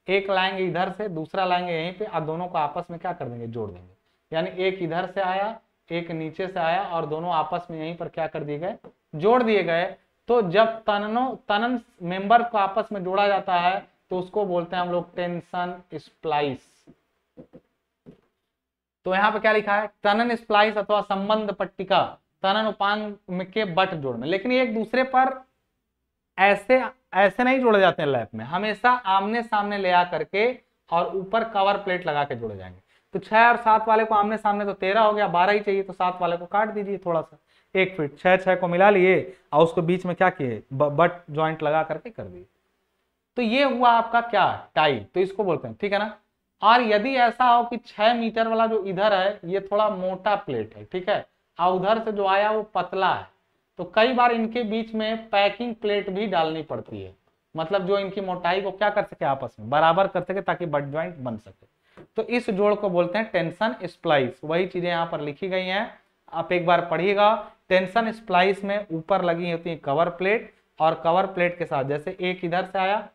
[SPEAKER 2] एक लाएंगे इधर से, दूसरा लाएंगे यहीं पे, और दोनों को आपस में क्या कर देंगे, जोड़ देंगे। यानी एक इधर से आया, एक नीचे से आया, और दोनों आपस में यहीं पर क्या कर दिए गए, जोड़ दिए गए। तो जब तनन मेंबर को आपस में जोड़ा जाता है तो उसको बोलते हैं हम लोग टेंशन स्प्लाइस। तो यहाँ पे क्या लिखा है, तनन स्प्लाइस अथवा संबंध पट्टिका तनन उपांग के बट जोड़ना। लेकिन ये एक दूसरे पर ऐसे ऐसे नहीं जोड़े जाते हैं लैप में, हमेशा आमने सामने ले आ करके और ऊपर कवर प्लेट लगा के जोड़े जाएंगे। तो 6 और 7 वाले को आमने सामने तो 13 हो गया, 12 ही चाहिए, तो 7 वाले को काट दीजिए थोड़ा सा 1 फीट, 6 को मिला लिए और उसको बीच में क्या किए, बट ज्वाइंट लगा करके कर दिए। तो ये हुआ आपका क्या, टाई, तो इसको बोलते हैं, ठीक है ना। और यदि ऐसा हो कि 6 मीटर वाला जो इधर है ये थोड़ा मोटा प्लेट है, ठीक है, और उधर से जो आया वो पतला है, तो कई बार इनके बीच में पैकिंग प्लेट भी डालनी पड़ती है, मतलब जो इनकी मोटाई को क्या कर सके, आपस में बराबर कर सके, ताकि बट ज्वाइंट बन सके। तो इस जोड़ को बोलते हैं टेंशन स्प्लाइस। वही चीजें यहाँ पर लिखी गई हैं, आप एक बार पढ़िएगा। टेंशन स्प्लाइस में ऊपर लगी होती है कवर प्लेट, और कवर प्लेट के साथ जैसे एक इधर से आया,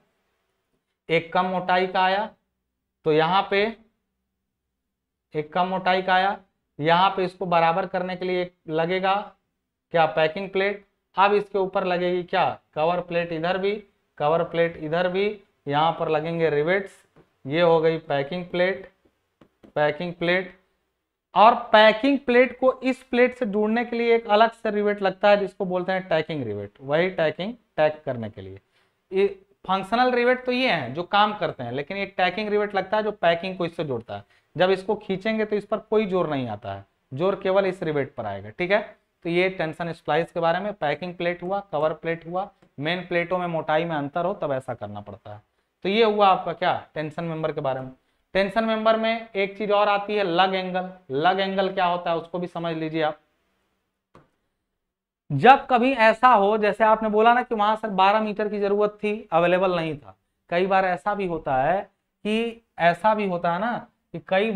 [SPEAKER 2] एक कम मोटाई का आया, तो यहाँ पे एक कम मोटाई का आया, यहाँ पे इसको बराबर करने के लिए एक लगेगा क्या, पैकिंग प्लेट। अब इसके ऊपर लगेगी क्या, कवर प्लेट, इधर भी कवर प्लेट, इधर भी, यहाँ पर लगेंगे रिवेट्स। ये हो गई पैकिंग प्लेट, पैकिंग प्लेट। और पैकिंग प्लेट को इस प्लेट से जोड़ने के लिए एक अलग से रिवेट लगता है जिसको बोलते हैं टैकिंग रिवेट, वही टैग करने के लिए। फंक्शनल रिवेट तो ये हैं जो काम करते हैं, लेकिन एक टैकिंग रिवेट लगता है जो पैकिंग को इससे जोड़ता है। जब इसको खींचेंगे तो इस पर कोई जोर नहीं आता है, जोर केवल इस रिवेट पर आएगा, ठीक है। तो ये टेंशन स्प्लाइस के बारे में, पैकिंग प्लेट हुआ, कवर प्लेट हुआ, मेन प्लेटों में मोटाई में अंतर हो तब ऐसा करना पड़ता है। तो ये हुआ आपका क्या, टेंशन मेंबर के बारे में। टेंशन मेंबर में एक चीज और आती है, लग एंगल। लग एंगल क्या होता है उसको भी समझ लीजिए आप। जब कभी ऐसा हो, जैसे आपने बोला ना कि वहां से 12 मीटर की जरूरत थी, अवेलेबल नहीं था, कई बार ऐसा भी होता है कि ना कि कई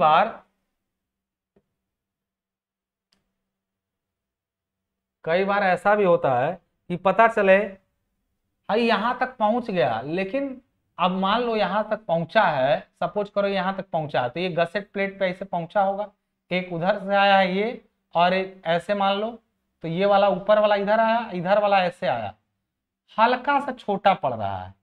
[SPEAKER 2] बार ऐसा भी होता है कि पता चले भाई यहां तक पहुंच गया, लेकिन अब मान लो यहां तक पहुंचा है, सपोज करो यहां तक पहुंचा है, तो ये गसेट प्लेट पे ऐसे पहुंचा होगा, एक उधर से आया है ये, और एक ऐसे मान लो, तो ये वाला ऊपर वाला इधर आया, इधर वाला ऐसे आया, हल्का सा छोटा पड़ रहा है।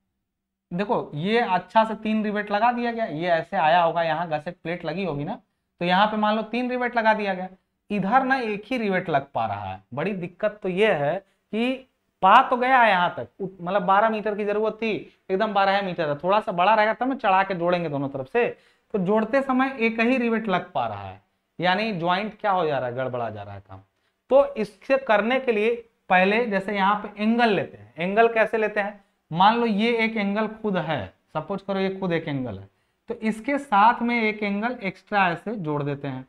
[SPEAKER 2] देखो ये अच्छा से 3 रिवेट लगा दिया गया, ये ऐसे आया होगा, यहाँ गसेट प्लेट लगी होगी ना, तो यहाँ पे मान लो 3 रिवेट लगा दिया गया, इधर ना एक ही रिवेट लग पा रहा है। बड़ी दिक्कत तो ये है कि पा तो गया है यहाँ तक, मतलब 12 मीटर की जरूरत थी, एकदम 12 मीटर है, थोड़ा सा बड़ा रहेगा तब मैं चढ़ा के जोड़ेंगे दोनों तरफ से, तो जोड़ते समय एक ही रिवेट लग पा रहा है, यानी ज्वाइंट क्या हो जा रहा है, गड़बड़ा जा रहा है काम। तो इससे करने के लिए पहले जैसे यहाँ पे एंगल लेते हैं। एंगल कैसे लेते हैं, मान लो ये एक एंगल खुद है, सपोज करो ये खुद एक एंगल है, तो इसके साथ में एक एंगल एक्स्ट्रा ऐसे जोड़ देते हैं,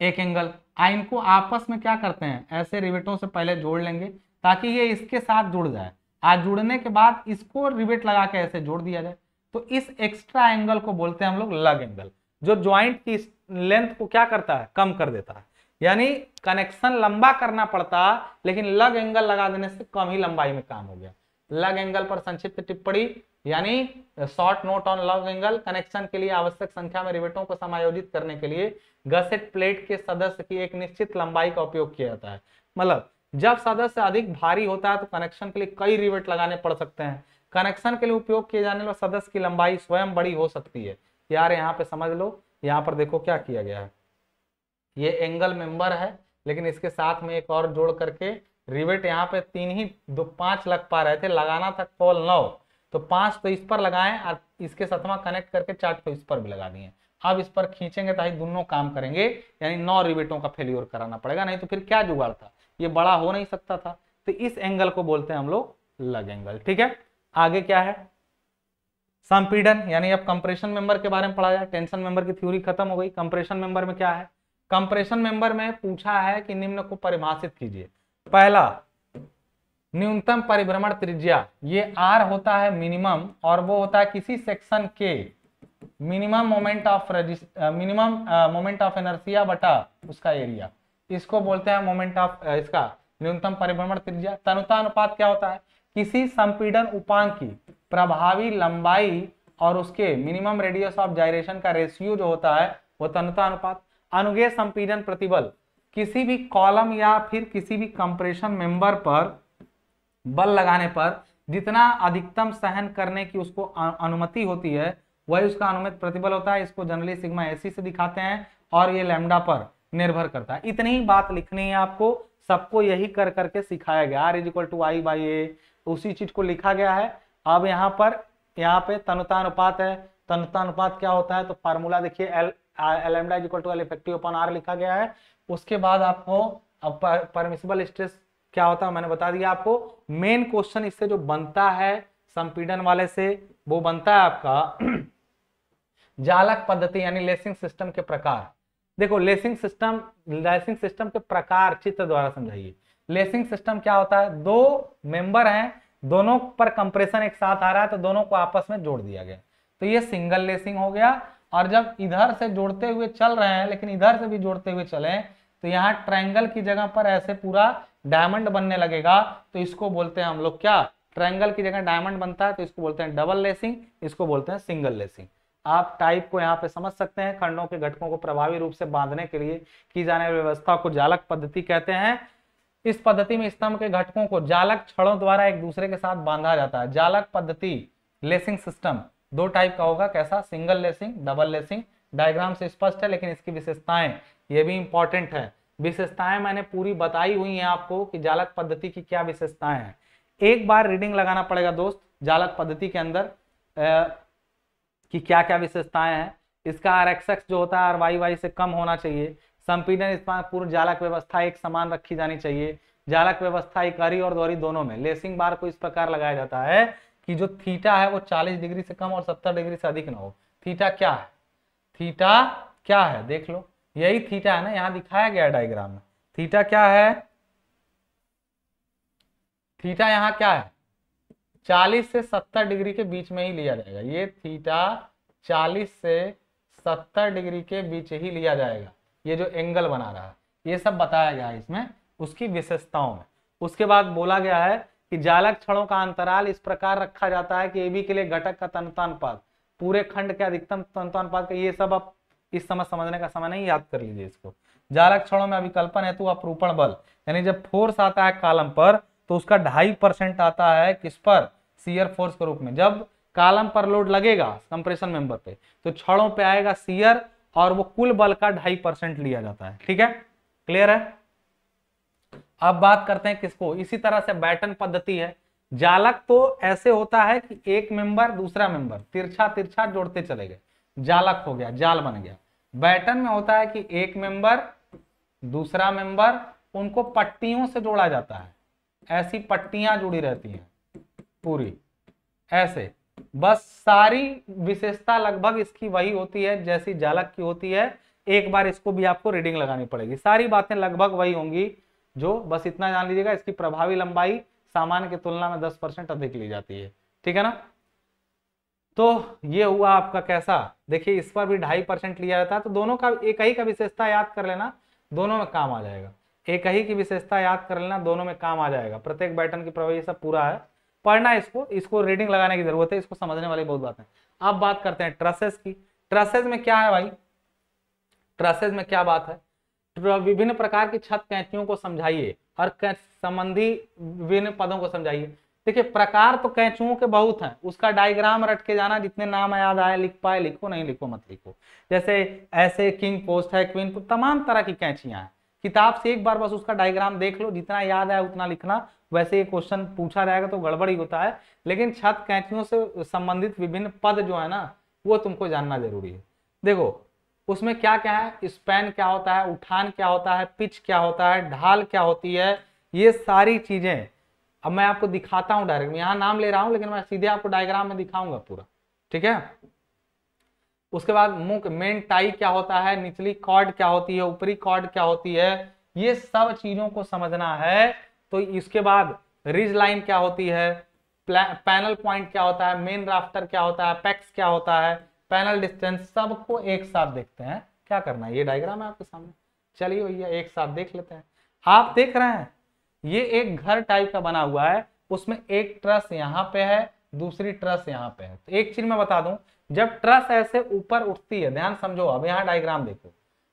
[SPEAKER 2] एक एंगल। इनको आपस में क्या करते हैं, ऐसे रिवेटों से पहले जोड़ लेंगे ताकि ये इसके साथ जुड़ जाए। आज जुड़ने के बाद इसको रिवेट लगा के ऐसे जोड़ दिया जाए, तो इस एक्स्ट्रा एंगल को बोलते हैं हम लोग लग एंगल, जो ज्वाइंट की लेंथ को क्या करता है, कम कर देता है। यानी कनेक्शन लंबा करना पड़ता, लेकिन लग एंगल लगा देने से कम ही लंबाई में काम हो गया। लग एंगल पर संक्षिप्त टिप्पणी, यानी शॉर्ट नोट ऑन लग एंगल। कनेक्शन के लिए आवश्यक संख्या में रिवेटों को समायोजित करने के लिए गसेट प्लेट के सदस्य की एक निश्चित लंबाई का उपयोग किया जाता है। मतलब जब सदस्य अधिक भारी होता है तो कनेक्शन के लिए कई रिवेट लगाने पड़ सकते हैं। कनेक्शन के लिए उपयोग किए जाने वाले सदस्य की लंबाई स्वयं बड़ी हो सकती है। यार यहाँ पे समझ लो, यहाँ पर देखो क्या किया गया है, ये एंगल मेंबर है, लेकिन इसके साथ में एक और जोड़ करके रिवेट यहाँ पे 5 लग पा रहे थे, लगाना था केवल 9, तो 5 तो इस पर लगाएं और इसके साथ में कनेक्ट करके 4 तो इस पर भी लगा दिए। अब इस पर खींचेंगे तो दोनों काम करेंगे, यानी 9 रिवेटों का फेल्योर कराना पड़ेगा, नहीं तो फिर क्या जुगाड़ था, ये बड़ा हो नहीं सकता था। तो इस एंगल को बोलते हैं हम लोग लग एंगल, ठीक है। आगे क्या है, संपीड़न, यानी अब कंप्रेशन मेंबर के बारे में पढ़ा जाए। टेंशन मेंबर की थ्योरी खत्म हो गई। कंप्रेशन मेंबर में क्या है, कंप्रेशन मेंबर में पूछा है कि निम्न को परिभाषित कीजिए। पहला, न्यूनतम परिभ्रमण त्रिज्या, ये आर होता है मिनिमम, और वो होता है किसी सेक्शन के मिनिमम मोमेंट ऑफ इनर्शिया बटा उसका एरिया, इसको बोलते हैं मोमेंट ऑफ इसका न्यूनतम परिभ्रमण त्रिज्या। तनुता अनुपात क्या होता है, किसी संपीड़न उपांग की प्रभावी लंबाई और उसके मिनिमम रेडियस ऑफ जाइरेशन का रेशियो जो होता है वो तन्यता अनुपात। अनुगेय संपीड़न प्रतिबल, किसी भी कॉलम या फिर किसी भी कंप्रेशन मेंबर पर बल लगाने पर जितना अधिकतम सहन करने की उसको अनुमति होती है वही उसका अनुमित प्रतिबल होता है। इसको जनरली सिग्मा एसी से दिखाते हैं और ये लैम्डा पर निर्भर करता है। इतनी ही बात लिखनी है आपको, सबको यही कर करके सिखाया गया। R is equal to I by A, उसी चीज को लिखा गया है। अब यहाँ पे तन्यता अनुपात है। तन्यता अनुपात क्या होता है, तो फार्मूला देखिए, L lambda is equal to L effective upon R लिखा गया है। उसके बाद आपको अब परमिसिबल स्ट्रेस क्या होता है मैंने बता दिया आपको। मेन क्वेश्चन इससे जो बनता है संपीड़न वाले से, वो बनता है आपका जालक पद्धति यानी लेसिंग सिस्टम के प्रकार। देखो लेसिंग सिस्टम के प्रकार चित्र द्वारा समझाइए। लेसिंग सिस्टम क्या होता है, दो मेंबर हैं, दोनों पर कंप्रेशन एक साथ आ रहा है तो दोनों को आपस में जोड़ दिया गया, तो ये सिंगल लेसिंग हो गया। और जब इधर से जोड़ते हुए चल रहे हैं लेकिन इधर से भी जोड़ते हुए चले तो यहाँ ट्रायंगल की जगह पर ऐसे पूरा डायमंड बनने लगेगा, तो इसको बोलते हैं हम लोग क्या, ट्रायंगल की जगह डायमंड बनता है तो इसको बोलते हैं डबल लेसिंग, इसको बोलते हैं सिंगल लेसिंग। आप टाइप को यहाँ पे समझ सकते हैं। खंडों के घटकों को प्रभावी रूप से बांधने के लिए की जाने वाली व्यवस्था को जालक पद्धति कहते हैं। इस पद्धति में स्तंभ के घटकों को जालक छड़ों द्वारा एक दूसरे के साथ बांधा जाता है। जालक पद्धति लेसिंग सिस्टम दो टाइप का होगा, कैसा, single lacing, double lacing. Diagram से स्पष्ट है, लेकिन इसकी विशेषताएं ये भी इंपॉर्टेंट है। विशेषताएं मैंने पूरी बताई हुई है आपको कि जालक पद्धति की क्या विशेषताएं हैं। एक बार रीडिंग लगाना पड़ेगा दोस्त जालक पद्धति के अंदर कि क्या क्या विशेषताएं हैं। इसका RxX जो होता है RYY से कम होना चाहिए। संपीड़न पूर्ण जालक व्यवस्था एक समान रखी जानी चाहिए। जालक व्यवस्था इकाई और दोहरी दोनों में। लेसिंग बार को इस प्रकार लगाया जाता है कि जो थीटा है वो 40 डिग्री से कम और 70 डिग्री से अधिक ना हो। थीटा क्या है, थीटा क्या है देख लो, यही थीटा है ना, यहाँ दिखाया गया डायग्राम में। थीटा क्या है, थीटा यहाँ क्या है, 40 से 70 डिग्री के बीच में ही लिया जाएगा। ये थीटा 40 से 70 डिग्री के बीच ही लिया जाएगा। ये जो एंगल बना रहा है ये सब बताया गया है इसमें उसकी विशेषताओं में। उसके बाद बोला गया है कि जालक छड़ों का अंतराल इस प्रकार रखा जाता है कि AB के लिए घटक का तन्यतानुपात पूरे खंड के अधिकतम तन्यतानुपात का, ये सब आप इस समझने का समय नहीं, याद कर लीजिए इसको। जालक छड़ों में अभिकल्पन हेतु अपरूपण बल, यानी जब फोर्स आता है कॉलम पर तो उसका 2.5% आता है किस पर, शियर फोर्स के रूप में। जब कॉलम पर लोड लगेगा कंप्रेशन मेंबर पे तो छड़ों पे आएगा शियर और वो कुल बल का 2.5% लिया जाता है। ठीक है, क्लियर है। अब बात करते हैं किसको, इसी तरह से बैटन पद्धति है। जालक तो ऐसे होता है कि एक मेंबर दूसरा मेंबर तिरछा तिरछा जोड़ते चले गए, जालक हो गया, जाल बन गया। बैटन में होता है कि एक मेंबर दूसरा मेंबर उनको पट्टियों से जोड़ा जाता है, ऐसी पट्टियां जुड़ी रहती हैं पूरी ऐसे। बस सारी विशेषता लगभग इसकी वही होती है जैसी जालक की होती है। एक बार इसको भी आपको रीडिंग लगानी पड़ेगी, सारी बातें लगभग वही होंगी। जो बस इतना जान लीजिएगा, इसकी प्रभावी लंबाई सामान्य की तुलना में 10% अधिक ली जाती है। ठीक है ना। तो ये हुआ आपका कैसा, देखिए इस पर भी 2.5% लिया जाता है। तो दोनों का एक ही का विशेषता याद कर लेना, दोनों में काम आ जाएगा। एक ही की विशेषता याद कर लेना, दोनों में काम आ जाएगा। प्रत्येक बैटन की प्रभावी सब पूरा है, पढ़ना इसको रीडिंग लगाने की जरूरत है, इसको समझने वाली बहुत बात है। अब बात करते हैं ट्रसेस की। ट्रसेस में क्या है भाई, ट्रसेस में क्या बात है, विभिन्न प्रकार की छत कैंचियों को समझाइए और संबंधी विभिन्न पदों को समझाइए। देखिए प्रकार तो कैंचुओं के बहुत हैं, उसका डायग्राम रट के जाना, जितने नाम याद आए लिख पाए लिखो, नहीं लिखो मत लिखो। जैसे ऐसे किंग पोस्ट है, क्वीन पोस्ट, तमाम तरह की कैंचियां हैं। किताब से एक बार बस उसका डायग्राम देख लो, जितना याद आए उतना लिखना। वैसे ये क्वेश्चन पूछा जाएगा तो गड़बड़ ही होता है, लेकिन छत कैंचियों से संबंधित विभिन्न पद जो है ना वो तुमको जानना जरूरी है। देखो उसमें क्या क्या है, स्पैन क्या होता है, उठान क्या होता है, पिच क्या होता है, ढाल क्या होती है, ये सारी चीजें अब मैं आपको दिखाता हूं डायरेक्ट। यहाँ नाम ले रहा हूं लेकिन मैं सीधे आपको डायग्राम में दिखाऊंगा पूरा। ठीक है। उसके बाद मुख मेन टाई क्या होता है, निचली कॉर्ड क्या होती है, ऊपरी कॉर्ड क्या होती है, ये सब चीजों को समझना है। तो इसके बाद रिज लाइन क्या होती है, पैनल पॉइंट क्या होता है, मेन राफ्टर क्या होता है, पैक्स क्या होता है, पैनल डिस्टेंस, सबको एक साथ देखते हैं। क्या करना है, ये डायग्राम है आपके सामने, चलिए भैया एक साथ देख लेते हैं। आप देख रहे हैं ये एक घर टाइप का बना हुआ है, उसमें एक ट्रस यहाँ पे है, दूसरी ट्रस यहाँ पे है। तो एक चीज मैं बता दूं, जब ट्रस ऐसे ऊपर उठती है, ध्यान समझो, अब यहाँ डायग्राम देखो,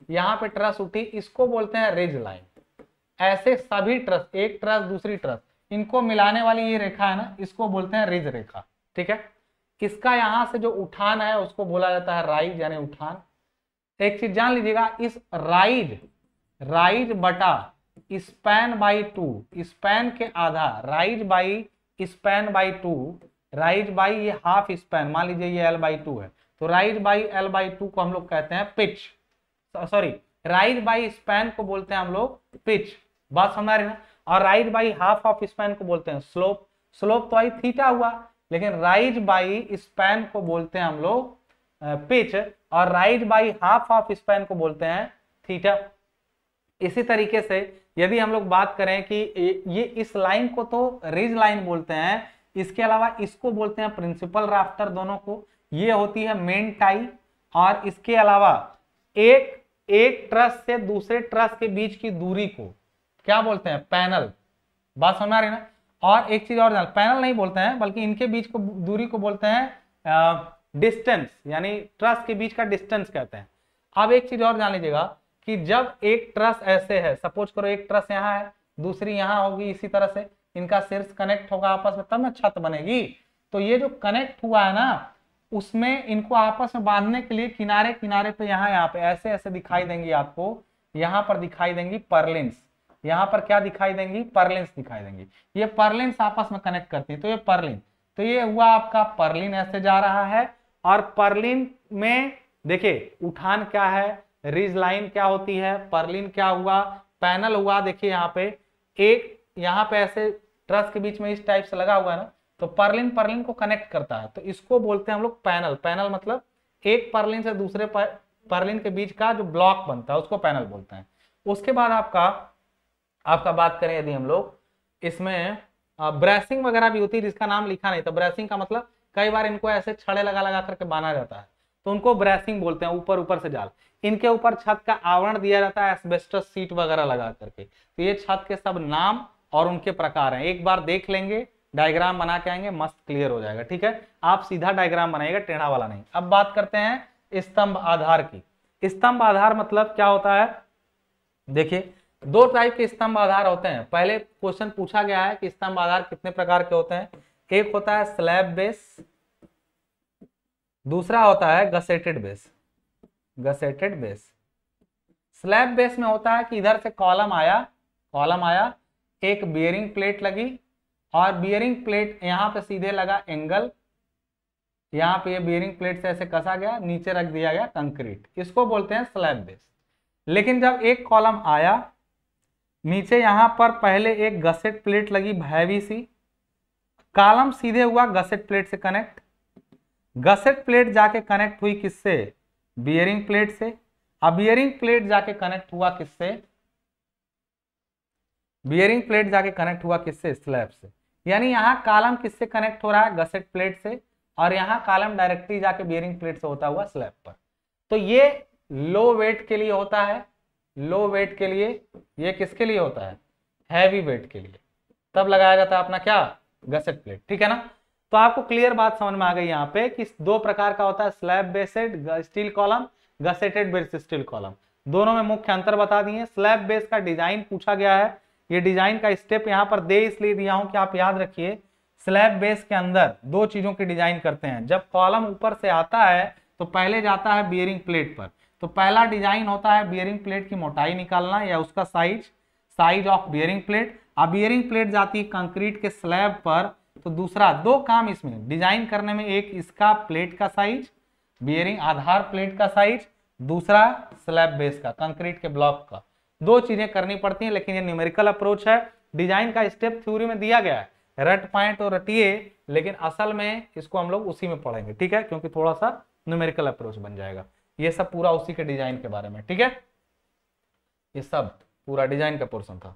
[SPEAKER 2] यहाँ पे ट्रस उठी, इसको बोलते हैं रिज लाइन। ऐसे सभी ट्रस, एक ट्रस दूसरी ट्रस, इनको मिलाने वाली ये रेखा है ना, इसको बोलते हैं रिज रेखा। ठीक है, किसका यहाँ से जो उठान है उसको बोला जाता है राइज यानी उठान। एक चीज जान लीजिएगा, इस राइज बटा स्पैन बाई 2, स्पैन के आधा, rise by span by 2, rise by ये हाफ स्पैन, मान लीजिए ये l/2 है, तो राइज बाई l/2 को हम लोग कहते हैं pitch, sorry rise by span को बोलते हैं हम लोग पिच, बात समझ रहे ना। और rise by half of span को बोलते हैं स्लोप, स्लोप तो आई थीटा हुआ, लेकिन राइज बाई स्पैन को बोलते हैं हम लोग पिच, और rise by half of span को बोलते हैं थीटा। इसी तरीके से यदि हम लोग बात करें कि ये इस लाइन को तो रिज लाइन बोलते हैं, इसके अलावा इसको बोलते हैं प्रिंसिपल राफ्टर, दोनों को, ये होती है मेन टाई, और इसके अलावा एक ट्रस से दूसरे ट्रस के बीच की दूरी को क्या बोलते हैं, पैनल, बात समझ रही ना। और एक चीज और, पैनल नहीं बोलते हैं बल्कि इनके बीच को दूरी को बोलते हैं डिस्टेंस, यानी ट्रस के बीच का डिस्टेंस कहते हैं। अब एक चीज और जान लीजिएगा कि जब एक ट्रस ऐसे है, सपोज करो एक ट्रस यहाँ है, दूसरी यहाँ होगी, इसी तरह से इनका शीर्ष कनेक्ट होगा आपस में, तब ना छत बनेगी। तो ये जो कनेक्ट हुआ है ना, उसमें इनको आपस में बांधने के लिए किनारे किनारे पे यहाँ पे ऐसे ऐसे दिखाई देंगी आपको, यहाँ पर दिखाई देंगी पर्लिन्स, यहाँ पर क्या दिखाई देंगी, पर्लिन्स दिखाई देंगी। ये पर्लिन्स आपस में कनेक्ट करती है, तो ये पर्लिन, तो ये हुआ आपका पर्लिन ऐसे जा रहा है। और पर्लिन में देखिए उठान क्या है, रिज लाइन क्या होती है, पर्लिन क्या हुआ, पैनल हुआ। देखिए यहाँ पे एक, यहाँ पे ऐसे ट्रस के बीच में इस टाइप से लगा हुआ है ना, तो पर्लिन को कनेक्ट करता है, तो इसको बोलते हैं हम लोग पैनल। पैनल मतलब एक पर्लिन से दूसरे पर्लिन के बीच का जो ब्लॉक बनता है उसको पैनल बोलते हैं। उसके बाद आपका बात करें यदि हम लोग, इसमें ब्रेसिंग वगैरह भी होती है, जिसका नाम लिखा नहीं, तो ब्रेसिंग का मतलब कई बार इनको ऐसे छड़े लगा करके बांधा जाता है, तो उनको ब्रेसिंग बोलते हैं। ऊपर से जाल, इनके ऊपर छत का आवरण दिया जाता है एस्बेस्टस सीट वगैरह लगा करके। तो ये छत के सब नाम और उनके प्रकार हैं, एक बार देख लेंगे, डायग्राम बना के आएंगे, मस्त क्लियर हो जाएगा। ठीक है, आप सीधा डायग्राम बनाइएगा, टेढ़ा वाला नहीं। अब बात करते हैं स्तंभ आधार की। स्तंभ आधार मतलब क्या होता है, देखिए दो टाइप के स्तंभ आधार होते हैं। पहले क्वेश्चन पूछा गया है कि स्तंभ आधार कितने प्रकार के होते हैं। एक होता है स्लैब बेस, दूसरा होता है गसेटेड बेस। गसेटेड बेस, स्लैब बेस में होता है कि इधर से कॉलम आया, एक बियरिंग प्लेट लगी, और बियरिंग प्लेट यहाँ पे सीधे लगा एंगल, यहाँ पे ये बियरिंग प्लेट से ऐसे कसा गया, नीचे रख दिया गया कंक्रीट, इसको बोलते हैं स्लैब बेस। लेकिन जब एक कॉलम आया, नीचे यहाँ पर पहले एक गसेट प्लेट लगी हैवी सी, कॉलम सीधे हुआ गसेट प्लेट से कनेक्ट, गसेट प्लेट जाके कनेक्ट हुई किससे, बियरिंग प्लेट से। अब बियरिंग प्लेट जाके कनेक्ट हुआ किससे, बियरिंग प्लेट जाके कनेक्ट हुआ किससे, स्लैब से। यानी यहाँ कॉलम किससे कनेक्ट हो रहा है, गसेट प्लेट से, और यहाँ कॉलम डायरेक्टली जाके बियरिंग प्लेट से होता हुआ स्लैब पर। तो ये लो वेट के लिए होता है, लो वेट के लिए। ये किसके लिए होता है, हैवी वेट के लिए, तब लगाया जाता है अपना क्या, गसेट प्लेट। ठीक है ना, तो आपको क्लियर बात समझ में आ गई यहाँ पे कि दो प्रकार का होता है, slab based steel column, gusseted based steel column. दोनों में मुख्य अंतर बता दिए। स्लैब बेस का डिजाइन पूछा गया है, ये डिजाइन का स्टेप यहाँ पर दे इसलिए दिया हूं कि आप याद रखिए, स्लैब बेस के अंदर दो चीजों की डिजाइन करते हैं। जब कॉलम ऊपर से आता है तो पहले जाता है बियरिंग प्लेट पर, तो पहला डिजाइन होता है बियरिंग प्लेट की मोटाई निकालना या उसका साइज ऑफ बियरिंग प्लेट। अब बियरिंग प्लेट जाती है कंक्रीट के स्लैब पर, तो दूसरा दो काम इसमें डिजाइन करने में, एक इसका प्लेट का साइज, बियरिंग आधार प्लेट का साइज, दूसरा स्लैब बेस का, कंक्रीट के ब्लॉक का। दो चीजें करनी पड़ती हैं, लेकिन ये न्यूमेरिकल अप्रोच है। डिजाइन का स्टेप थ्योरी में दिया गया है, रट पाए तो रटिए, लेकिन असल में इसको हम लोग उसी में पढ़ेंगे। ठीक है, क्योंकि थोड़ा सा न्यूमेरिकल अप्रोच बन जाएगा। ये सब पूरा उसी के डिजाइन के बारे में। ठीक है, ये सब पूरा डिजाइन का पोर्शन था।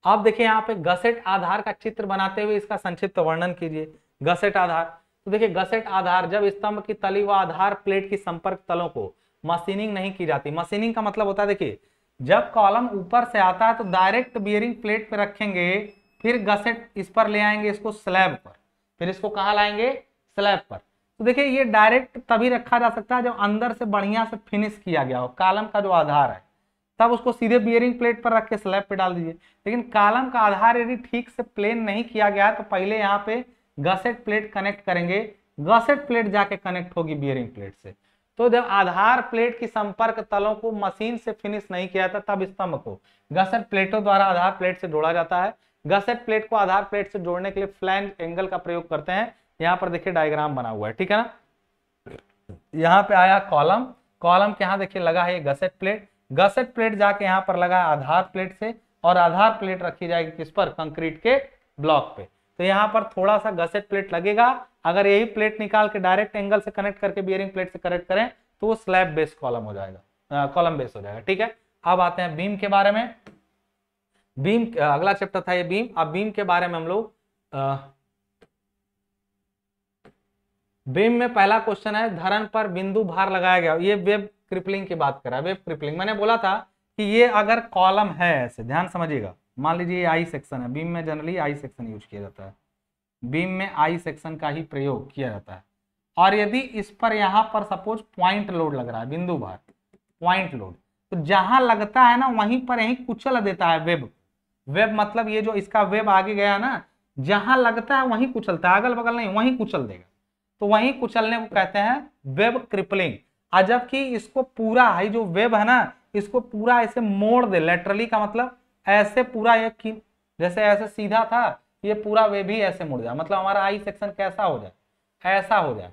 [SPEAKER 2] अब देखिए यहाँ पे गसेट आधार का चित्र बनाते हुए इसका संक्षिप्त वर्णन कीजिए। गसेट आधार, तो देखिए गसेट आधार, जब स्तंभ की तली व आधार प्लेट की संपर्क तलों को मशीनिंग नहीं की जाती। मशीनिंग का मतलब होता है, देखिए जब कॉलम ऊपर से आता है तो डायरेक्ट बियरिंग प्लेट पे रखेंगे, फिर गसेट इस पर ले आएंगे, इसको स्लैब पर, फिर इसको कहाँ लाएंगे,
[SPEAKER 1] स्लैब पर। तो देखिए ये डायरेक्ट तभी रखा जा सकता है जब अंदर से बढ़िया से फिनिश किया गया हो, कॉलम का जो आधार है, तब उसको सीधे बियरिंग प्लेट पर रख के स्लैब पे डाल दीजिए। लेकिन कॉलम का आधार यदि ठीक से प्लेन नहीं किया गया है तो पहले यहाँ पे गसेट प्लेट कनेक्ट करेंगे, गसेट प्लेट जाके कनेक्ट होगी बियरिंग प्लेट से। तो जब आधार प्लेट की संपर्क तलों को मशीन से फिनिश नहीं किया था तब स्तंभ को गसेट प्लेटों द्वारा आधार प्लेट से जोड़ा जाता है। गसेट प्लेट को आधार प्लेट से जोड़ने के लिए फ्लैंज एंगल का प्रयोग करते हैं। यहाँ पर देखिए डायग्राम बना हुआ है, ठीक है ना। यहाँ पे आया कॉलम, कॉलम के यहाँ देखिए लगा है गसेट प्लेट, गसेट प्लेट जाके यहाँ पर लगा है आधार प्लेट से, और आधार प्लेट रखी जाएगी किस पर, कंक्रीट के ब्लॉक पे। तो यहाँ पर थोड़ा सा गसेट प्लेट लगेगा। अगर यही प्लेट निकाल के डायरेक्ट एंगल से कनेक्ट करके बियरिंग प्लेट से कनेक्ट करें तो वो स्लैब बेस कॉलम हो जाएगा, कॉलम बेस हो जाएगा, ठीक है। अब आते हैं बीम के बारे में। बीम अगला चैप्टर था ये बीम। अब बीम के बारे में हम लोग बीम में पहला क्वेश्चन है, धरन पर बिंदु भार लगाया गया। ये वेब क्रिपलिंग की बात कर रहा है। वेब क्रिपलिंग मैंने बोला था कि ये अगर कॉलम है ऐसे, ध्यान समझिएगा, मान लीजिए ये आई सेक्शन है, बीम में जनरली आई सेक्शन यूज किया जाता है, बीम में आई सेक्शन का ही प्रयोग किया जाता है। और यदि इस पर यहाँ पर सपोज पॉइंट लोड लग रहा है, बिंदु भार पॉइंट लोड, तो जहां लगता है ना वहीं पर यही कुचल देता है वेब। वेब मतलब ये जो इसका वेब आगे गया ना, जहां लगता है वहीं कुचलता है, अगल बगल नहीं, वहीं कुचल देगा। तो वहीं कुचलने को कहते हैं वेब क्रिपलिंग। और जबकि इसको पूरा है जो वेब है ना, इसको पूरा ऐसे मोड़ दे, लेटरली का मतलब ऐसे पूरा एक जैसे ऐसे सीधा था, ये पूरा वेब ही ऐसे मुड़ जाए, मतलब हमारा आई सेक्शन कैसा हो जाए, ऐसा हो जाए,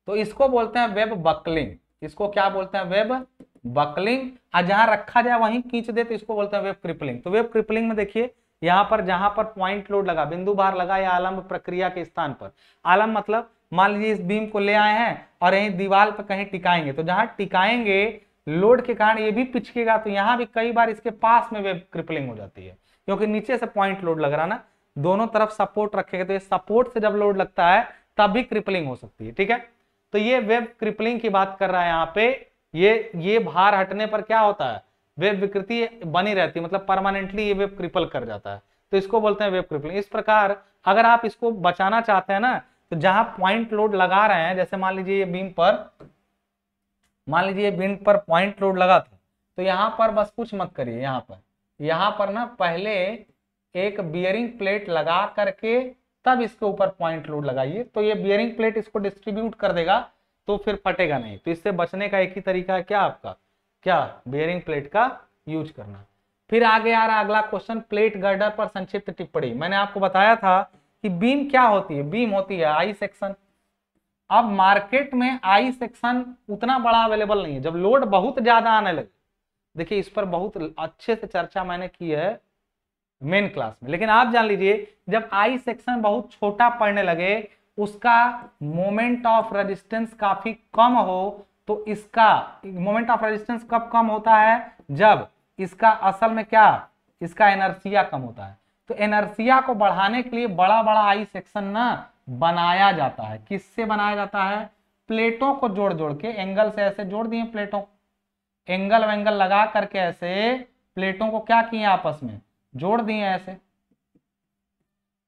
[SPEAKER 1] तो इसको बोलते हैं वेब बकलिंग। इसको क्या बोलते हैं, वेब बकलिंग। और जहां रखा जाए वहीं खींच दे तो इसको बोलते हैं वेब क्रिपलिंग। तो वेब क्रिपलिंग में देखिए यहाँ पर जहां पर पॉइंट लोड लगा, बिंदु भार लगा या आलम्ब प्रक्रिया के स्थान पर, आलम्ब मतलब मान लीजिए इस बीम को ले आए हैं और यहीं दीवार पर कहीं टिकाएंगे, तो जहां टिकाएंगे लोड के कारण ये भी पिचकेगा, तो यहाँ भी कई बार इसके पास में वेब क्रिपलिंग हो जाती है, क्योंकि नीचे से पॉइंट लोड लग रहा ना, दोनों तरफ सपोर्ट रखेंगे, तो ये सपोर्ट से जब लोड लगता है तब भी क्रिपलिंग हो सकती है, ठीक है। तो ये वेब क्रिपलिंग की बात कर रहा है यहाँ पे। ये भार हटने पर क्या होता है, वेब विकृति बनी रहती है, मतलब परमानेंटली ये वेब क्रिपल कर जाता है, तो इसको बोलते हैं वेब क्रिपलिंग। इस प्रकार अगर आप इसको बचाना चाहते हैं ना, तो जहां पॉइंट लोड लगा रहे हैं, जैसे मान लीजिए ये बीम पर, मान लीजिए बीम पर पॉइंट लोड लगा था, तो यहाँ पर बस कुछ मत करिए, यहाँ पर ना पहले एक बियरिंग प्लेट लगा करके तब इसके ऊपर पॉइंट लोड लगाइए, तो ये बियरिंग प्लेट इसको डिस्ट्रीब्यूट कर देगा, तो फिर फटेगा नहीं। तो इससे बचने का एक ही तरीका है, क्या आपका, क्या, बियरिंग प्लेट का यूज करना। फिर आगे आ रहा अगला क्वेश्चन, प्लेट गर्डर पर संक्षिप्त टिप्पणी। मैंने आपको बताया था कि बीम क्या होती है, बीम होती है आई सेक्शन। अब मार्केट में आई सेक्शन उतना बड़ा अवेलेबल नहीं है, जब लोड बहुत ज्यादा आने लगे, देखिए इस पर बहुत अच्छे से चर्चा मैंने की है मेन क्लास में, लेकिन आप जान लीजिए जब आई सेक्शन बहुत छोटा पड़ने लगे, उसका मोमेंट ऑफ रेजिस्टेंस काफी कम हो, तो इसका मोमेंट ऑफ रेजिस्टेंस कब कम होता है, जब इसका असल में क्या, इसका इनर्शिया कम होता है। तो इनर्शिया को बढ़ाने के लिए बड़ा बड़ा आई सेक्शन ना बनाया जाता है। किससे बनाया जाता है, प्लेटों को जोड़ जोड़ के, एंगल से ऐसे जोड़ दिए प्लेटों, एंगल वेंगल लगा करके ऐसे प्लेटों को क्या किए, आपस में जोड़ दिए, ऐसे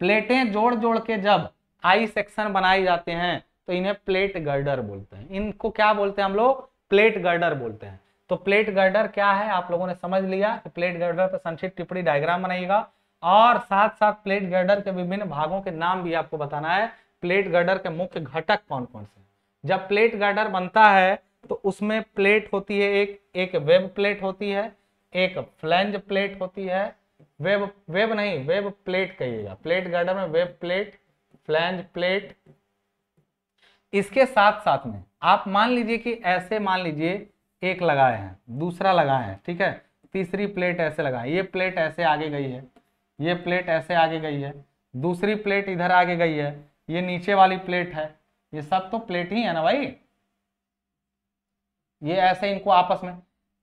[SPEAKER 1] प्लेटें जोड़ जोड़ के जब आई सेक्शन बनाए जाते हैं तो इन्हें प्लेट गर्डर बोलते हैं। इनको क्या बोलते हैं हम लोग, प्लेट गर्डर बोलते हैं। तो प्लेट गर्डर क्या है आप लोगों ने समझ लिया। प्लेट गर्डर पर संक्षिप्त टिप्पणी डायग्राम बनाइएगा, और साथ साथ प्लेट गर्डर के विभिन्न भागों के नाम भी आपको बताना है। प्लेट गर्डर के मुख्य घटक कौन कौन से। जब प्लेट गर्डर बनता है तो उसमें प्लेट होती है, एक वेब प्लेट होती है, एक फ्लैंज प्लेट होती है, वेब नहीं, वेब प्लेट कहिएगा। प्लेट गर्डर में वेब प्लेट, फ्लैंज प्लेट। इसके साथ साथ में आप मान लीजिए कि ऐसे मान लीजिए एक लगाए हैं, दूसरा लगाए हैं, ठीक है, तीसरी प्लेट ऐसे लगाए, ये प्लेट ऐसे आगे गई है, ये प्लेट ऐसे आगे गई है, दूसरी प्लेट इधर आगे गई है, ये नीचे वाली प्लेट है, ये सब तो प्लेट ही है ना भाई, ये ऐसे इनको आपस में।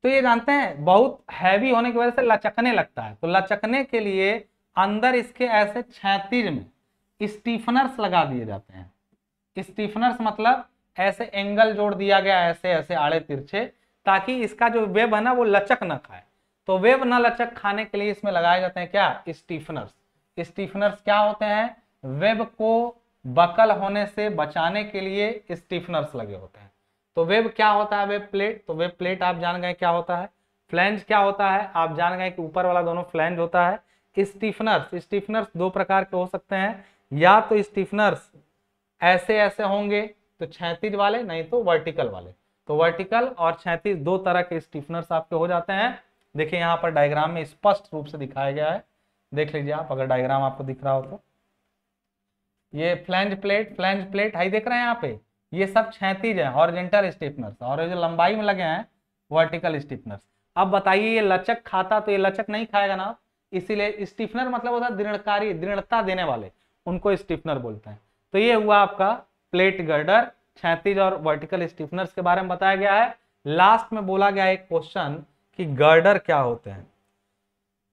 [SPEAKER 1] तो ये जानते हैं बहुत हैवी होने की वजह से लचकने लगता है, तो लचकने के लिए अंदर इसके ऐसे क्षैतिज में स्टीफनर्स लगा दिए जाते हैं। स्टीफनर्स मतलब ऐसे एंगल जोड़ दिया गया, ऐसे ऐसे आड़े तिरछे, ताकि इसका जो वेब है ना वो लचक न खाए। तो वेब न लचक खाने के लिए इसमें लगाए जाते हैं क्या, स्टीफनर्स। स्टीफनर्स क्या होते हैं, वेब को
[SPEAKER 2] बकल होने से बचाने के लिए स्टिफनर्स लगे होते हैं। तो वेब क्या होता है, वेब प्लेट, तो वेब प्लेट आप जान गए क्या होता है। फ्लैंज क्या होता है, आप जान गए कि ऊपर वाला दोनों फ्लैंज होता है। स्टिफनर्स, स्टिफनर्स दो प्रकार के हो सकते हैं, या तो स्टिफनर्स ऐसे ऐसे होंगे तो क्षैतिज वाले, नहीं तो वर्टिकल वाले। तो वर्टिकल और क्षैतिज दो तरह के स्टिफनर्स आपके हो जाते हैं। देखिए यहाँ पर डायग्राम में स्पष्ट रूप से दिखाया गया है, देख लीजिए आप, अगर डायग्राम आपको दिख रहा हो तो। ये फ्लैंज प्लेट है, देख रहे हैं यहाँ पे, ये सब क्षैतिज है, हॉरिजॉन्टल स्टिफनर्स, और ये जो लंबाई में लगे हैं वर्टिकल स्टिफनर्स। अब बताइए ये लचक खाता तो ये लचक नहीं खाएगा ना, इसीलिए स्टिफनर मतलब होता है दृढ़कारी, दृढ़ता देने वाले, उनको स्टिफनर बोलते हैं। तो ये हुआ आपका प्लेट गर्डर, क्षैतिज और वर्टिकल स्टिफनर्स के बारे में बताया गया है। लास्ट में बोला गया एक क्वेश्चन कि गर्डर क्या होते हैं।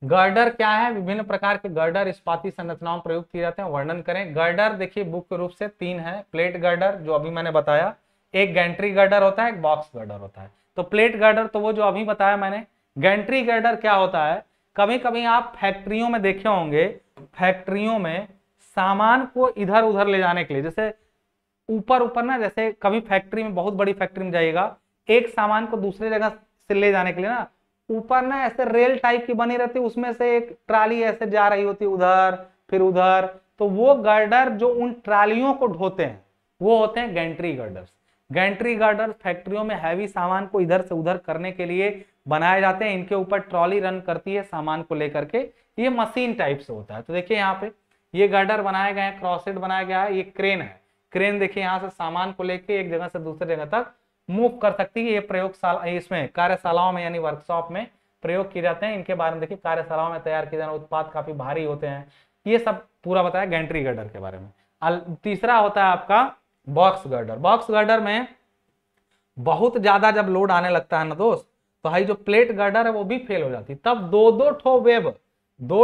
[SPEAKER 2] गर्डर क्या है, विभिन्न प्रकार के गर्डर इस्पाती संरचनाओं में प्रयुक्त किए जाते हैं, वर्णन करें। गर्डर देखिए मुख्य रूप से तीन है। प्लेट गर्डर जो अभी मैंने बताया, एक गैंट्री गर्डर होता है, एक बॉक्स गर्डर होता है। तो प्लेट गर्डर तो वो जो अभी बताया मैंने। गैंट्री गर्डर क्या होता है, कभी कभी आप फैक्ट्रियों में देखे होंगे, फैक्ट्रियों में सामान को इधर उधर ले जाने के लिए, जैसे ऊपर ऊपर ना, जैसे कभी फैक्ट्री में, बहुत बड़ी फैक्ट्री में जाइएगा, एक सामान को दूसरे जगह से ले जाने के लिए ना, ऊपर ना ऐसे रेल टाइप की बनी रहती है, उसमें से एक ट्राली ऐसे जा रही होती है उधर फिर उधर। तो वो गर्डर जो उन ट्रालियों को ढोते हैं वो होते हैं गैंट्री गर्डर्स। गैंट्री गर्डर फैक्ट्रियों में हैवी सामान को इधर से उधर करने के लिए बनाए जाते हैं। इनके ऊपर ट्रॉली रन करती है सामान को लेकर के, ये मशीन टाइप से होता है। तो देखिए यहाँ पे ये गर्डर बनाए गए हैं, क्रॉसेड बनाया गया है, ये क्रेन है। क्रेन देखिए यहाँ से सामान को लेके एक जगह से दूसरे जगह तक मूव कर सकती है। ये प्रयोगशाला, इसमें कार्यशालाओं में यानी वर्कशॉप में प्रयोग किए जाते हैं। इनके बारे में देखिए, कार्यशालाओं में तैयार किए जाने उत्पाद काफी भारी होते हैं। ये सब पूरा बताया गैंट्री गर्डर के बारे में। तीसरा होता है आपका बॉक्स गर्डर। बॉक्स गर्डर में बहुत ज्यादा जब लोड आने लगता है ना दोस्त, तो हाई जो प्लेट गर्डर है वो भी फेल हो जाती है। तब दो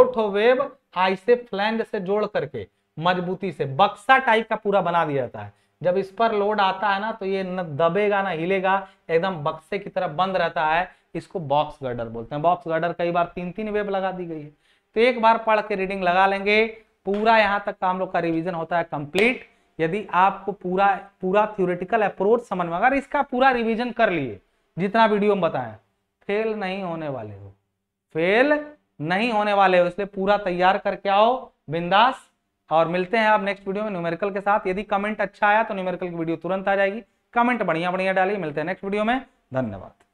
[SPEAKER 2] ठो वेब ऐसे फ्लैंज से जोड़ करके मजबूती से बक्सा टाइप का पूरा बना दिया जाता है। जब इस पर लोड आता है ना तो ये न दबेगा ना हिलेगा, एकदम बक्से की तरह बंद रहता है। इसको बॉक्स गर्डर बोलते हैं। बॉक्स गर्डर कई बार 3-3 वेब लगा दी गई है। तो एक बार पढ़ के रीडिंग लगा लेंगे, पूरा यहाँ तक का हम लोग का रिवीजन होता है कंप्लीट। यदि आपको पूरा थ्योरेटिकल अप्रोच समझ में, अगर इसका पूरा रिवीजन कर लिए जितना वीडियो में बताएं, फेल नहीं होने वाले हो, फेल नहीं होने वाले हो। इसलिए पूरा तैयार करके आओ बिंदास। और मिलते हैं आप नेक्स्ट वीडियो में न्यूमेरिकल के साथ। यदि कमेंट अच्छा आया तो न्यूमेरिकल की वीडियो तुरंत आ जाएगी। कमेंट बढ़िया बढ़िया डालिए। मिलते हैं नेक्स्ट वीडियो में, धन्यवाद।